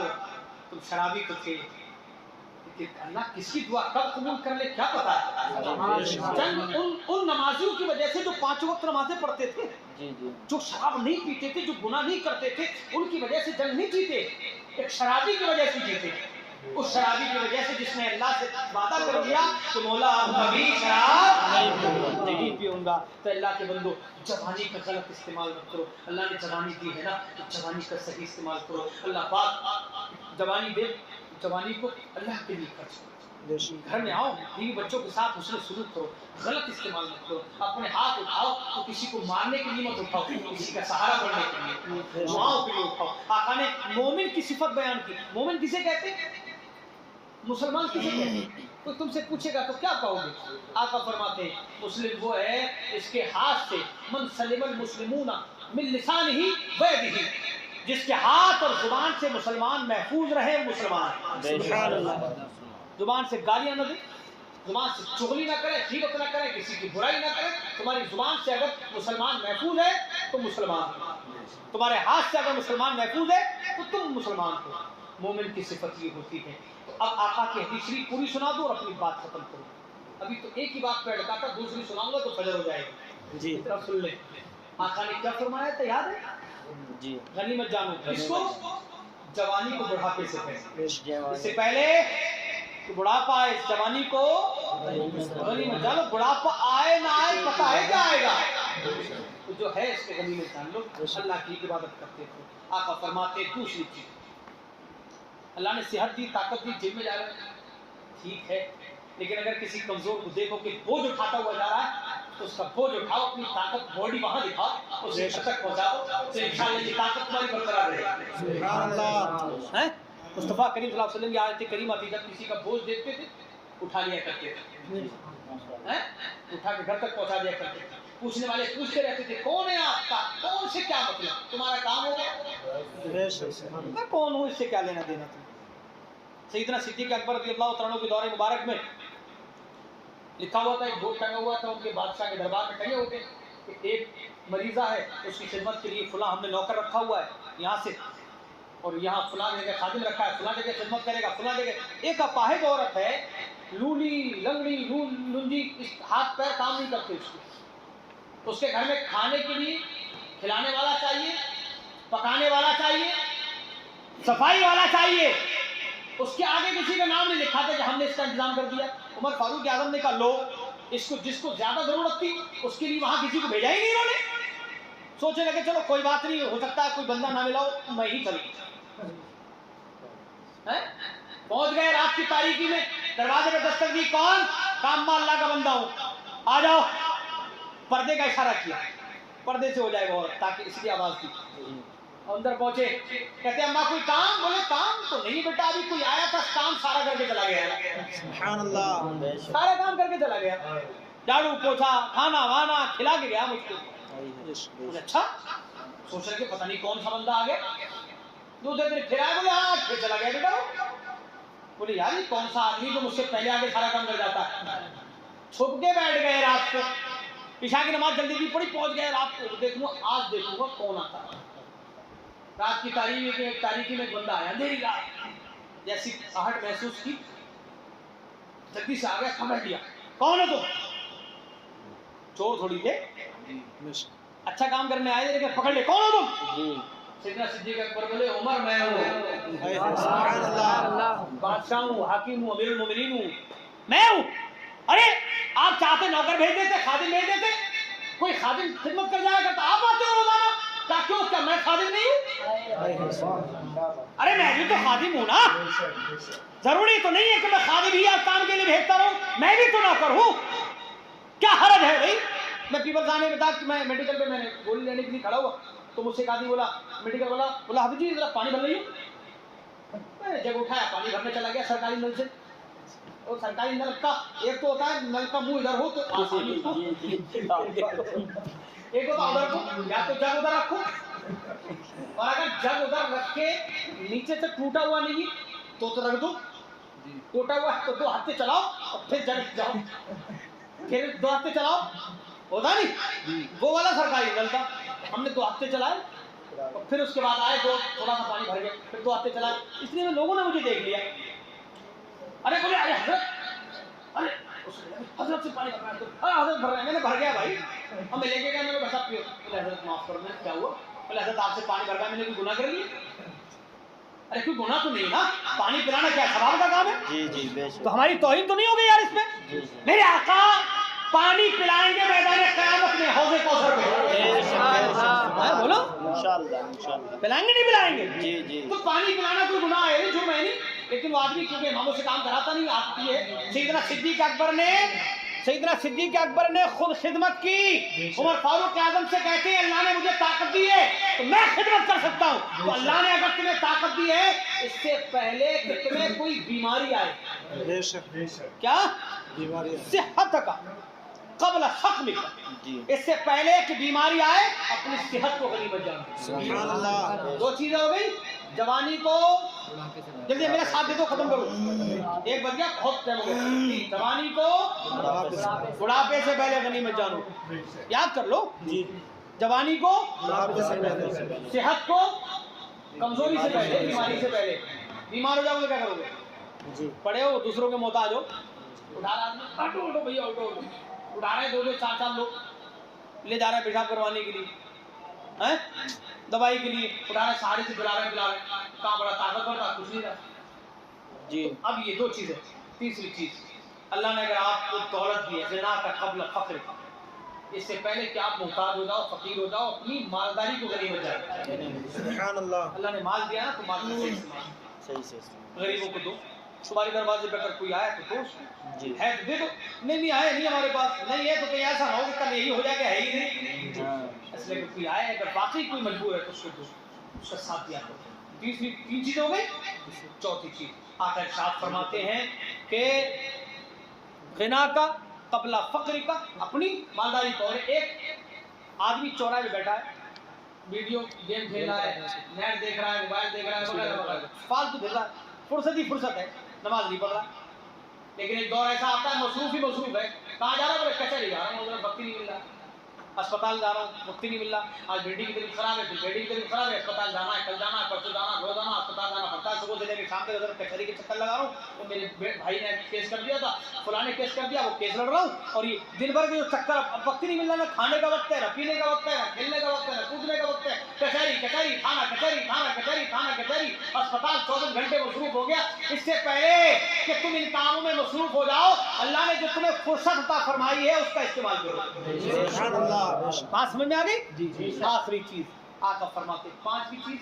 तुम शराबी तो थे, अल्लाह किसकी दुआ कब कबूल कर ले क्या पता है। उन नमाजियों की वजह से जो 5 वक्त नमाजें पढ़ते थे, जो शराब नहीं पीते थे, जो गुनाह नहीं करते थे, उनकी वजह से जंग नहीं जीते, एक शराबी की वजह से जीते। उस शराबी की वजह से जिसने अल्लाह से वादा कर दिया कि मौला अब कभी शराब नहीं पीऊंगा। तो अल्लाह के बंदो जवानी का गलत इस्तेमाल मत करो। अल्लाह ने जवानी दी है ना, तो जवानी का सही इस्तेमाल करो। अल्लाह पाक जवानी दे, जवानी को अल्लाह के लिए खर्च करो। घर में आओ, बीवी बच्चों के साथ उसने शुरू करो, गलत इस्तेमाल मत करो। अपने हाथ उठाओ तो किसी को मारने के लिए मत उठाओ, किसी का सहारा बनने के लिए, दुआओं के लिए उठाओ। आका ने मोमिन की सिफत बयान की। मोमिन किसे कहते हैं? मुसलमान किसे कहते हैं? तो तुमसे पूछेगा तो क्या कहोगे? आका फरमाते हैं मुस्लिम वो है इसके हाथ से मन सलिमल मुस्लिमूना मिन लिसानिही व यदिही, जिसके हाथ और जुबान से मुसलमान महफूज रहे। मुसलमान जुबान से गालियां न दे, जुबान से चुगली ना करे, गीबत ना करे, किसी की बुराई ना करे। तुम्हारी जुबान से अगर मुसलमान महफूज है तो मुसलमान हो, तुम्हारे हाथ से अगर मुसलमान महफूज है तो तुम मुसलमान हो। मोमिन की सिफत ये होती है। तो अब आका की हदीस शरीफ पूरी सुना दूं और अपनी बात खत्म करूं। अभी तो एक ही बात पे अटका था, दूसरी सुनाऊंगा तो फजर हो जाएगी जी। इतना सुन ले, आका ने क्या फरमाया था याद है जी? गनीमत जानो किसको? जवानी को बुढ़ापे से पहले, इससे पहले कि बुढ़ापा आए, जवानी को गनीमत जानो। बुढ़ापा आए ना आए पता है क्या आएगा, तो जो है इसके गनीमत जान लो। अल्लाह की इबादत करते थे। आका फरमाते दूसरी चीज, अल्लाह ने सेहत दी, ताकत दी, जिम में जा रहे हैं ठीक है, लेकिन अगर किसी कमजोर को देखो कि बोझ उठाता हुआ जा रहा है तो उसका बोझ उठाओ, अपनी ताकत बॉडी वहां दिखाओ, उसे घर तक पहुंचाओ, तो इंशाअल्लाह ये ताकत तुम्हारी बरकरार रहेगी। सुभान अल्लाह। हैं मुस्तफा करीम सल्लल्लाहु अलैहि वसल्लम की आयत करीमा थी, जब किसी का बोझ देखते थे उठा लिया करते थे, हैं उठा के घर तक पहुंचा दिया करते थे। पूछने वाले पूछते रहते थे कौन है आपका, कौन से क्या मतलब, तुम्हारा काम हो गया, मैं कौन हूँ, इससे क्या लेना देना तुम। सैयदना सिद्दीक़ अकबर रज़ियल्लाहु तआला के दौरे मुबारक में लिखा हुआ था, एक बोर्ड टंगा हुआ था उनके बादशाह के दरबार में, टंगे होते कि एक मरीजा है उसकी खिदमत के लिए फुला हमने नौकर रखा हुआ है यहाँ से, और यहाँ फुला जगह खादिम रखा है, फुला जगह खिदमत करेगा, फुला जगह। एक अपाहिज औरत है, लूली लंगड़ी लुंजी, हाथ पैर काम नहीं करते उसके, उसके घर में खाने के लिए खिलाने वाला चाहिए, पकाने वाला चाहिए, सफाई वाला चाहिए, उसके आगे किसी का नाम नहीं लिखा था कि हमने इसका इंतजाम कर दिया। उमर फारूक आजम ने कहा लो, इसको जिसको ज्यादा जरूरत थी उसके लिए वहां किसी को भेजा ही नहीं इन्होंने। सोचने लगे चलो कोई बात नहीं, हो सकता है कोई बंदा ना मिला हो, मैं ही चलूं। पहुंच गए रात की तारीकी में, दरवाजे पे दस्तक दी, कौन? काम अल्लाह का बंदा हूं, आ जाओ। पर्दे का इशारा किया, पर्दे से हो जाएगा औरत, ताकि इसकी आवाज दी। अंदर पहुंचे, कहते अम्मा कोई काम? बोले काम तो नहीं बेटा, अभी कोई आया था, काम सारा करके चला गया। सुभान अल्लाह, सारा काम करके चला गया, झाड़ू पोछा खाना वाना खिला के गया मुझको। अच्छा, सोच रहे पता नहीं कौन सा बंदा आ गया। दूसरे दिन फिर आया, बोले हाँ फिर चला गया बेटा। बोले यार ये कौन सा आदमी जो मुझसे पहले आगे सारा काम कर जाता है। छुप के बैठ गए रात को, इशा की नमाज जल्दी की पड़ी, पहुंच गए रात को, देखूंगा आज देखूंगा कौन आता है। रात की तारीकी में एक बंदा आया, अंधेरी रात, जैसी आहट महसूस की, जल्दी से आ गया, पकड़ लिया, कौन है तुम? चोर थोड़ी थे, अच्छा काम करने आए लेकिन पकड़ ले, कौन हो तुम? सैयदना सिद्दीक़ अकबर बोले उमर मैं हूँ, बादशाह हूँ, हाकिम हूँ, अमीरुल मोमिनीन हूँ, मैं हूँ। अरे आप चाहते नौकर भेज देते, खादिम भेज देते, कोई खादिम खिदमत कर जाया करता, आप आते हो रोजाना, क्यों? क्या मैं खादिम नहीं हूँ? अरे मैं भी तो खादिम हूँ ना, जरूरी तो नहीं है कि मैं खादिम ही काम के लिए भेजता रहूं, मैं भी तो नौकर हूँ, क्या हरज है भाई? मैं पीपल जाने में था कि मैं मेडिकल पे मैंने गोली लेने के लिए खड़ा हुआ, तो मुझसे एक आदमी बोला, मेडिकल वाला बोला हाफिज जी जरा पानी भर लीजिए। मैंने जब उठाया पानी भरने चला गया सरकारी नल से, और सरकारी नल का एक तो होता है नल का मुंह इधर हो तो एक होता उधर को, या तो जग उधर रखो, और अगर जग उधर रख के नीचे से टूटा हुआ नहीं तो रख दो, टूटा हुआ तो दो हाथ से चलाओ और फिर जग जाओ, फिर दो हाथ से चलाओ, होता नहीं वो वाला सरकारी नल था। हमने दो हाथ से चलाए और फिर उसके बाद आए, दो थोड़ा सा पानी भर गया, फिर दो हाथ से चलाए, इसलिए लोगों ने मुझे देख लिया। अरे बोले अरे हजरत, अरे हजरत से पानी भर रहा है, अरे हजरत भर रहा है, मैंने भर गया भाई, अब मैं लेके गया, मैंने बसा पियो। बोले हजरत माफ करो, मैंने क्या हुआ? बोले हजरत आपसे पानी भर गया, मैंने कोई गुनाह कर लिया? अरे कोई गुनाह तो नहीं ना, पानी पिलाना क्या सवाब का काम है? जी जी बेशक। तो हमारी तौहीन तो नहीं हो गई यार इसमें? मेरे आका पानी पिलाएंगे मैदान क़यामत में, हौज़े कौसर में, बोलो इंशाअल्लाह पिलाएंगे नहीं पिलाएंगे? जी जी। तो पानी पिलाना कोई गुनाह है नहीं, जुर्म है नहीं, लेकिन वो आदमी क्योंकि इमामों से काम कराता नहीं, आती है। सैयदना सिद्दीक़ अकबर ने खुद खिदमत की, उमर फारूक आजम से कहते हैं अल्लाह ने मुझे ताकत दी है तो मैं खिदमत कर सकता हूँ। तो अल्लाह ने अगर तुम्हें ताकत दी है, इससे पहले कि तुम्हें कोई बीमारी आए, क्या बीमारी, सेहत का कबल फ़क़्र, इससे पहले कि बीमारी आए अपनी सेहत को गनीमत जानो। सुभान अल्लाह। दो चीजें हो गई, जवानी को जल्दी मेरे साथ दे दो, खत्म करो, एक बज गया, बहुत टाइम हो गया। जवानी को बुढ़ापे से पहले गनीमत जानो, याद कर लो, जवानी को, सेहत को, कमजोरी से पहले, बीमारी से पहले, बीमार हो जाओगे क्या करोगे? जी पड़े हो दूसरों के मोहताज हो, उठा रहा आदमी, उठो उठो भैया उठो उठो, उठा रहे 2-2 4-4 लोग ले जा रहे हैं पेशाब करवाने के लिए, हैं दवाई के लिए उठा रहे, साड़ी से पिला रहे कहाँ बड़ा ताकतवर था, कुछ नहीं था जी। तो अब ये 2 चीज़ है। तीसरी चीज़, अल्लाह ने अगर आपको दौलत दी है, ज़िना का क़ब्ल फ़क्र, इससे पहले कि आप मुहताज हो जाओ, फकीर हो जाओ, अपनी मालदारी को गनीमत जाए। सुभान अल्लाह। अल्लाह ने माल दिया ना तो माल का सही इस्तेमाल, सही से गरीबों को दो। तुम्हारे दरवाजे पे अगर कोई आया तो दो, जी। है तो दे दो, नहीं आया नहीं हमारे पास, नहीं है तो कहीं ऐसा ना हो कि कल यही हो जाए कि है ही नहीं। हाँ। इसलिए कोई आया अगर वाकई कोई मजबूर है तो उसको दो, उसका साथ दिया करो। तीन चीज़ हो गई। चौथी चीज़ आकर इरशाद फरमाते हैं कि गिना का कबला फक्र का, अपनी मालदारी को। और एक आदमी चौराहे में बैठा है, वीडियो गेम खेल रहा है, नेट देख रहा है, मोबाइल देख रहा है, वगैरह वगैरह, फालतू देख रहा है, फुर्सत ही फुर्सत है, नमाज नहीं पढ़ रहा। लेकिन एक दौर ऐसा आता है मसरूफ ही मसरूफ है, कहाँ जा रहा है? बोले कचहरी जा रहा हूँ, उधर वक्त ही नहीं मिल रहा, अस्पताल जा रहा हूँ, वक्त ही नहीं मिल रहा, आज बेटी की तबीयत खराब है, फिर बेटी की तबीयत खराब है, अस्पताल जाना है, कल जाना है, परसों जाना है, रोज जाना, अस्पताल जाना पड़ता है, सुबह से लेकर शाम तक उधर कचहरी के चक्कर लगा रहा हूँ। तो मेरे भाई ने केस कर दिया था, फलाने केस कर दिया, वो केस लड़ रहा हूँ, और ये दिन भर के जो चक्कर, अब वक्त ही नहीं मिल रहा, ना खाने का वक्त है, ना पीने का वक्त है, ना खेलने का वक्त है, ना कूदने का वक्त है, कचहरी कचहरी थाना, कचहरी थाना, कचहरी थाना, कचहरी, अस्पताल 24 घंटे मसरूफ हो गया। इससे पहले कि तुम इन कामों में मसरूफ हो जाओ, अल्लाह ने जो तुम्हें फुर्सत अता फरमाई है उसका इस्तेमाल करो। सुभान अल्लाह। बात समझ में आ गई? जी। आखिरी चीज आका फरमाते, 5वीं चीज,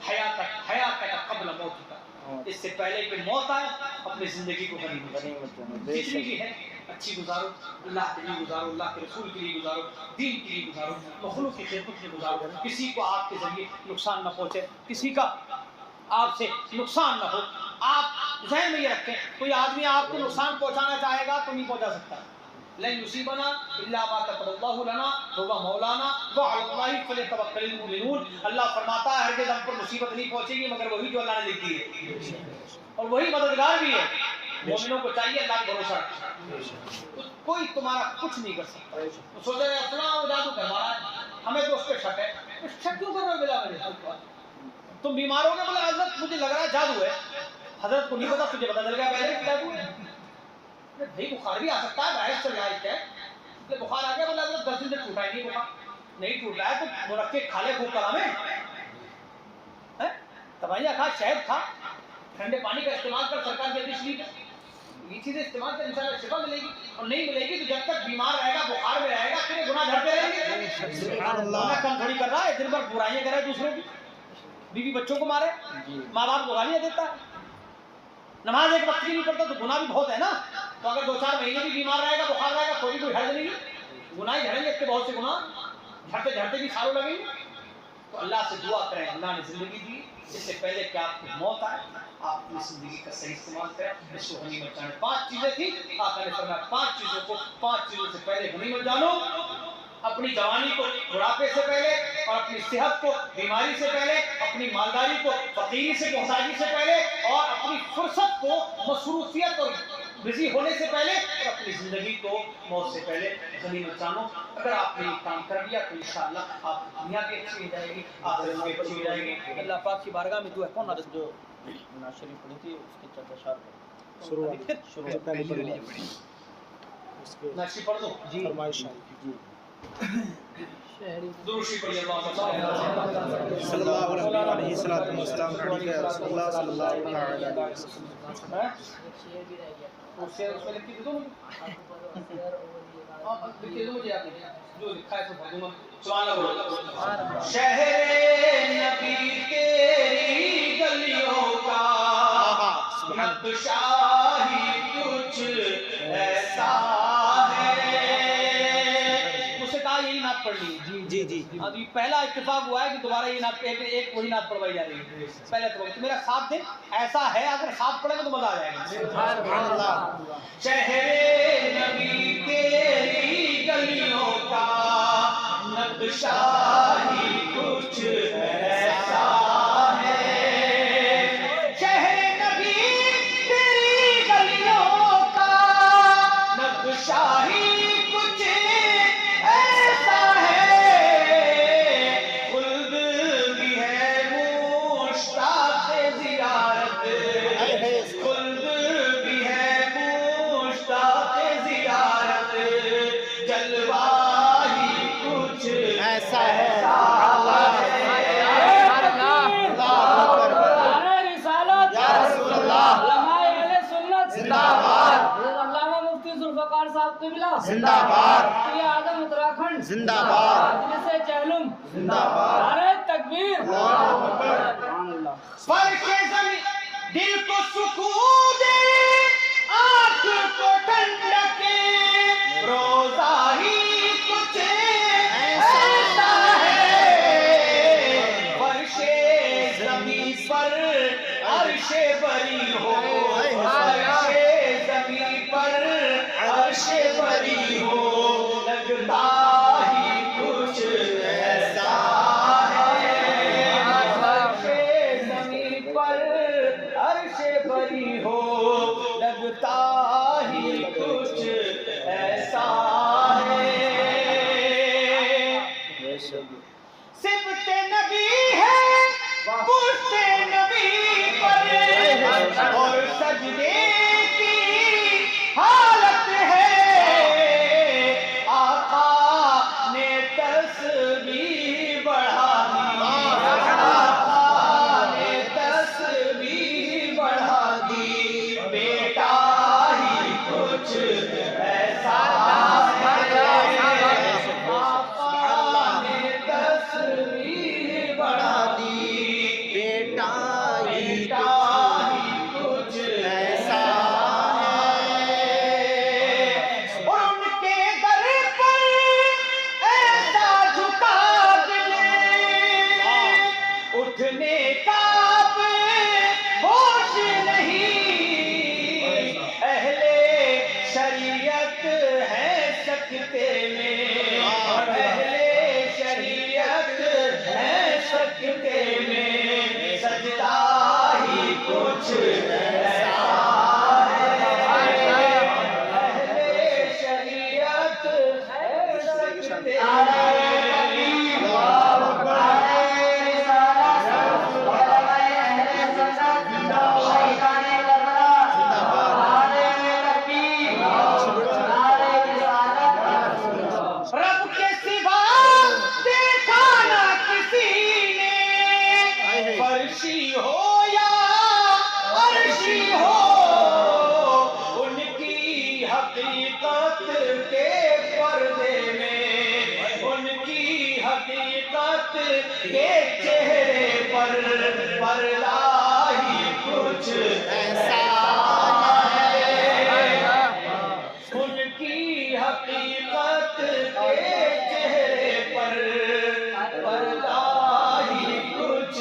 हयात का कब्ल मौत का, इससे पहले कि मौत आए अपनी जिंदगी को गनीमत जितनी भी है अच्छी गुजारो, अल्लाह के लिए गुजारो, अल्लाह के रसूल के लिए गुजारो, दीन के लिए गुजारो, मखलूक की खिदमत में गुजारो, किसी को आपके जरिए नुकसान न पहुंचे, किसी का आपसे नुकसान न हो। आप ज़हन में ये रखें, कोई आदमी आपको नुकसान पहुंचाना चाहेगा तो नहीं पहुंचा सकता। लन युसीबना इल्ला मा कतबल्लाहु लना हुवा मौलाना व अलल्लाहि फलितवक्कलिल मुमिनून। अल्लाह फरमाता है हरगिज़ हम पर मुसीबत नहीं पहुंचेगी मगर वही जो अल्लाह ने लिख दी है, और वही मददगार भी है। मोमिनों को चाहिए अल्लाह का भरोसा रखना, कोई तुम्हारा कुछ नहीं कर सकता। तो सोच रहे अपना जादू कर रहा है, हमें तो उस पर शक है, शक क्यों कर रहे हो? बिला मेरे तुम बीमार हो गए, बोले हजरत मुझे लग रहा है जादू है। हजरत को नहीं पता, तुझे पता चल गया पहले कि जादू है। भाई बुखार भी आ सकता है, बाहर चल रहा है, बुखार आ गया, बोला 10 दिन से टूटा ही नहीं, बुखार नहीं टूट रहा है तो मुरक्के खा ले खूब करा में, दवाइयाँ खा, शहद खा, ठंडे पानी का इस्तेमाल कर, सरकार के आदेश लीजिए, ये चीजें इस्तेमाल कर, इंशाल्लाह शिफा मिलेगी। और नहीं मिलेगी तो जब तक बीमार रहेगा, बुखार में रहेगा, तेरे गुनाह झड़ते रहेंगे। कम थोड़ी कर रहा है, दिन भर बुराइयां करे दूसरों की, बीवी बच्चों को मारे, माँ बाप को गालियां देता है, नमाज एक वक्त की नहीं पढ़ता तो गुनाह भी बहुत है ना। तो अगर 2-4 महीने भी बीमार रहेगा, बुखार रहेगा, तो भी कोई हर्ज नहीं, गुनाह ही झड़ेंगे, इसके बहुत से गुनाह झड़ते झड़ते भी सालों लगेंगे। तो अल्लाह से दुआ करें, अल्लाह ने जिंदगी दी, इससे पहले कि आपको मौत आए आप अपनी जिंदगी का सही इस्तेमाल करें, इसको गनीमत जाने। 5 चीजें थी, आका ने फरमाया 5 चीजों को 5 चीजों से पहले गनीमत जानो, अपनी जवानी को बुढ़ापे से पहले, और अपनी सेहत को बीमारी से पहले, अपनी मालदारी को फकीरी से मोहताजी से पहले, और अपनी फुर्सत को मसरूफियत और बिजी होने से पहले, और अपनी जिंदगी को मौत से पहले गनीमत जानो। अगर आपने ये काम कर लिया तो इंशाअल्लाह आप दुनिया भी अच्छी हो जाएगी, आखिरत भी अच्छी हो जाएगी। अल्लाह पाक की बारगाह में दुआ है। कौन जो नाशरी पढ़ी थी उसके चर्चा शुरू नाशी पढ़ दो जी फरमाइश जी दुरूशी पढ़िए अल्लाह सल्लल्लाहु अलैहि वसल्लम या रसूलुल्लाह सल्लल्लाहु अलैहि वसल्लम। है उससे उसमें लिख के दो मुझे, लिख के दो मुझे, आप जो लिखा है तो पढ़ दूंगा। सुभान अल्लाह। शहरे नबी तेरी गलियों का नक्शा ही कुछ ऐसा है। उसे कहा यही नात पढ़ ली। जी जी जी अभी पहला इत्तेफाक हुआ है कि दोबारा ये नात एक वही नात पढ़वाई जा रही है। पहले तो मेरा साथ दे, ऐसा है अगर साथ पढ़ेंगे तो मजा आ जाएगा। सुभान अल्लाह। शहरे नबी तेरी गलियों का नक्शा ही कुछ ऐसा है। शहरे नबी तेरी गलियों का नक्शा ही कुछ ऐसा है। खुल्द भी है मुश्ताक़ ज़ियारत जलवा ही कुछ ऐसा है। नारे रिसालत या रसूल अल्लाह। उलमाए अहले सुन्नत जिंदाबाद। अल्लामा मुफ्ती जुल्फ़िकार साहब क़िबला जिंदाबाद। मुफ्ती आज़म उत्तराखंड जिंदाबाद। मजलिस चहलुम जिंदाबाद। नारे तकबीर फर्शे ज़मीं दिल को सुकून दे, आँख को ठंडक, रोज़ा ही कुछ ऐसा है। फर्शे ज़मीं पर अर्शे बरी हो, फर्शे ज़मीं पर अर्शे बरी हो, लगता ही कुछ ऐसा है। फर्शे ज़मीं पर अर्शे बरी हो, लगता ही कुछ ऐसा है। सिफ़ते नबी है पुश्ते नबी पर, और सजदे की हालत है। आका ने तस्बीह बढ़ा दी, आका ने तस्बीह बढ़ा दी, बेटा ही कुछ ऐसा है। आका ने तस्बीह बढ़ा दी, बेटा ही बेटा ही कुछ ऐसा है। और उनके दर पर ऐसा झुका दिल, उठने का अब होश नहीं। अहले शरीयत है सकते में, अहले शरीयत है सकते में, सजदा ही कुछ ऐसा है। अहले शरीयत है सकते में। रब के सिवा देखा ना किसी ने, फर्शी हो या अर्शी हो, उनकी हकीकत के पर्दे में, उनकी हकीकत के चेहरे पर पर्दा ही कुछ ऐसा है। उनकी हकीकत के चेहरे पर पर्दा ही कुछ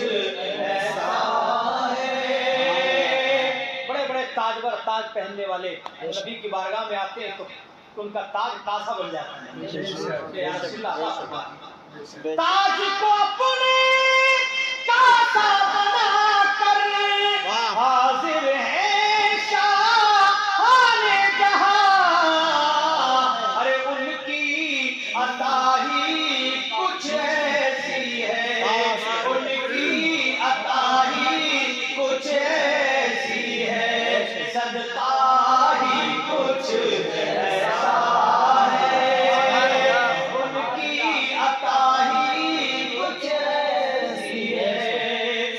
ऐसा है। बड़े बड़े ताजवर ताज पहनने वाले नबी की बारगाह में आते हैं तो उनका ताज तासा बन जाता है। ताज को अपने तासा बना कर हाजिर है शाहाने जहां। अरे उनकी अता ही कुछ ऐसी है, उनकी अता ही कुछ ऐसी है, सदका ही कुछ ऐसा है। उनकी अता ही कुछ ऐसी है,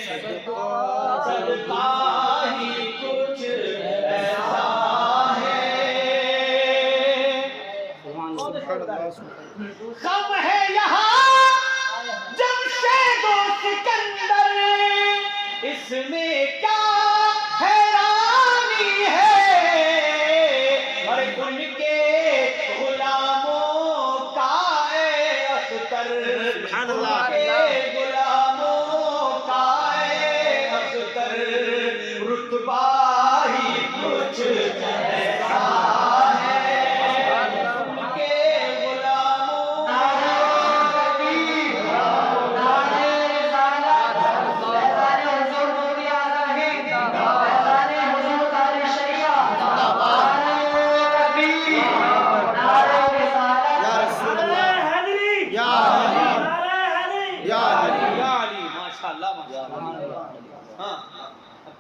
सदका ही कुछ ऐसा है। गम है यहाँ जमशेदो सिकंदर, इसमें क्या हैरानी है। अरे उनके गुलामों का ए अख्तर, उनके गुलामों का ए अख्तर, रुतबा ही कुछ ऐसा है। उनके गुलामों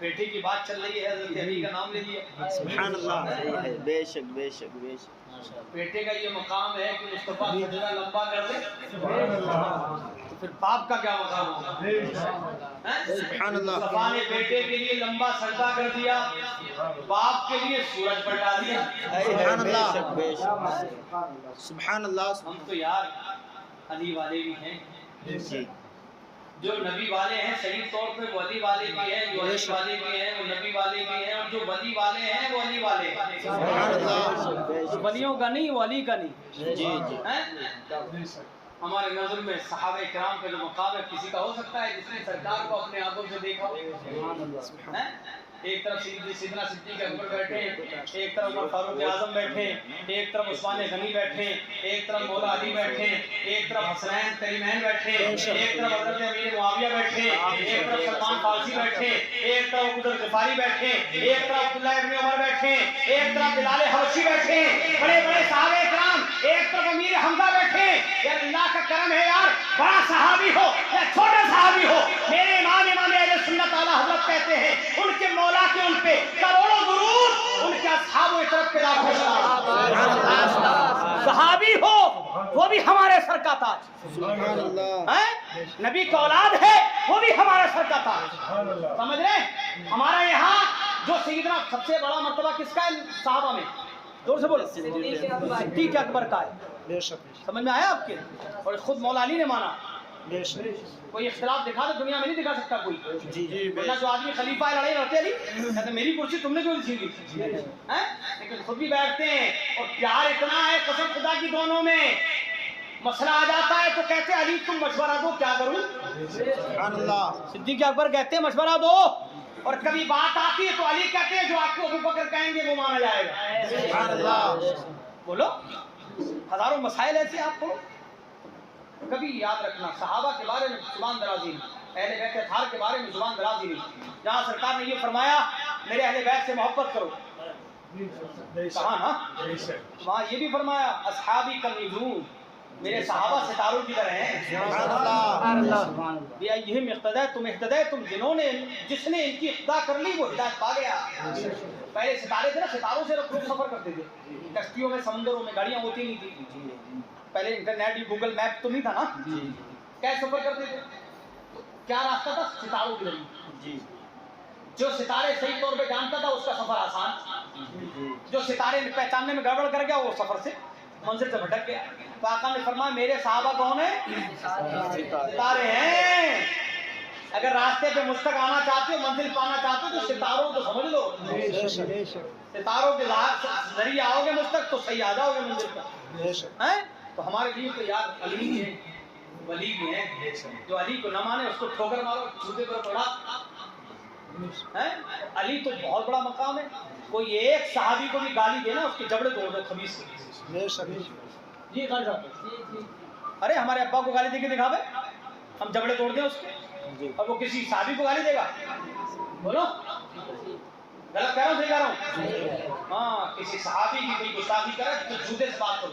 बेटे की बात चल रही है, हज़रत अली का नाम ले लिया। सुभान अल्लाह, सही है, बेशक बेशक बेशक। बेटे का ये मकाम है कि मुस्तफा सजदा लंबा कर दे, तो फिर बाप का क्या मकाम होगा? सुभान अल्लाह। मुस्तफा ने बेटे के लिए लंबा सजदा कर दिया, बाप के लिए सूरज पलटा दिया। सुभान अल्लाह, बेशक बेशक। सुभान अल्लाह। हम तो यार अली वाले भी हैं, जी, जो नबी वाले हैं सही तौर पे वो अली वाले भी हैं, जो अली वाले भी हैं वो नबी वाले भी हैं, और जो वली वाले हैं वो अली वाले हैं। सुभान अल्लाह। वलियों का नहीं, वो अली का नहीं। जी जी। हैं? हमारे नजर में सहाबा इकराम का जो मकाम है किसी का हो सकता है जिसने सरकार को अपने आंखों से देखा हो? हैं? एक तरफ सिद्दीक़ अकबर बैठे, एक तरफ उमर फारूक आजम बैठे, एक तरफ उस्मान गनी बैठे, एक तरफ मौला अली बैठे, एक तरफ हसनैन करीमैन बैठे, एक तरफ हज़रत अमीर मुआविया बैठे, एक तरफ सलमान फारसी बैठे, एक तरफ उधर ग़िफ़ारी बैठे, एक तरफ अब्दुल्लाह इब्न उमर बैठे, एक तरफ बिलाल हबशी बैठे, बड़े बड़े सहाबा इकराम, एक तरफ अमीर हमजा बैठे। यार अल्लाह का करम है यार, बड़ा सहाबी हो या छोटा सहाबी हो, मेरे इमाम अहले सुन्नत आला हज़रत कहते हैं उनके मौला के उन पे करोड़ों दुरूद, उनके असहाबों की तरफ पे लाखों सलाम। सहाबी हो वो भी हमारे सर का ताज, सुभान अल्लाह। हैं? नबी का औलाद है वो भी हमारे सर का ताज। समझ रहे हैं? हमारा यहाँ जो सैयदना सबसे बड़ा मर्तबा किसका है सहाबा में? जोर से बोलो। सिद्दीक़ अकबर का है। बेशक समझ में आया आपके? और खुद मौला अली ने माना। बेशक। कोई इख्तिलाफ दिखा दो, दुनिया में नहीं दिखा सकता कोई। जी जी वरना जो आदमी खलीफा है लड़ाई लड़ते अली कहते मेरी कुर्सी तुमने क्यों छीन ली? हैं? लेकिन खुद भी बैठते हैं और प्यार इतना है कसम खुदा की दोनों में, मसला आ जाता है तो कहते अली तुम मशवरा दो क्या करूं? सुभान अल्लाह। सिद्दीक़ अकबर कहते हैं मशवरा दो, और कभी बात आती है तो अली कहते हैं जो आपको अबू बकर कहेंगे वो माना जाएगा। सुभान अल्लाह। बोलो, हजारों मसाइल ऐसे आपको कभी याद रखना। सहाबा के बारे में जुबान दराजी नहीं, अहले बैत अतहार के बारे में जुबान दराजी नहीं। जहाँ सरकार ने ये फरमाया मेरे अहले बैत से मोहब्बत करो, कहा ना, वहाँ ये भी फरमाया अस्हाबी कल निजूम, मेरे सहाबा सितारों की तरह हैं। यही इख्तदा तुम इख्तदा तुम जिसने इनकी इख्तदा कर ली वो हिदायत पा गया। पहले सितारे थे ना, सितारों से लोग सफर करते थे, कश्तियों में समंदरों में, गाड़ियाँ होती नहीं थी पहले, इंटरनेट गूगल मैप तो नहीं था ना, क्या सफर करते थे? तो क्या रास्ता था? सितारों की जरिए। जो सितारे सही तौर पे जानता था उसका सफर आसान, जो सितारे पहचानने में गड़बड़ कर गया वो सफर से मंजिल से भटक गया। तो आका ने फरमाया मेरे सहाबा कौन है? सितारे हैं। अगर रास्ते पे मुझ तक आना चाहते हो, मंजिल पाना चाहते हो तो सितारों को समझ लो, सितारों के जरिए आओगे मुझ तक तो सही आ जाओगे मंजिल पर। हैं? तो हमारे लिए तो यार अली है, वली भी है, जो अली को न माने उसको ठोकर मारो, जूते पर पड़ा। हैं? अली तो बहुत बड़ा मकाम है, कोई एक सहाबी को भी गाली देना उसके जबड़े तोड़ दो खबीस से। ये गाली साहब, अरे हमारे अब्बा को गाली देके दिखावे, हम जबड़े तोड़ दें उसके, और वो किसी सहाबी को गाली देगा? बोलो, गलत कह रहा हूँ, सही कह रहा हूँ? हाँ, किसी सहाबी की कोई गुस्ताखी करे तो जूते से बात करो,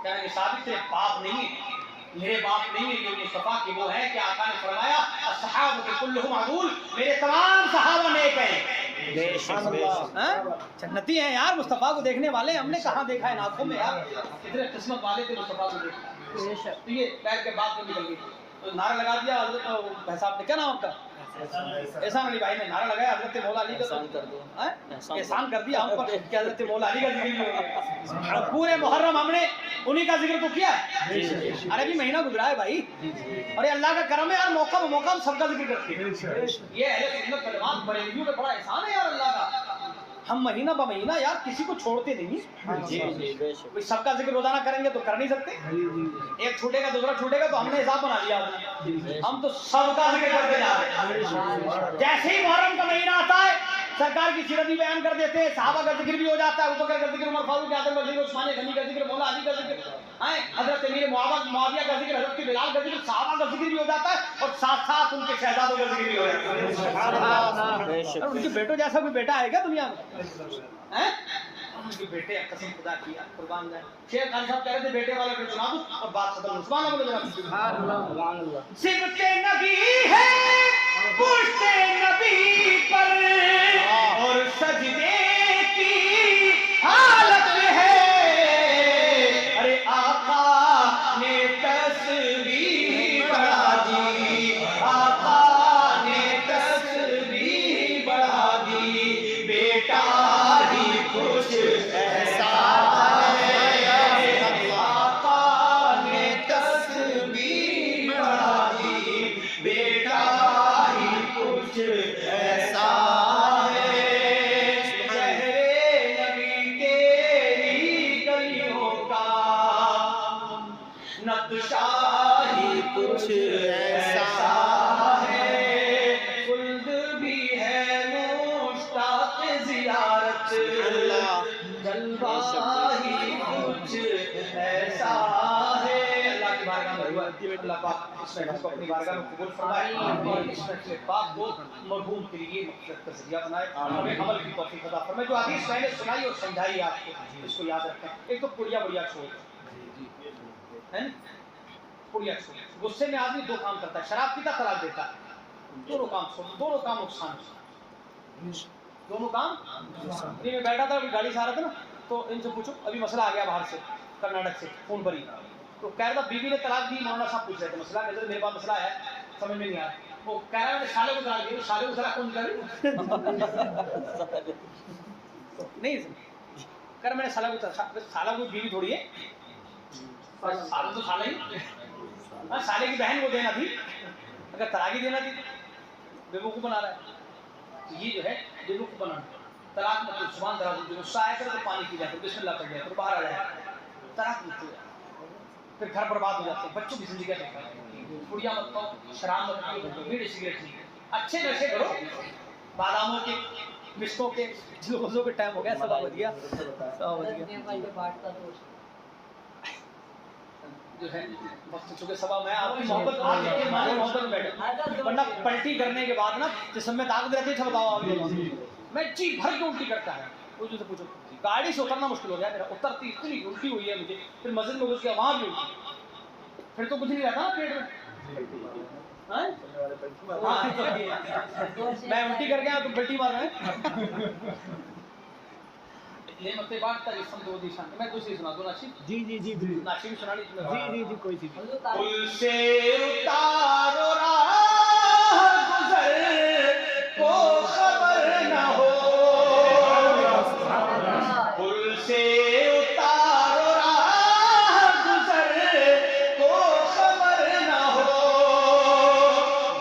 कहेंगे साबित तेरे बाप नहीं है, मेरे बाप नहीं है, ये मुस्तफा की वो है कि आका ने फरमाया अस्सहाबु कुल्लुहुम अदूल, मेरे तमाम सहाबा नेक हैं, जन्नती हैं यार, मुस्तफा को देखने वाले। हमने कहाँ देखा है आंखों में यार, इतने किस्मत वाले थे मुस्तफा को देखना। तो ये पैर के बाप में निकल गई, तो नारा लगा दिया भाई साहब ने, क्या नाम आपका? एहसान अली भाई ने नारा लगाया हजरत मौला अली का एहसान कर दिया हम पर, हजरत मौला अली का जिक्र भी हो गया। पूरे मुहर्रम हमने उन्हीं का जिक्र तो किया। अरे भी महीना गुजरा है भाई, अरे अल्लाह का करम है यार, मौका मौका हम सबका जिक्र करते हैं। ये अहले सुन्नत वल जमात बरेलियों पे बड़ा एहसान है यार अल्लाह का, हम महीना ब महीना यार किसी को छोड़ते नहीं। भाई सबका जिक्र रोजाना करेंगे तो कर नहीं सकते, एक छूटेगा दूसरा छूटेगा तो हमने हिसाब बना लिया, हम तो सबका जिक्र करते जा रहे हैं। जैसे ही मुहर्रम का महीना आता है सरकार की सीरत भी बयान कर देते हैं, सहाबा का जिक्र भी हो जाता है, अबू बकर का जिक्र, उमर फारूक आजम का जिक्र, उस्मान गनी का जिक्र, मौला अली का जिक्र, हजरत अमीर मुआविया का जिक्र, हजरत बिलाल का जिक्र, सहाबा का जिक्र भी हो जाता है, और साथ साथ उनके शहजादों का जिक्र भी हो जाता है। उनके बेटों जैसा कोई बेटा है क्या दुनिया में? उनके बेटे कसम खुदा की कुर्बान जाए। शेख खान साहब कह रहे थे बेटे वाला फिर सुना दूं और बात खत्म। सुभान अल्लाह बोलो जनाब। सुभान अल्लाह। सिबते नबी है पुश्ते नबी पर और सजदे की हालत है। अरे आका ने तस्बीह बढ़ा दी, आका ने तस्बीह बढ़ा दी, बेटा ही कुछ ऐसा है। आका ने तस्बीह बढ़ा दी, बेटा ही कुछ ऐसा है। चेहरे नबी तेरी गलियों का नक्शा ही कुछ ऐसा है। खुल्द भी है मुश्ताक ज़ियारत, जलवा ही कुछ ऐसा है। अल्लाह की बारगाह में दुआ है अल्लाह पाक इस महफिल को अपनी बारगाह में कबूल फरमाए और इस महफिल पाक को मरहूम के लिए मग़फ़िरत का ज़रिया बनाए, हमें अमल की तौफ़ीक़ अता फरमाए। जो हदीस मैंने सुनाई और समझाई आपको, इसको याद रखें। एक तो पुड़िया बढ़िया छोड़ है ना, पुड़िया छोड़। गुस्से में आदमी दो काम करता है, शराब पीता, तलाक देता है। दोनों काम छोड़, दोनों काम नुकसान, दोनों काम। ये मैं बैठा था, अभी गाड़ी से आ रहा था ना, तो इनसे पूछो, अभी मसला आ गया बाहर से, कर्नाटक से फोन पर ही। तो कह रहा था बीवी ने तलाक दी, मौलाना साहब पूछ रहे थे मसला, कहते मेरे पास मसला है, समझ में नहीं आ रहा। वो कह रहा है मैंने साले को तलाक दी, साले को तलाक कौन करे? नहीं कर, मैंने साला को, साला को बीवी थोड़ी है, साला तो साला ही। साले की बहन को देना थी, अगर तलाक देना थी बेवकूफ बना रहा है। ये जो है बेवकूफ बनाना। तलाक मतलब जुबान दराज, जो गुस्सा आया करे तो पानी पी जाए, बिस्मिल्लाह पढ़ जाए, तो बाहर आ जाए। तलाक मत हो, फिर घर बर्बाद हो जाते हैं, बच्चों की जिंदगी खराब। पुड़िया मत खाओ, शराब मत पियो, बीड़ी सिगरेट नहीं, अच्छे नशे करो, बादामों के, मिस्कों के, जलूसों के। टाइम हो गया, सब बढ़िया, सब बढ़िया। जो है वक्त चुके सभा में आपकी मोहब्बत मोहब्बत में बैठे, वरना पलटी करने के बाद ना जिसमें ताकत रहती है, बताओ आप मैं जी भर के उल्टी करता है। वो जो पूछो, गाड़ी से उतरना मुश्किल हो गया मेरा, उतरती इतनी उल्टी हुई है मुझे, फिर मस्जिद में घुस गया, वहां भी उल्टी, फिर तो कुछ नहीं रहता ना पेट में। मैं उल्टी कर गया, तुम पलटी मार रहे हैं। ये मत बात का जिसम दो दिशा में। मैं दूसरी सुना दूं नाशिद। जी जी जी बिल्कुल, नाशिद सुनानी तुम्हें। जी जी जी कोई सी पुल से उतारो राह गुजर को खबर न हो, पुल से उतारो राह गुजर को खबर न हो,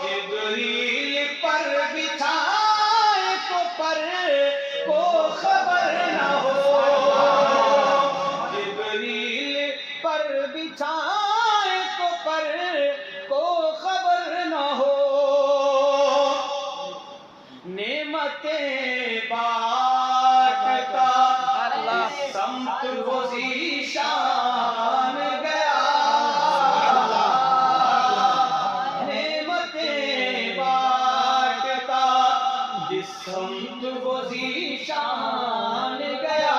जिब्रील पर बिछाए तो पर को खबर न हो, जिब्रील पर बिछाए तो पर को खबर न हो, नेमते बांटता समत वो ज़ीशान गया, नेमते बांटता जिस समत वो ज़ीशान गया,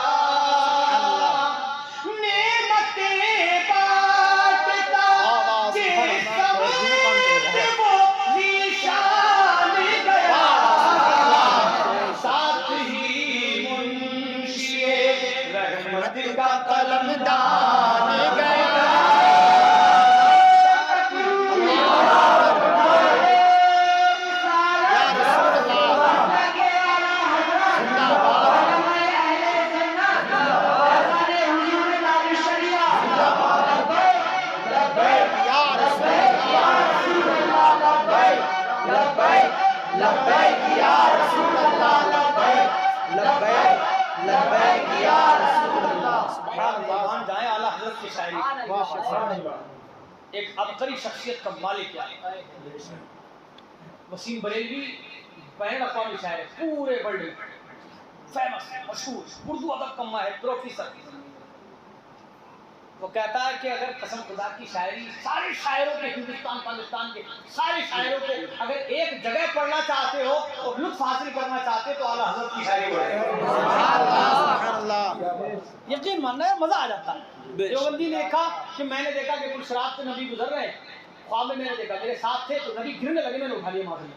नेमते बांटता जिस समत वो ज़ीशान गया, साथ ही मुंशिए रहमत का कलमदान गया। एक अबकरी शख्सियत का मालिक क्या वसीम बरेलवी बैन अक़वामी शायर, पूरे वर्ल्ड में फेमस, मशहूर, उर्दू अदब का माहिर, प्रोफेसर। वो कहता है कि अगर कसम खुदा की शायरी सारे शायरों के, हिंदुस्तान पाकिस्तान के सारे शायरों को अगर एक जगह पढ़ना चाहते हो और लुत्फ हासिल करना चाहते हो तो आला हज़रत की शायरी पढ़ो। यकीन मानना है, मजा आ जाता है। देवबंदी ने देखा कि मैंने देखा कि कुछ शराब से नबी गुजर रहे हैं, ख्वाब में मैंने देखा, मेरे साथ थे तो नबी गिरने लगे, मैंने उठा लिया माफी।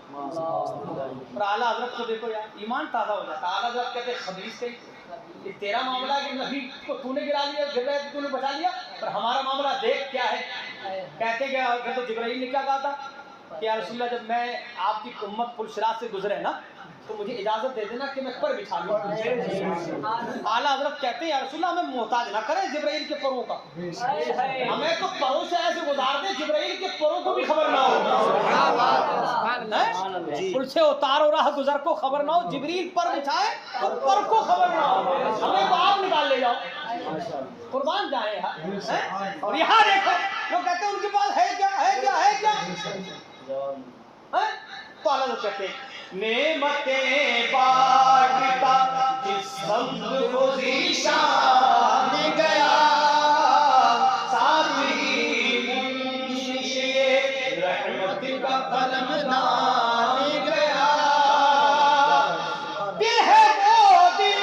और आला हज़रत को देखो यार, ईमान ताज़ा हो जाता है। आला हज़रत कहते खबीस कहीं ये तेरा मामला है कि नबी को तूने गिरा लिया, गिर रहा है तूने बचा लिया, पर हमारा मामला देख क्या है। कहते क्या, तो जिब्राइल ने क्या कहा था कि या रसूलल्लाह जब मैं आपकी उम्मत पुलशरात से गुजरे ना तो मुझे इजाजत दे देना कि मैं पर बिछा लूं। आला हज़रत कहते हैं या रसूलल्लाह हमें मोहताज ना करें जिब्राइल के परों का, हमें तो परों से ऐसे गुजार दे जिब्राइल के परों को भी खबर ना हो, पुल से उतारो राह गुजर को खबर ना हो, जिब्रील पर बिछाए तो पर को खबर ना हो, हमें तो आप निकाल ले जाओ, कुर्बान जाए यार। और यहाँ देखो लोग कहते हैं उनके पास है क्या, है क्या, है क्या, तो आला हज़रत कहते हैं नेमतें बांटता जिस समत को ज़ीशान गया, साथ ही मुंशिए रहमत का कलमदान गया। दिल है वो दिल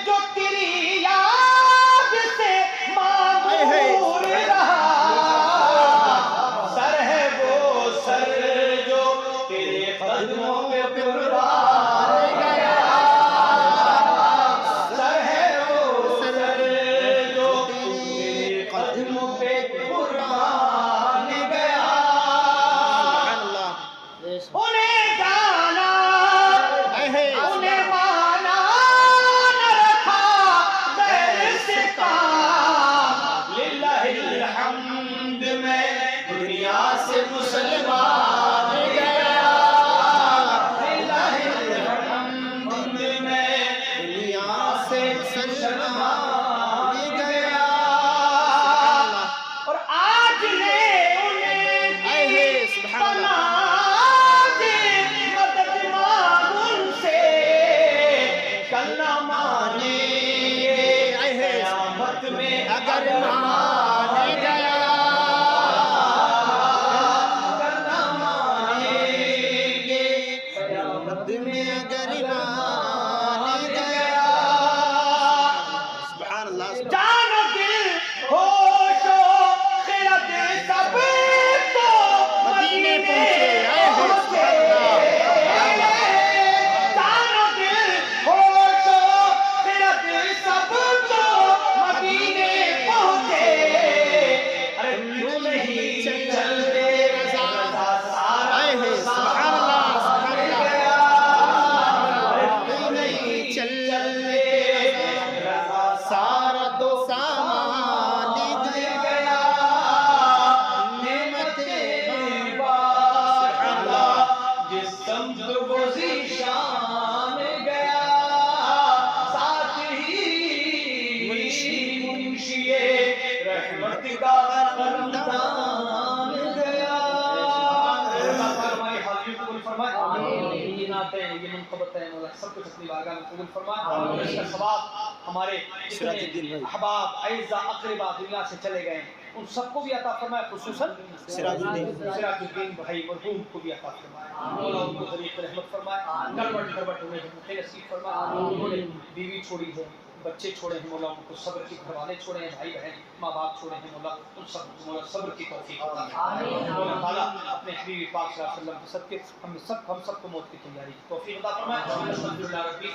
जो तेरी याद से मामूर रहा, सर है वो सर जो तेरे कदमों पे कुर्बान गया, सर है वो सर जो तेरे कदमों पे कुर्बान गया। उन्हें जाना उन्हें माना न रखा गैर से काम, लिल्लाहिल हम्द में दुनिया से मुसलमान गया, लिल्लाहिल हम्द में दुनिया से मुसलमान गया। और आज ने उन्हें बना दे मदद मांग उनसे, कल ना माने क़यामत में अगर मान गया, कल ना मानेंगे क़यामत में अगर मान गया। सुभान अल्लाह। जानो दिल होशो खिरद सब तो मदीने पहुंचे, जानो दिल होशो खिरद सब तो मदीने पहुंचे। अरे क्यों नहीं चलते रज़ा सारा सुभान अल्लाह, सुभान अल्लाह। अरे क्यों नहीं चलते रज़ा सारा तो सामान गया, नेमतें बांटता जिस समत को ज़ीशान गया, साथ ही मुंशिए रहमत का कलमदान गया। हमारे हाजिर को कबूल फरमाए, ये नाते हैं, ये मुनक़बत है, मौला सब कुछ अपनी बारगाह में कबूल फरमाए, और इसका सवाब हमारे जितने अहबाब अइज़ा अक़रबा दुनिया से चले गए उन सबको भी अता फरमाए, खुसूसन सिराजुद्दीन भाई मरहूम को भी अता फरमाए, मौला उनको ज़रीक़ रहमत फरमाए, करबट करबट उन्हें हिम्मत नसीब फरमाए। उन्होंने बीवी छोड़ी है, बच्चे छोड़े हैं, मौला उनको सब्र की, घरवाले छोड़े हैं, भाई बहन माँ बाप छोड़े हैं, मौला उन सब मौला सब्र की तौफीक अता फरमाए। मौला ताला अपने हबीब पाक सल्लल्लाहु अलैहि वसल्लम के सदके हम सबको मौत की तैयारी की तौफीक अता फरमाए। अल्हम्दुलिल्लाह रब्बिल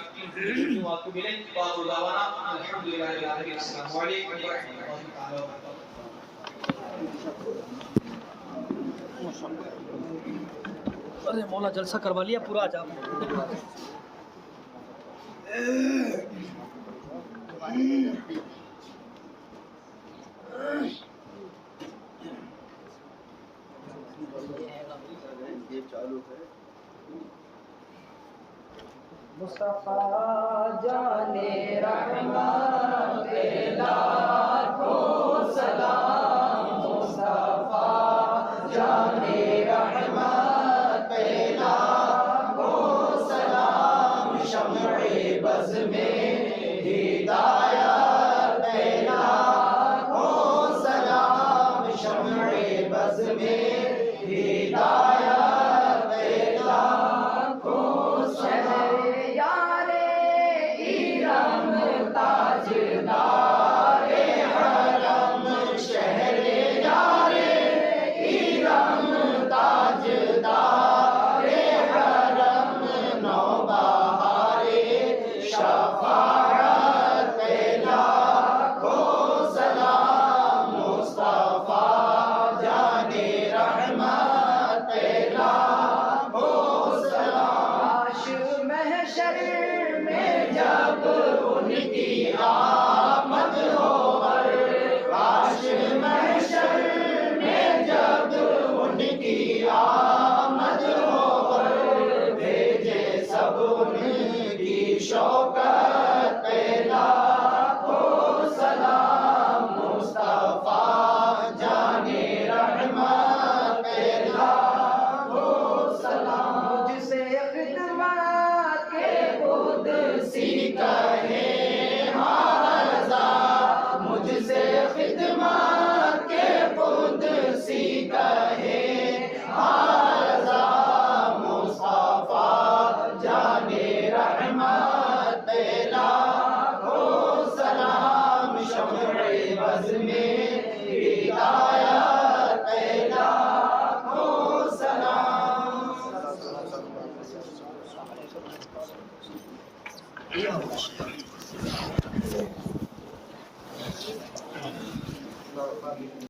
व अतूबु इलैहि व आखिरु दावाना अल्हम्दुलिल्लाहि रब्बिल आलमीन। अस्सलामु अलैकुम व रहमतुल्लाहि तआला व बरकातहू। अरे मौला जलसा करवा लिया पूरा जा। मुस्तफा जाने रहमत लाखों सलाम, मुस्तफा जाने रहमत लाखों सलाम, शम्अ बज़्म में हिदायत लाखों में हिदायत लाखों शहरयारे इरम ताजदारे हरम शहरयारे इरम ताजदारे हरम नौबहारे शफाअत लाखों सलाम मुस्तफा जाने रहमत लाखों सलाम। काश महशर में जब उनकी आमद हो काश महशर में जब उनकी आमद हो भेजे सब उनकी शौकत पे लाखों सलाम मुस्तफा जाने रहमत पे लाखों सलाम। मुझसे खिदमत के कुदसी कहे हाज़ा मुझसे खिदमत के कुदसी कहे हाज़ा मुस्तफा जाने रहमत पे लाखों सलाम। शम्र-ए बज़्म में हिदायत पे लाखों सलाम।